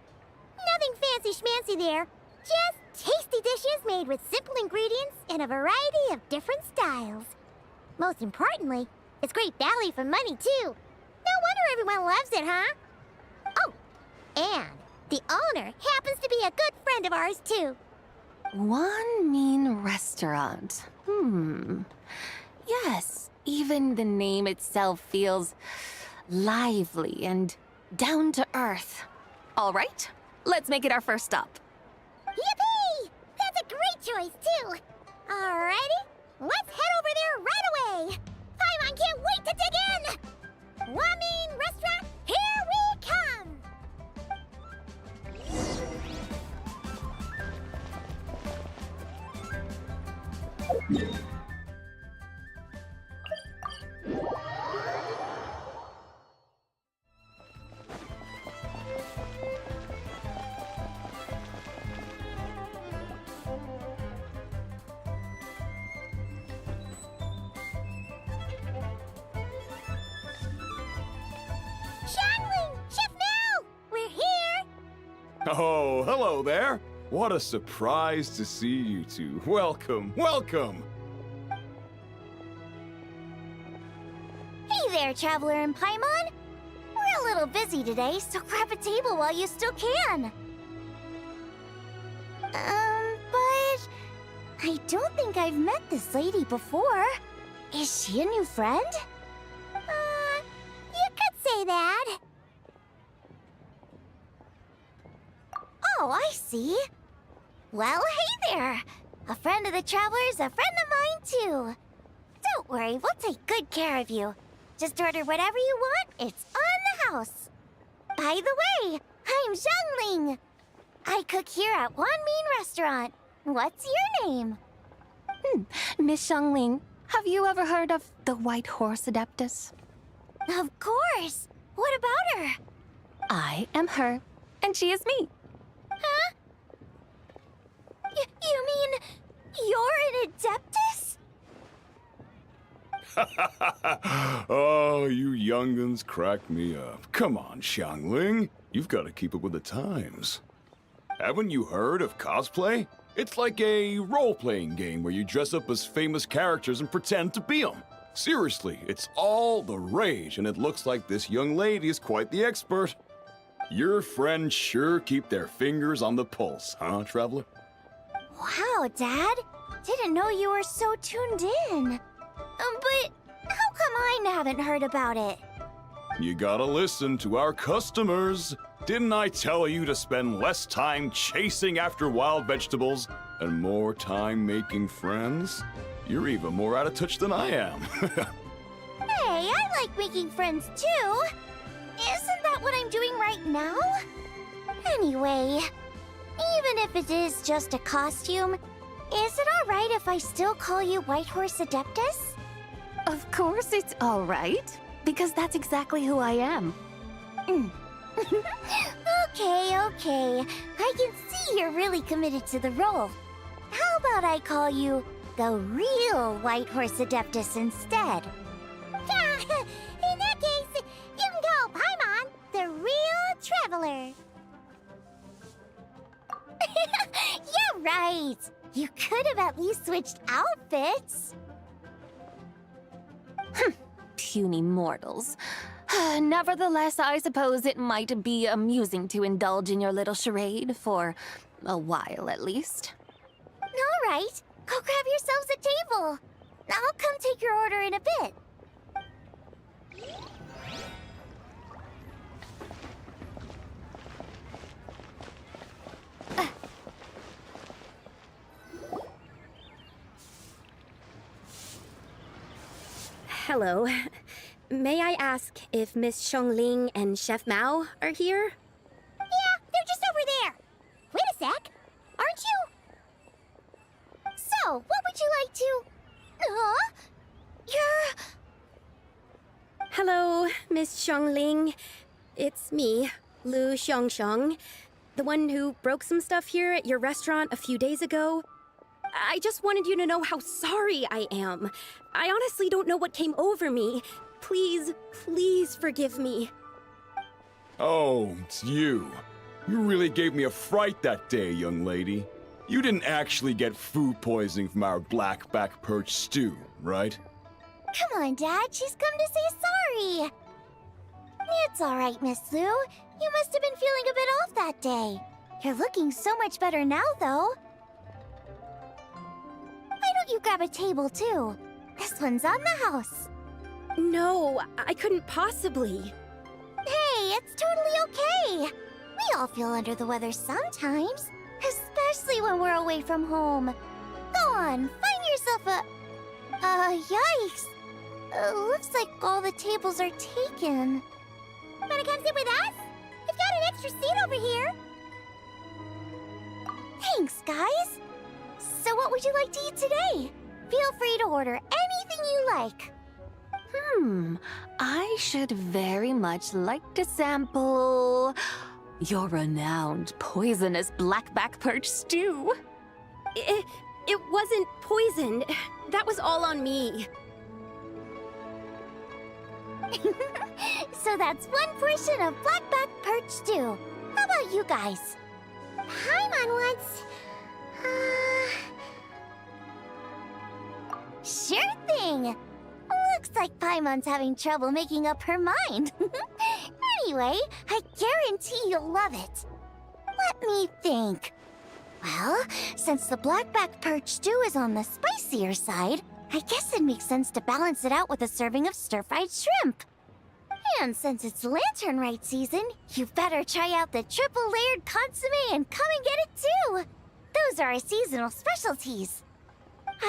Nothing fancy-schmancy there. Just tasty dishes made with simple ingredients in a variety of different styles. Most importantly, it's great value for money, too. No wonder everyone loves it, huh? Oh, and the owner happens to be a good friend of ours, too. One mean restaurant. Yes, even the name itself feels lively and down to earth. All right, let's make it our first stop. Yippee! That's a great choice, too. Alrighty, let's head over there right away. Paimon can't wait to dig in. Wamin Restaurant, here we come. Shangling! Shift now! We're here! Oh, hello there. What a surprise to see you two. Welcome, welcome. Hey there, Traveler and Paimon. We're a little busy today, so grab a table while you still can. But I don't think I've met this lady before. Is she a new friend? You could say that. Oh, I see. Well, hey there. A friend of the Traveler's a friend of mine, too. Don't worry, we'll take good care of you. Just order whatever you want, it's on the house. By the way, I'm Zhangling. I cook here at Wan Min Restaurant. What's your name? Miss Xiangling, have you ever heard of the White Horse Adeptus? Of course. What about her? I am her, and she is me. Huh? You mean you're an Adeptus? Oh, you young'uns crack me up. Come on, Xiangling. You've got to keep up with the times. Haven't you heard of cosplay? It's like a role-playing game where you dress up as famous characters and pretend to be them. Seriously, it's all the rage, and it looks like this young lady is quite the expert. Your friends sure keep their fingers on the pulse, huh, Traveler? Wow, Dad. Didn't know you were so tuned in. But how come I haven't heard about it? You gotta listen to our customers. Didn't I tell you to spend less time chasing after wild vegetables and more time making friends? You're even more out of touch than I am. Hey, I like making friends too. Isn't that what I'm doing right now? Anyway, even if it is just a costume, is it alright if I still call you Whitehorse Adeptus? Of course it's all right, because that's exactly who I am. Okay. I can see you're really committed to the role. How about I call you the real Whitehorse Adeptus instead? In that case, you can call Paimon the real traveler. Yeah, right. You could have at least switched outfits. Puny mortals. Nevertheless, I suppose it might be amusing to indulge in your little charade, for a while at least. All right, go grab yourselves a table. I'll come take your order in a bit. Hello. May I ask if Miss Xiongling and Chef Mao are here? Yeah, they're just over there. Wait a sec. Aren't you? So, what would you like to... You're... Hello, Miss Xiongling. It's me, Lu Xiongxiong, the one who broke some stuff here at your restaurant a few days ago. I just wanted you to know how sorry I am. I honestly don't know what came over me. Please forgive me. Oh, it's you. You really gave me a fright that day, young lady. You didn't actually get food poisoning from our blackback perch stew, right? Come on, Dad. She's come to say sorry. It's all right, Miss Lu. You must have been feeling a bit off that day. You're looking so much better now, though. Why don't you grab a table, too? This one's on the house. No, I couldn't possibly. Hey, it's totally okay. We all feel under the weather sometimes, especially when we're away from home. Go on, find yourself a... yikes. Looks like all the tables are taken. Wanna come sit with us? We've got an extra seat over here. Thanks, guys. So what would you like to eat today? Feel free to order anything you like. I should very much like to sample your renowned poisonous blackback perch stew. It wasn't poisoned. That was all on me. So that's one portion of blackback perch stew. How about you guys? Paimon wants... Sure thing! Looks like Paimon's having trouble making up her mind. Anyway, I guarantee you'll love it. Let me think. Well, since the blackback perch stew is on the spicier side, I guess it makes sense to balance it out with a serving of stir-fried shrimp. And since it's Lanternlit season, you better try out the triple-layered consommé and come and get it too. Those are our seasonal specialties.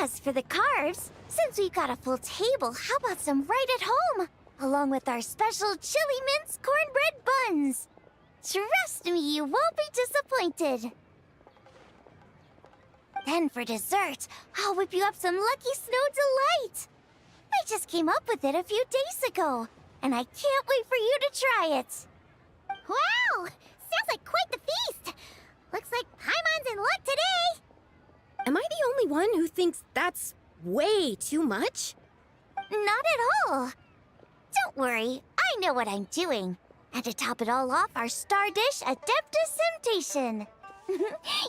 As for the carbs, since we've got a full table, how about some right at home? Along with our special chili mince cornbread buns. Trust me, you won't be disappointed. Then for dessert, I'll whip you up some Lucky Snow Delight. I just came up with it a few days ago, and I can't wait for you to try it. Wow! Sounds like quite the feast. Looks like Paimon's in luck today. Am I the only one who thinks that's way too much? Not at all. Don't worry, I know what I'm doing. And to top it all off, our star dish, Adeptus Temptation.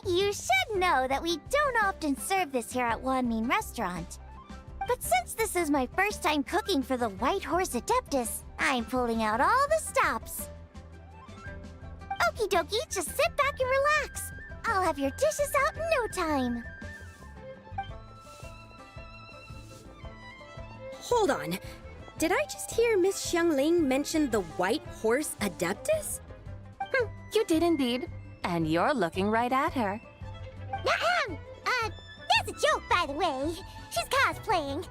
You should know that we don't often serve this here at Wanmin Restaurant. But since this is my first time cooking for the White Horse Adeptus, I'm pulling out all the stops. Okie dokie, just sit back and relax. I'll have your dishes out in no time. Hold on. Did I just hear Miss Xiangling mention the White Horse Adeptus? You did indeed. And you're looking right at her. That's a joke, by the way. She's cosplaying.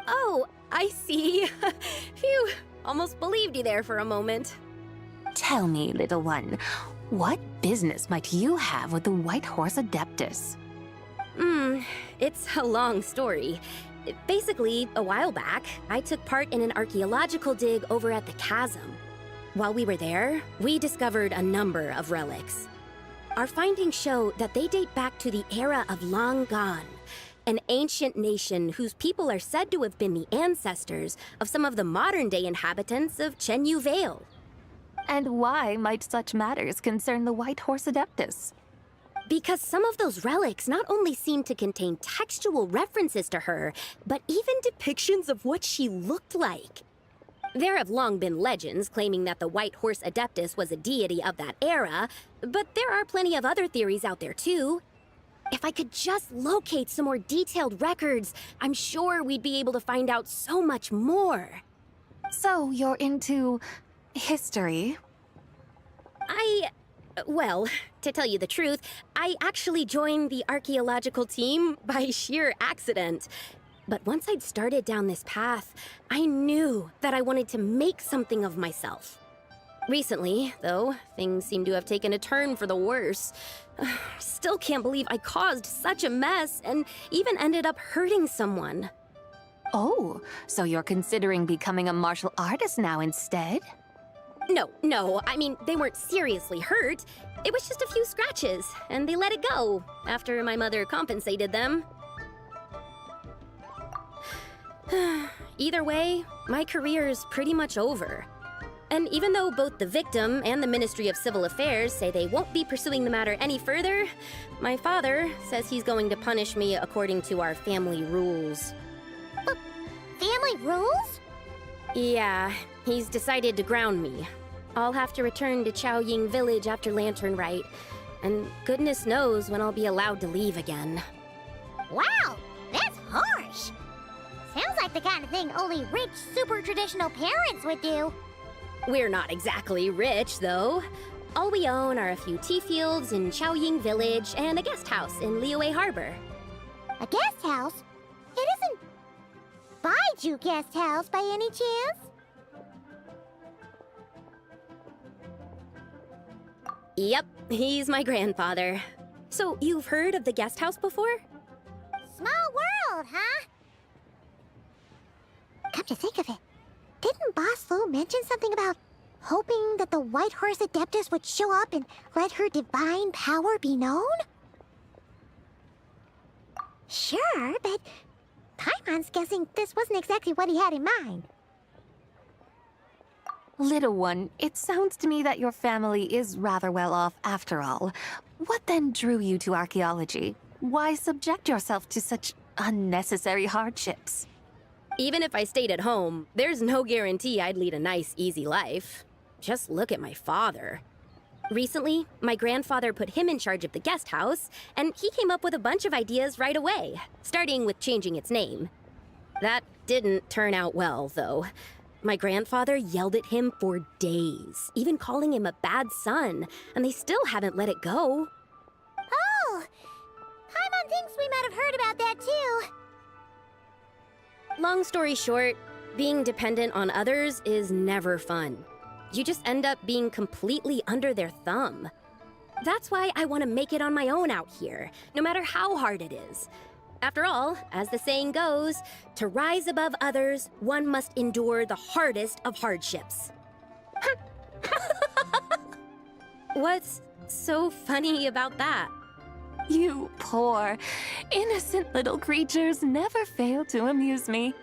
Oh, I see. Phew, almost believed you there for a moment. Tell me, little one, what business might you have with the White Horse Adeptus? It's a long story. Basically, a while back, I took part in an archaeological dig over at the chasm. While we were there, we discovered a number of relics. Our findings show that they date back to the era of Long Gone, an ancient nation whose people are said to have been the ancestors of some of the modern-day inhabitants of Chenyu Vale. And why might such matters concern the White Horse Adeptus? Because some of those relics not only seem to contain textual references to her, but even depictions of what she looked like. There have long been legends claiming that the White Horse Adeptus was a deity of that era, but there are plenty of other theories out there too. If I could just locate some more detailed records, I'm sure we'd be able to find out so much more. So you're into history? Well, to tell you the truth, I actually joined the archaeological team by sheer accident. But once I'd started down this path, I knew that I wanted to make something of myself. Recently, though, things seem to have taken a turn for the worse. Still can't believe I caused such a mess and even ended up hurting someone. Oh, so you're considering becoming a martial artist now instead? No, I mean, they weren't seriously hurt. It was just a few scratches, and they let it go after my mother compensated them. Either way, my career's pretty much over. And even though both the victim and the Ministry of Civil Affairs say they won't be pursuing the matter any further, my father says he's going to punish me according to our family rules. Family rules? Yeah, he's decided to ground me. I'll have to return to Chaoying Village after Lanternlit, and goodness knows when I'll be allowed to leave again. Wow, that's harsh. Sounds like the kind of thing only rich, super traditional parents would do. We're not exactly rich, though. All we own are a few tea fields in Chaoying Village and a guest house in Liyue Harbor. A guest house? It isn't Baiju Guest House by any chance? Yep, he's my grandfather. So you've heard of the guest house before? Small world, huh? Come to think of it, didn't Boss Lu mention something about hoping that the White Horse Adeptus would show up and let her divine power be known? Sure, but Paimon's guessing this wasn't exactly what he had in mind. Little one, it sounds to me that your family is rather well off after all. What then drew you to archaeology? Why subject yourself to such unnecessary hardships? Even if I stayed at home, there's no guarantee I'd lead a nice, easy life. Just look at my father. Recently, my grandfather put him in charge of the guest house, and he came up with a bunch of ideas right away, starting with changing its name. That didn't turn out well, though. My grandfather yelled at him for days, even calling him a bad son, and they still haven't let it go. Oh! Paimon thinks we might have heard about that too. Long story short, being dependent on others is never fun. You just end up being completely under their thumb. That's why I want to make it on my own out here, no matter how hard it is. After all, as the saying goes, to rise above others, one must endure the hardest of hardships. What's so funny about that? You poor, innocent little creatures never fail to amuse me.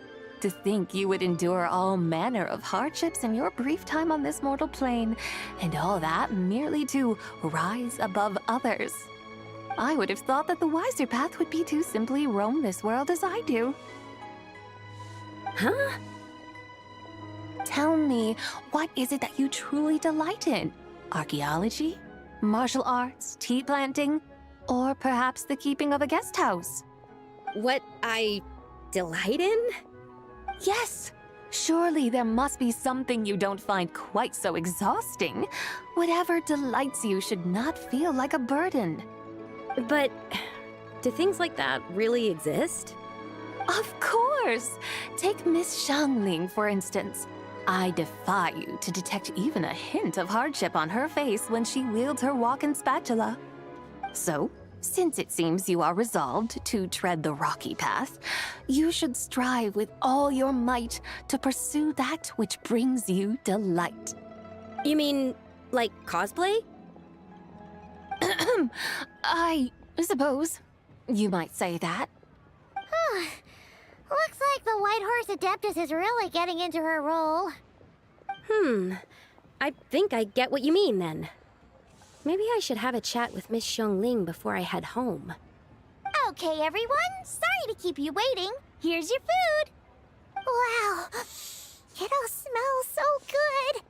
To think you would endure all manner of hardships in your brief time on this mortal plane, and all that merely to rise above others. I would have thought that the wiser path would be to simply roam this world as I do. Huh? Tell me, what is it that you truly delight in? Archaeology? Martial arts? Tea planting? Or perhaps the keeping of a guest house? What I delight in? Yes. Surely there must be something you don't find quite so exhausting. Whatever delights you should not feel like a burden. But do things like that really exist? Of course! Take Miss Xiangling, for instance. I defy you to detect even a hint of hardship on her face when she wields her walking spatula. So, since it seems you are resolved to tread the rocky path, you should strive with all your might to pursue that which brings you delight. You mean, like cosplay? I suppose you might say that. Looks like the White Horse Adeptus is really getting into her role. I think I get what you mean then. Maybe I should have a chat with Miss Xiangling before I head home. Okay, everyone. Sorry to keep you waiting. Here's your food. Wow. It all smells so good.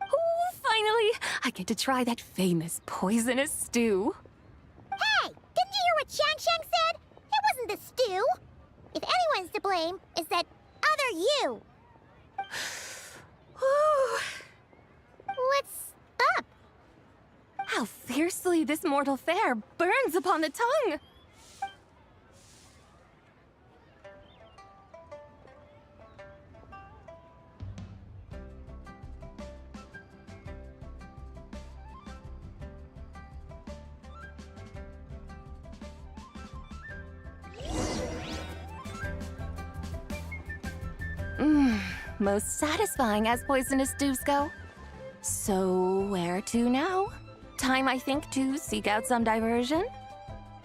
Oh, finally! I get to try that famous poisonous stew. Hey! Didn't you hear what Shang said? It wasn't the stew. If anyone's to blame, it's that other you. What's up? How fiercely this mortal fare burns upon the tongue! Most satisfying as poisonous stews go. So, where to now? Time, I think, to seek out some diversion?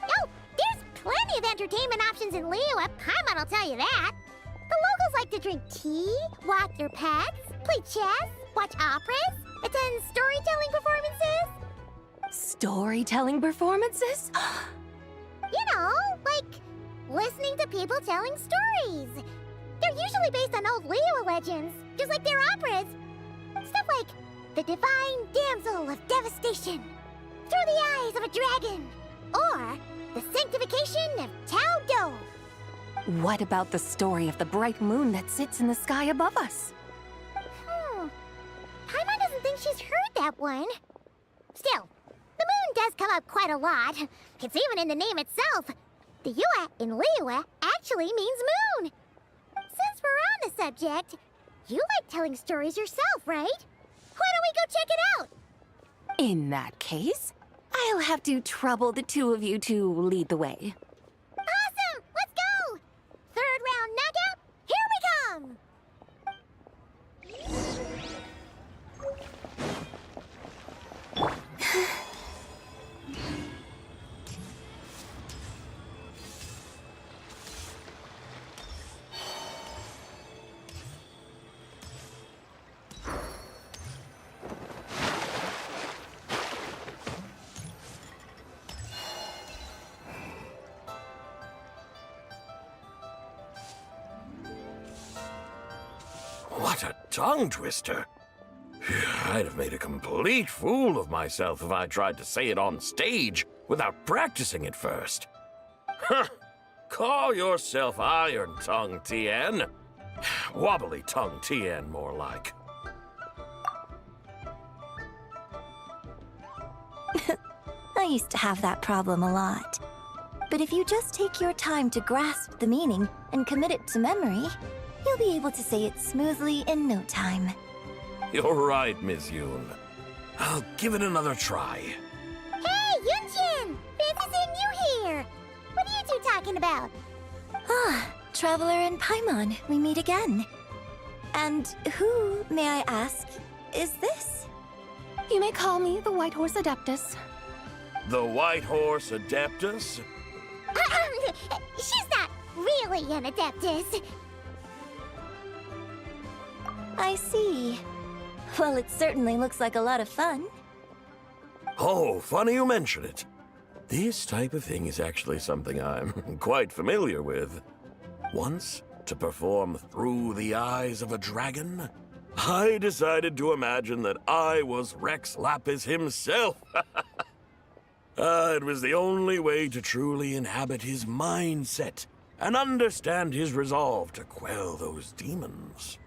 Oh, there's plenty of entertainment options in Liyue. Paimon will tell you that. The locals like to drink tea, walk their pets, play chess, watch operas, attend storytelling performances. Storytelling performances? You know, like listening to people telling stories. They're usually based on old Liyue legends, just like their operas. Stuff like the Divine Damsel of Devastation, Through the Eyes of a Dragon, or the Sanctification of Tao Do. What about the story of the bright moon that sits in the sky above us? Paimon doesn't think she's heard that one. Still, the moon does come up quite a lot. It's even in the name itself. The Yue in Liyue actually means moon. Since we're on the subject, you like telling stories yourself, right? Why don't we go check it out? In that case, I'll have to trouble the two of you to lead the way. Awesome! Let's go! Third round knockout, here we come! What a tongue twister. I'd have made a complete fool of myself if I tried to say it on stage without practicing it first. Huh. Call yourself Iron Tongue, Tien. Wobbly Tongue, Tien, more like. I used to have that problem a lot. But if you just take your time to grasp the meaning and commit it to memory, you'll be able to say it smoothly in no time. You're right, Miss Yoon. I'll give it another try. Hey, Yunjin! Fancy seeing you here! What are you two talking about? Ah, Traveler and Paimon, we meet again. And who, may I ask, is this? You may call me the White Horse Adeptus. The White Horse Adeptus? She's not really an Adeptus. I see. Well, it certainly looks like a lot of fun. Oh, funny you mention it. This type of thing is actually something I'm quite familiar with. Once, to perform Through the Eyes of a Dragon, I decided to imagine that I was Rex Lapis himself. It was the only way to truly inhabit his mindset and understand his resolve to quell those demons.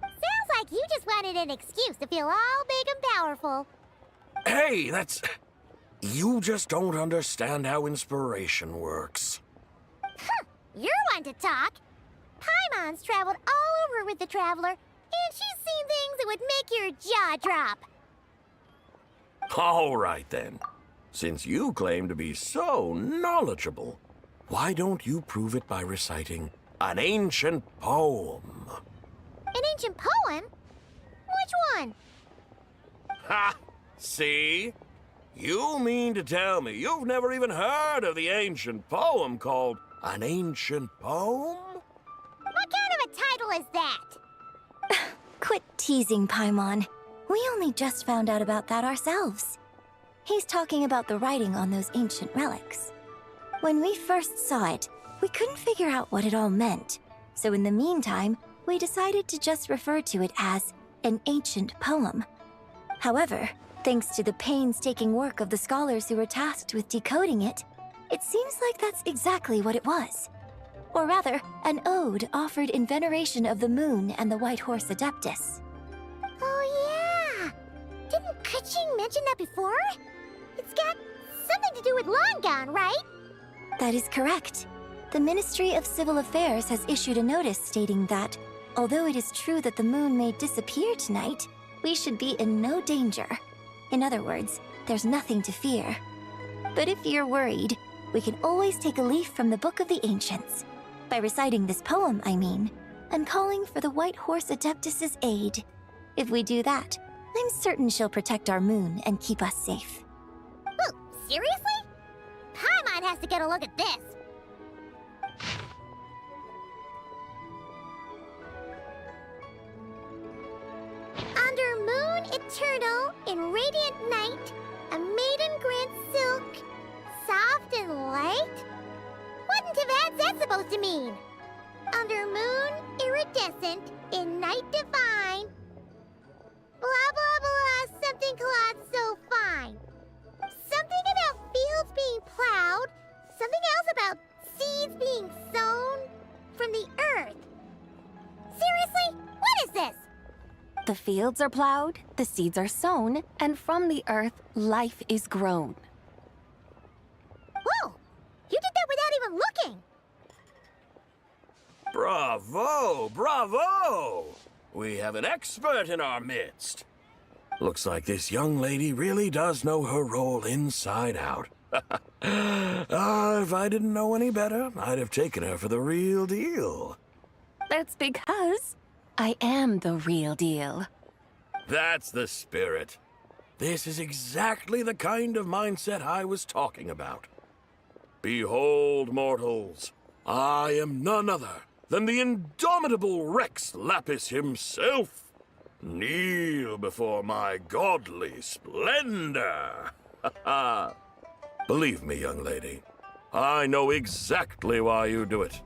Sounds like you just wanted an excuse to feel all big and powerful. Hey, that's... You just don't understand how inspiration works. You're one to talk. Paimon's traveled all over with the Traveler, and she's seen things that would make your jaw drop. All right, then. Since you claim to be so knowledgeable, why don't you prove it by reciting an ancient poem? An ancient poem? Which one? Ha! See? You mean to tell me you've never even heard of the ancient poem called An Ancient Poem? What kind of a title is that? Quit teasing, Paimon. We only just found out about that ourselves. He's talking about the writing on those ancient relics. When we first saw it, we couldn't figure out what it all meant. So in the meantime, we decided to just refer to it as an ancient poem. However, thanks to the painstaking work of the scholars who were tasked with decoding it, it seems like that's exactly what it was. Or rather, an ode offered in veneration of the moon and the White Horse Adeptus. Oh yeah! Didn't Kuching mention that before? It's got something to do with Longan, right? That is correct. The Ministry of Civil Affairs has issued a notice stating that, although it is true that the moon may disappear tonight, we should be in no danger. In other words, there's nothing to fear. But if you're worried, we can always take a leaf from the Book of the Ancients. By reciting this poem, I mean, and calling for the White Horse Adeptus' aid. If we do that, I'm certain she'll protect our moon and keep us safe. Oh, seriously? Paimon has to get a look at this. Under moon eternal, in radiant night, a maiden grants silk, soft and light? Wouldn't have had that supposed to mean? Under moon iridescent, in night divine, blah blah blah, something cloud so fine. Something about fields being plowed, something else about seeds being sown from the earth. Seriously? What is this? The fields are plowed, the seeds are sown, and from the earth, life is grown. Whoa! You did that without even looking! Bravo! Bravo! We have an expert in our midst. Looks like this young lady really does know her role inside out. If I didn't know any better, I'd have taken her for the real deal. That's because I am the real deal. That's the spirit. This is exactly the kind of mindset I was talking about. Behold, mortals, I am none other than the indomitable Rex Lapis himself. Kneel before my godly splendor. Believe me, young lady, I know exactly why you do it.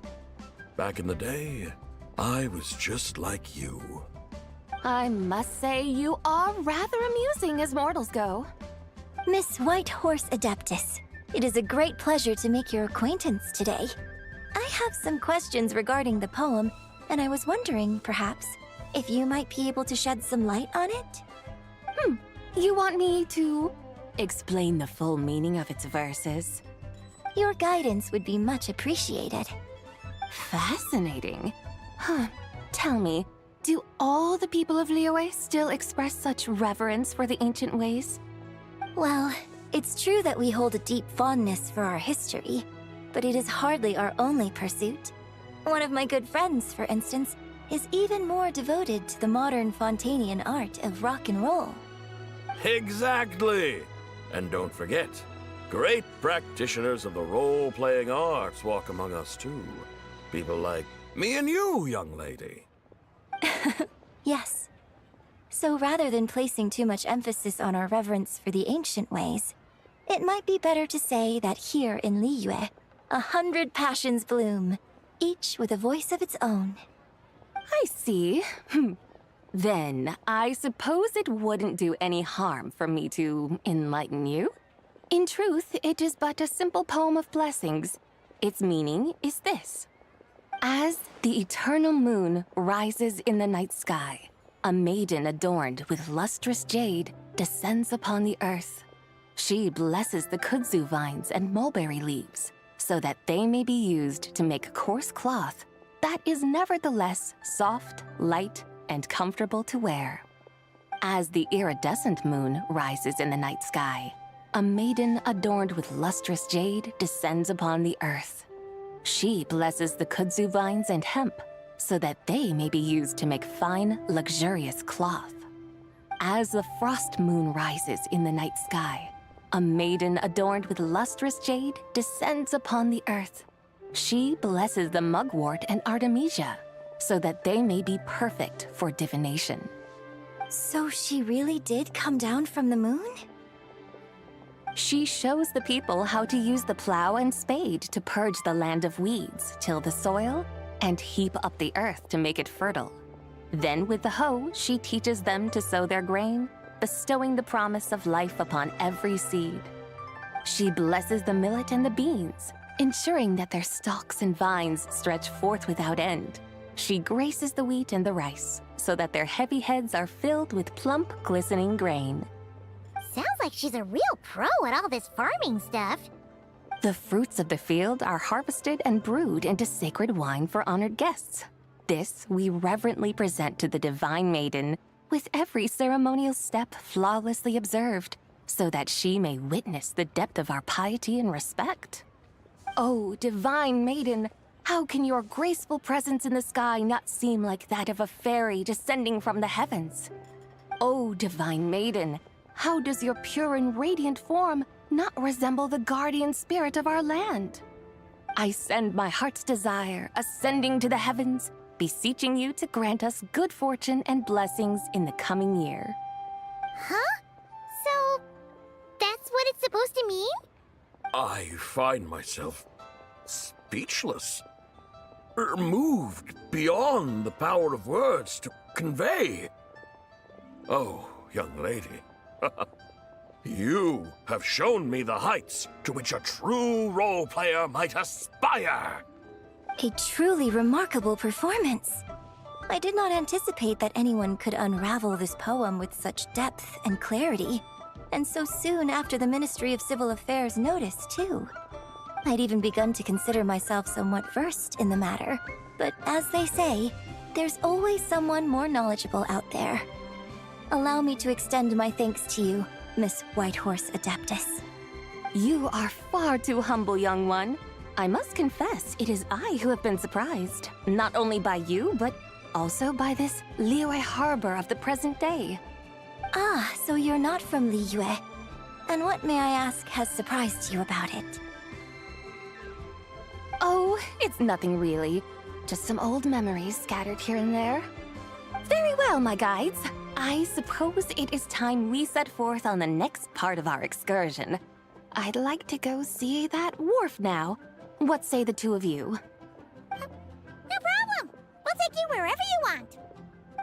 Back in the day, I was just like you. I must say you are rather amusing as mortals go. Miss White Horse Adeptus, it is a great pleasure to make your acquaintance today. I have some questions regarding the poem, and I was wondering, perhaps, if you might be able to shed some light on it? You want me to explain the full meaning of its verses? Your guidance would be much appreciated. Fascinating. Tell me, do all the people of Liyue still express such reverence for the ancient ways? Well, it's true that we hold a deep fondness for our history, but it is hardly our only pursuit. One of my good friends, for instance, is even more devoted to the modern Fontanian art of rock and roll. Exactly! And don't forget, great practitioners of the role-playing arts walk among us too. People like me and you, young lady. Yes. So rather than placing too much emphasis on our reverence for the ancient ways, it might be better to say that here in Liyue, 100 passions bloom, each with a voice of its own. I see. Then, I suppose it wouldn't do any harm for me to enlighten you. In truth, it is but a simple poem of blessings. Its meaning is this. As the eternal moon rises in the night sky, a maiden adorned with lustrous jade descends upon the earth. She blesses the kudzu vines and mulberry leaves so that they may be used to make coarse cloth that is nevertheless soft, light, and comfortable to wear. As the iridescent moon rises in the night sky, a maiden adorned with lustrous jade descends upon the earth. She blesses the kudzu vines and hemp so that they may be used to make fine, luxurious cloth. As the frost moon rises in the night sky, a maiden adorned with lustrous jade descends upon the earth. She blesses the mugwort and artemisia so that they may be perfect for divination. So she really did come down from the moon? She shows the people how to use the plow and spade to purge the land of weeds, till the soil, and heap up the earth to make it fertile. Then with the hoe, she teaches them to sow their grain, bestowing the promise of life upon every seed. She blesses the millet and the beans, ensuring that their stalks and vines stretch forth without end. She graces the wheat and the rice, so that their heavy heads are filled with plump, glistening grain. Sounds like she's a real pro at all this farming stuff. The fruits of the field are harvested and brewed into sacred wine for honored guests. This we reverently present to the divine maiden, with every ceremonial step flawlessly observed, so that she may witness the depth of our piety and respect. Oh, divine maiden, how can your graceful presence in the sky not seem like that of a fairy descending from the heavens? Oh, divine maiden, how does your pure and radiant form not resemble the guardian spirit of our land? I send my heart's desire, ascending to the heavens, beseeching you to grant us good fortune and blessings in the coming year. Huh? So, that's what it's supposed to mean? I find myself speechless, moved beyond the power of words to convey. Oh, young lady, you have shown me the heights to which a true role player might aspire. A truly remarkable performance. I did not anticipate that anyone could unravel this poem with such depth and clarity, and so soon after the Ministry of Civil Affairs noticed, too. I'd even begun to consider myself somewhat versed in the matter, but as they say, there's always someone more knowledgeable out there. Allow me to extend my thanks to you, Miss Whitehorse Adeptus. You are far too humble, young one. I must confess, it is I who have been surprised, not only by you, but also by this Liyue harbor of the present day. Ah, so you're not from Liyue. And what, may I ask, has surprised you about it? Oh, it's nothing really. Just some old memories scattered here and there. Very well, my guides. I suppose it is time we set forth on the next part of our excursion. I'd like to go see that wharf now. What say the two of you? No problem! We'll take you wherever you want.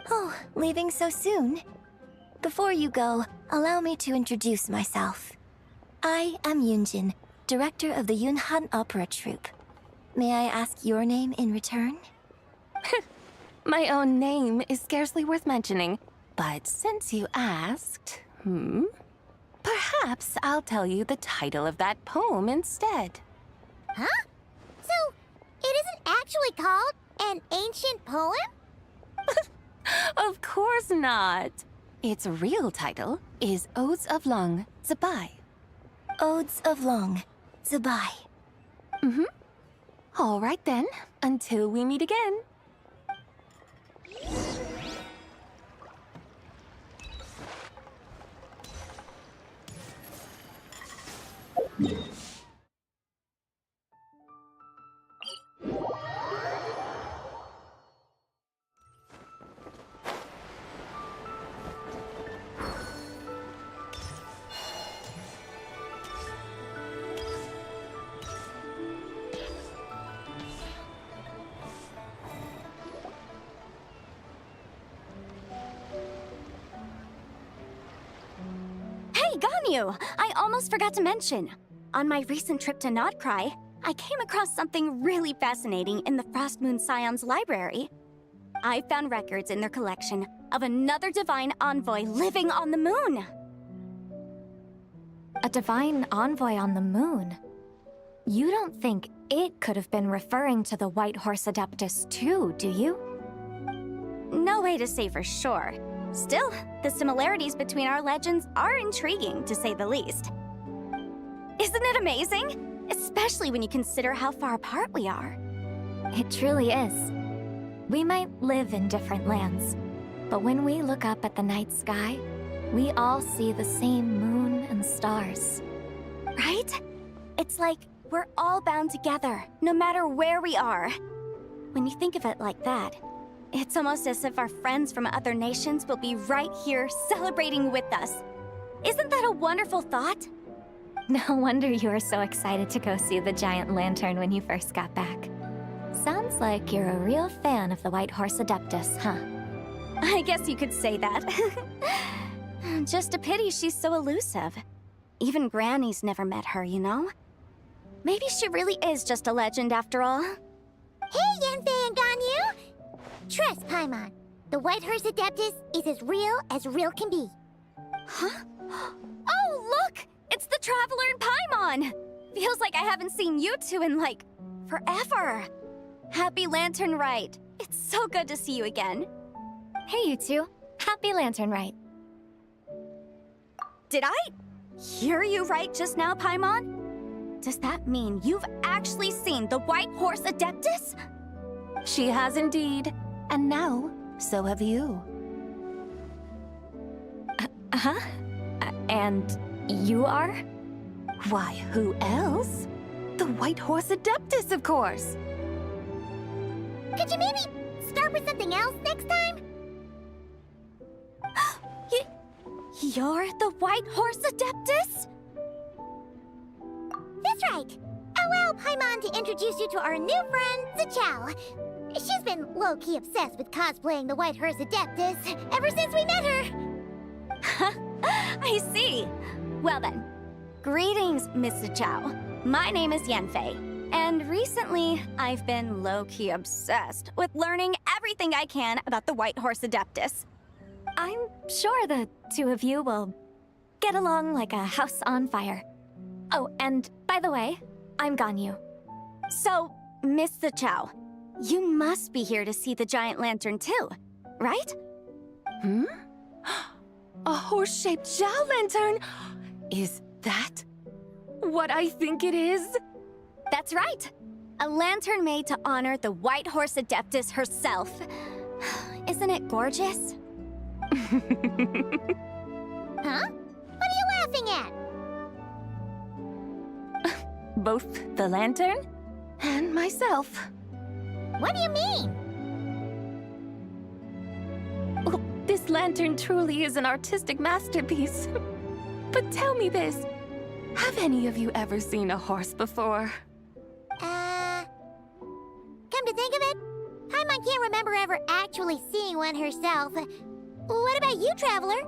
Oh, leaving so soon? Before you go, allow me to introduce myself. I am Yunjin, director of the Yunhan Opera Troupe. May I ask your name in return? My own name is scarcely worth mentioning, but since you asked, perhaps I'll tell you the title of that poem instead. Huh? So, it isn't actually called an ancient poem? Of course not. Its real title is Odes of Long Zabai. Odes of Long Zabai. All right then, until we meet again. Ganyu! I almost forgot to mention. On my recent trip to Notcry, I came across something really fascinating in the Frost Moon Scion's library. I found records in their collection of another divine envoy living on the moon. A divine envoy on the moon? You don't think it could have been referring to the White Horse Adeptus too, do you? No way to say for sure. Still, the similarities between our legends are intriguing, to say the least. Isn't it amazing? Especially when you consider how far apart we are. It truly is. We might live in different lands, but when we look up at the night sky, we all see the same moon and stars. Right? It's like we're all bound together, no matter where we are. When you think of it like that, it's almost as if our friends from other nations will be right here celebrating with us. Isn't that a wonderful thought? No wonder you were so excited to go see the giant lantern when you first got back. Sounds like you're a real fan of the White Horse Adeptus, huh? I guess you could say that. Just a pity she's so elusive. Even Granny's never met her, you know? Maybe she really is just a legend after all. Hey, Yanfei and Ganyu! Trust, Paimon. The White Horse Adeptus is as real can be. Huh? Oh, look! It's the Traveler and Paimon! Feels like I haven't seen you two in, like, forever. Happy Lanternlit. It's so good to see you again. Hey, you two. Happy Lanternlit. Did I hear you right just now, Paimon? Does that mean you've actually seen the White Horse Adeptus? She has indeed. And now, so have you. Huh? And you are? Why, who else? The White Horse Adeptus, of course! Could you maybe start with something else next time? You're the White Horse Adeptus? That's right! Allow Paimon to introduce you to our new friend, Zichao. She's been low-key obsessed with cosplaying the White Horse Adeptus ever since we met her. I see. Well then, greetings, Miss Zichao. My name is Yanfei, and recently I've been low-key obsessed with learning everything I can about the White Horse Adeptus. I'm sure the two of you will get along like a house on fire. Oh, and by the way, I'm Ganyu. So, Miss Zichao, you must be here to see the giant lantern too, right? Hmm? A horse-shaped Zhao lantern? Is that what I think it is? That's right. A lantern made to honor the White Horse Adeptus herself. Isn't it gorgeous? Huh? What are you laughing at? Both the lantern and myself. What do you mean? Oh, this lantern truly is an artistic masterpiece. But tell me this, have any of you ever seen a horse before? Come to think of it, Paimon can't remember ever actually seeing one herself. What about you, Traveler?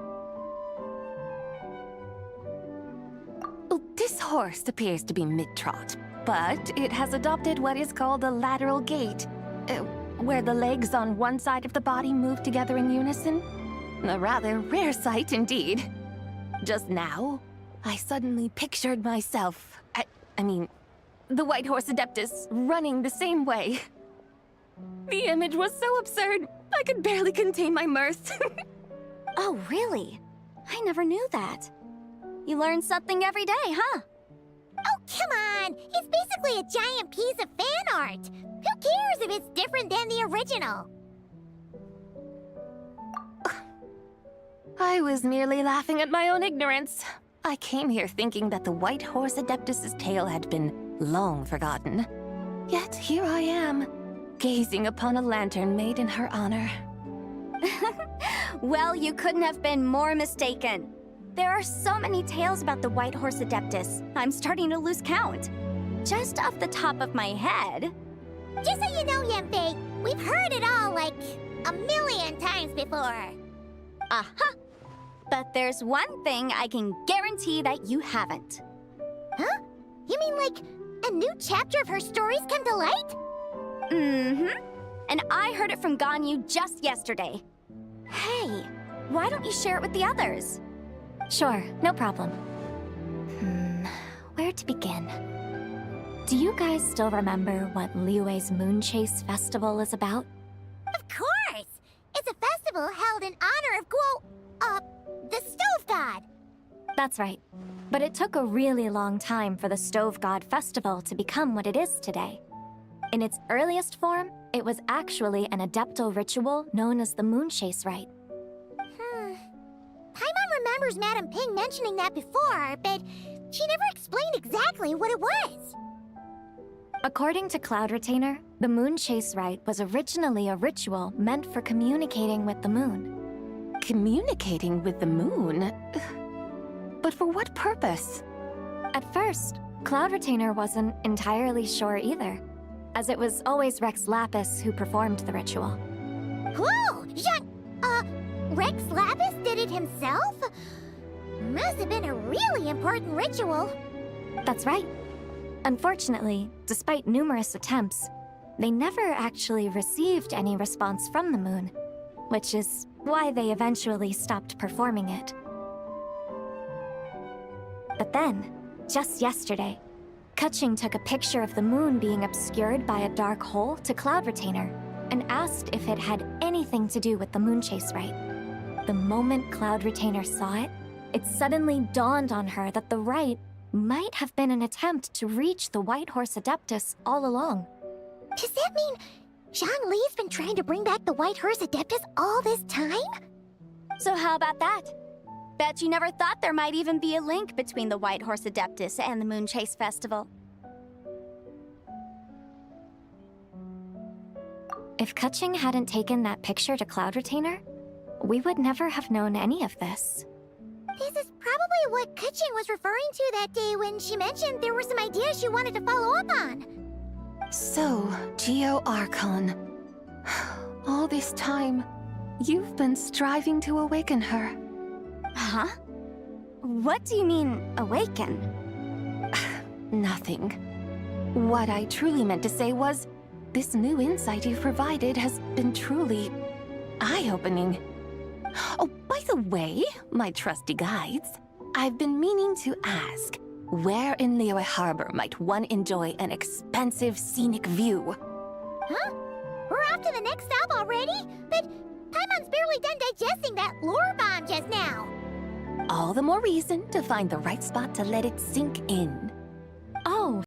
Oh, this horse appears to be mid-trot, but it has adopted what is called a lateral gait, where the legs on one side of the body move together in unison. A rather rare sight indeed. Just now, I suddenly pictured myself, I mean, the White Horse Adeptus running the same way. The image was so absurd, I could barely contain my mirth. Oh, really? I never knew that. You learn something every day, huh? Oh, come on! It's basically a giant piece of fan art! Who cares if it's different than the original? I was merely laughing at my own ignorance. I came here thinking that the White Horse Adeptus' tale had been long forgotten. Yet here I am, gazing upon a lantern made in her honor. Well, you couldn't have been more mistaken. There are so many tales about the White Horse Adeptus, I'm starting to lose count. Just off the top of my head... Just so you know, Yanfei, we've heard it all like a million times before. Aha! But there's one thing I can guarantee that you haven't. Huh? You mean like a new chapter of her stories come to light? Mm-hmm. And I heard it from Ganyu just yesterday. Hey, why don't you share it with the others? Sure, no problem. Where to begin? Do you guys still remember what Liyue's Moon Chase Festival is about? Of course! It's a festival held in honor of the Stove God. That's right. But it took a really long time for the Stove God Festival to become what it is today. In its earliest form, it was actually an adeptal ritual known as the Moon Chase Rite. Paimon remembers Madame Ping mentioning that before, but she never explained exactly what it was. According to Cloud Retainer, the Moon Chase Rite was originally a ritual meant for communicating with the moon. Communicating with the moon? But for what purpose? At first, Cloud Retainer wasn't entirely sure either, as it was always Rex Lapis who performed the ritual. Whoa! Rex Lapis did it himself? Must have been a really important ritual. That's right. Unfortunately, despite numerous attempts, they never actually received any response from the moon, which is why they eventually stopped performing it. But then, just yesterday, Kutching took a picture of the moon being obscured by a dark hole to Cloud Retainer and asked if it had anything to do with the Moon Chase Rite. The moment Cloud Retainer saw it, it suddenly dawned on her that the rite might have been an attempt to reach the White Horse Adeptus all along. Does that mean Zhang Li's been trying to bring back the White Horse Adeptus all this time? So how about that? Bet you never thought there might even be a link between the White Horse Adeptus and the Moon Chase Festival. If Kutching hadn't taken that picture to Cloud Retainer, we would never have known any of this. This is probably what Kutching was referring to that day when she mentioned there were some ideas she wanted to follow up on. So, Geo Archon. All this time, you've been striving to awaken her. Huh? What do you mean, awaken? Nothing. What I truly meant to say was, this new insight you've provided has been truly eye-opening. Oh, by the way, my trusty guides, I've been meaning to ask, where in Liyue Harbor might one enjoy an expansive scenic view? Huh? We're off to the next stop already? But Paimon's barely done digesting that lore bomb just now. All the more reason to find the right spot to let it sink in.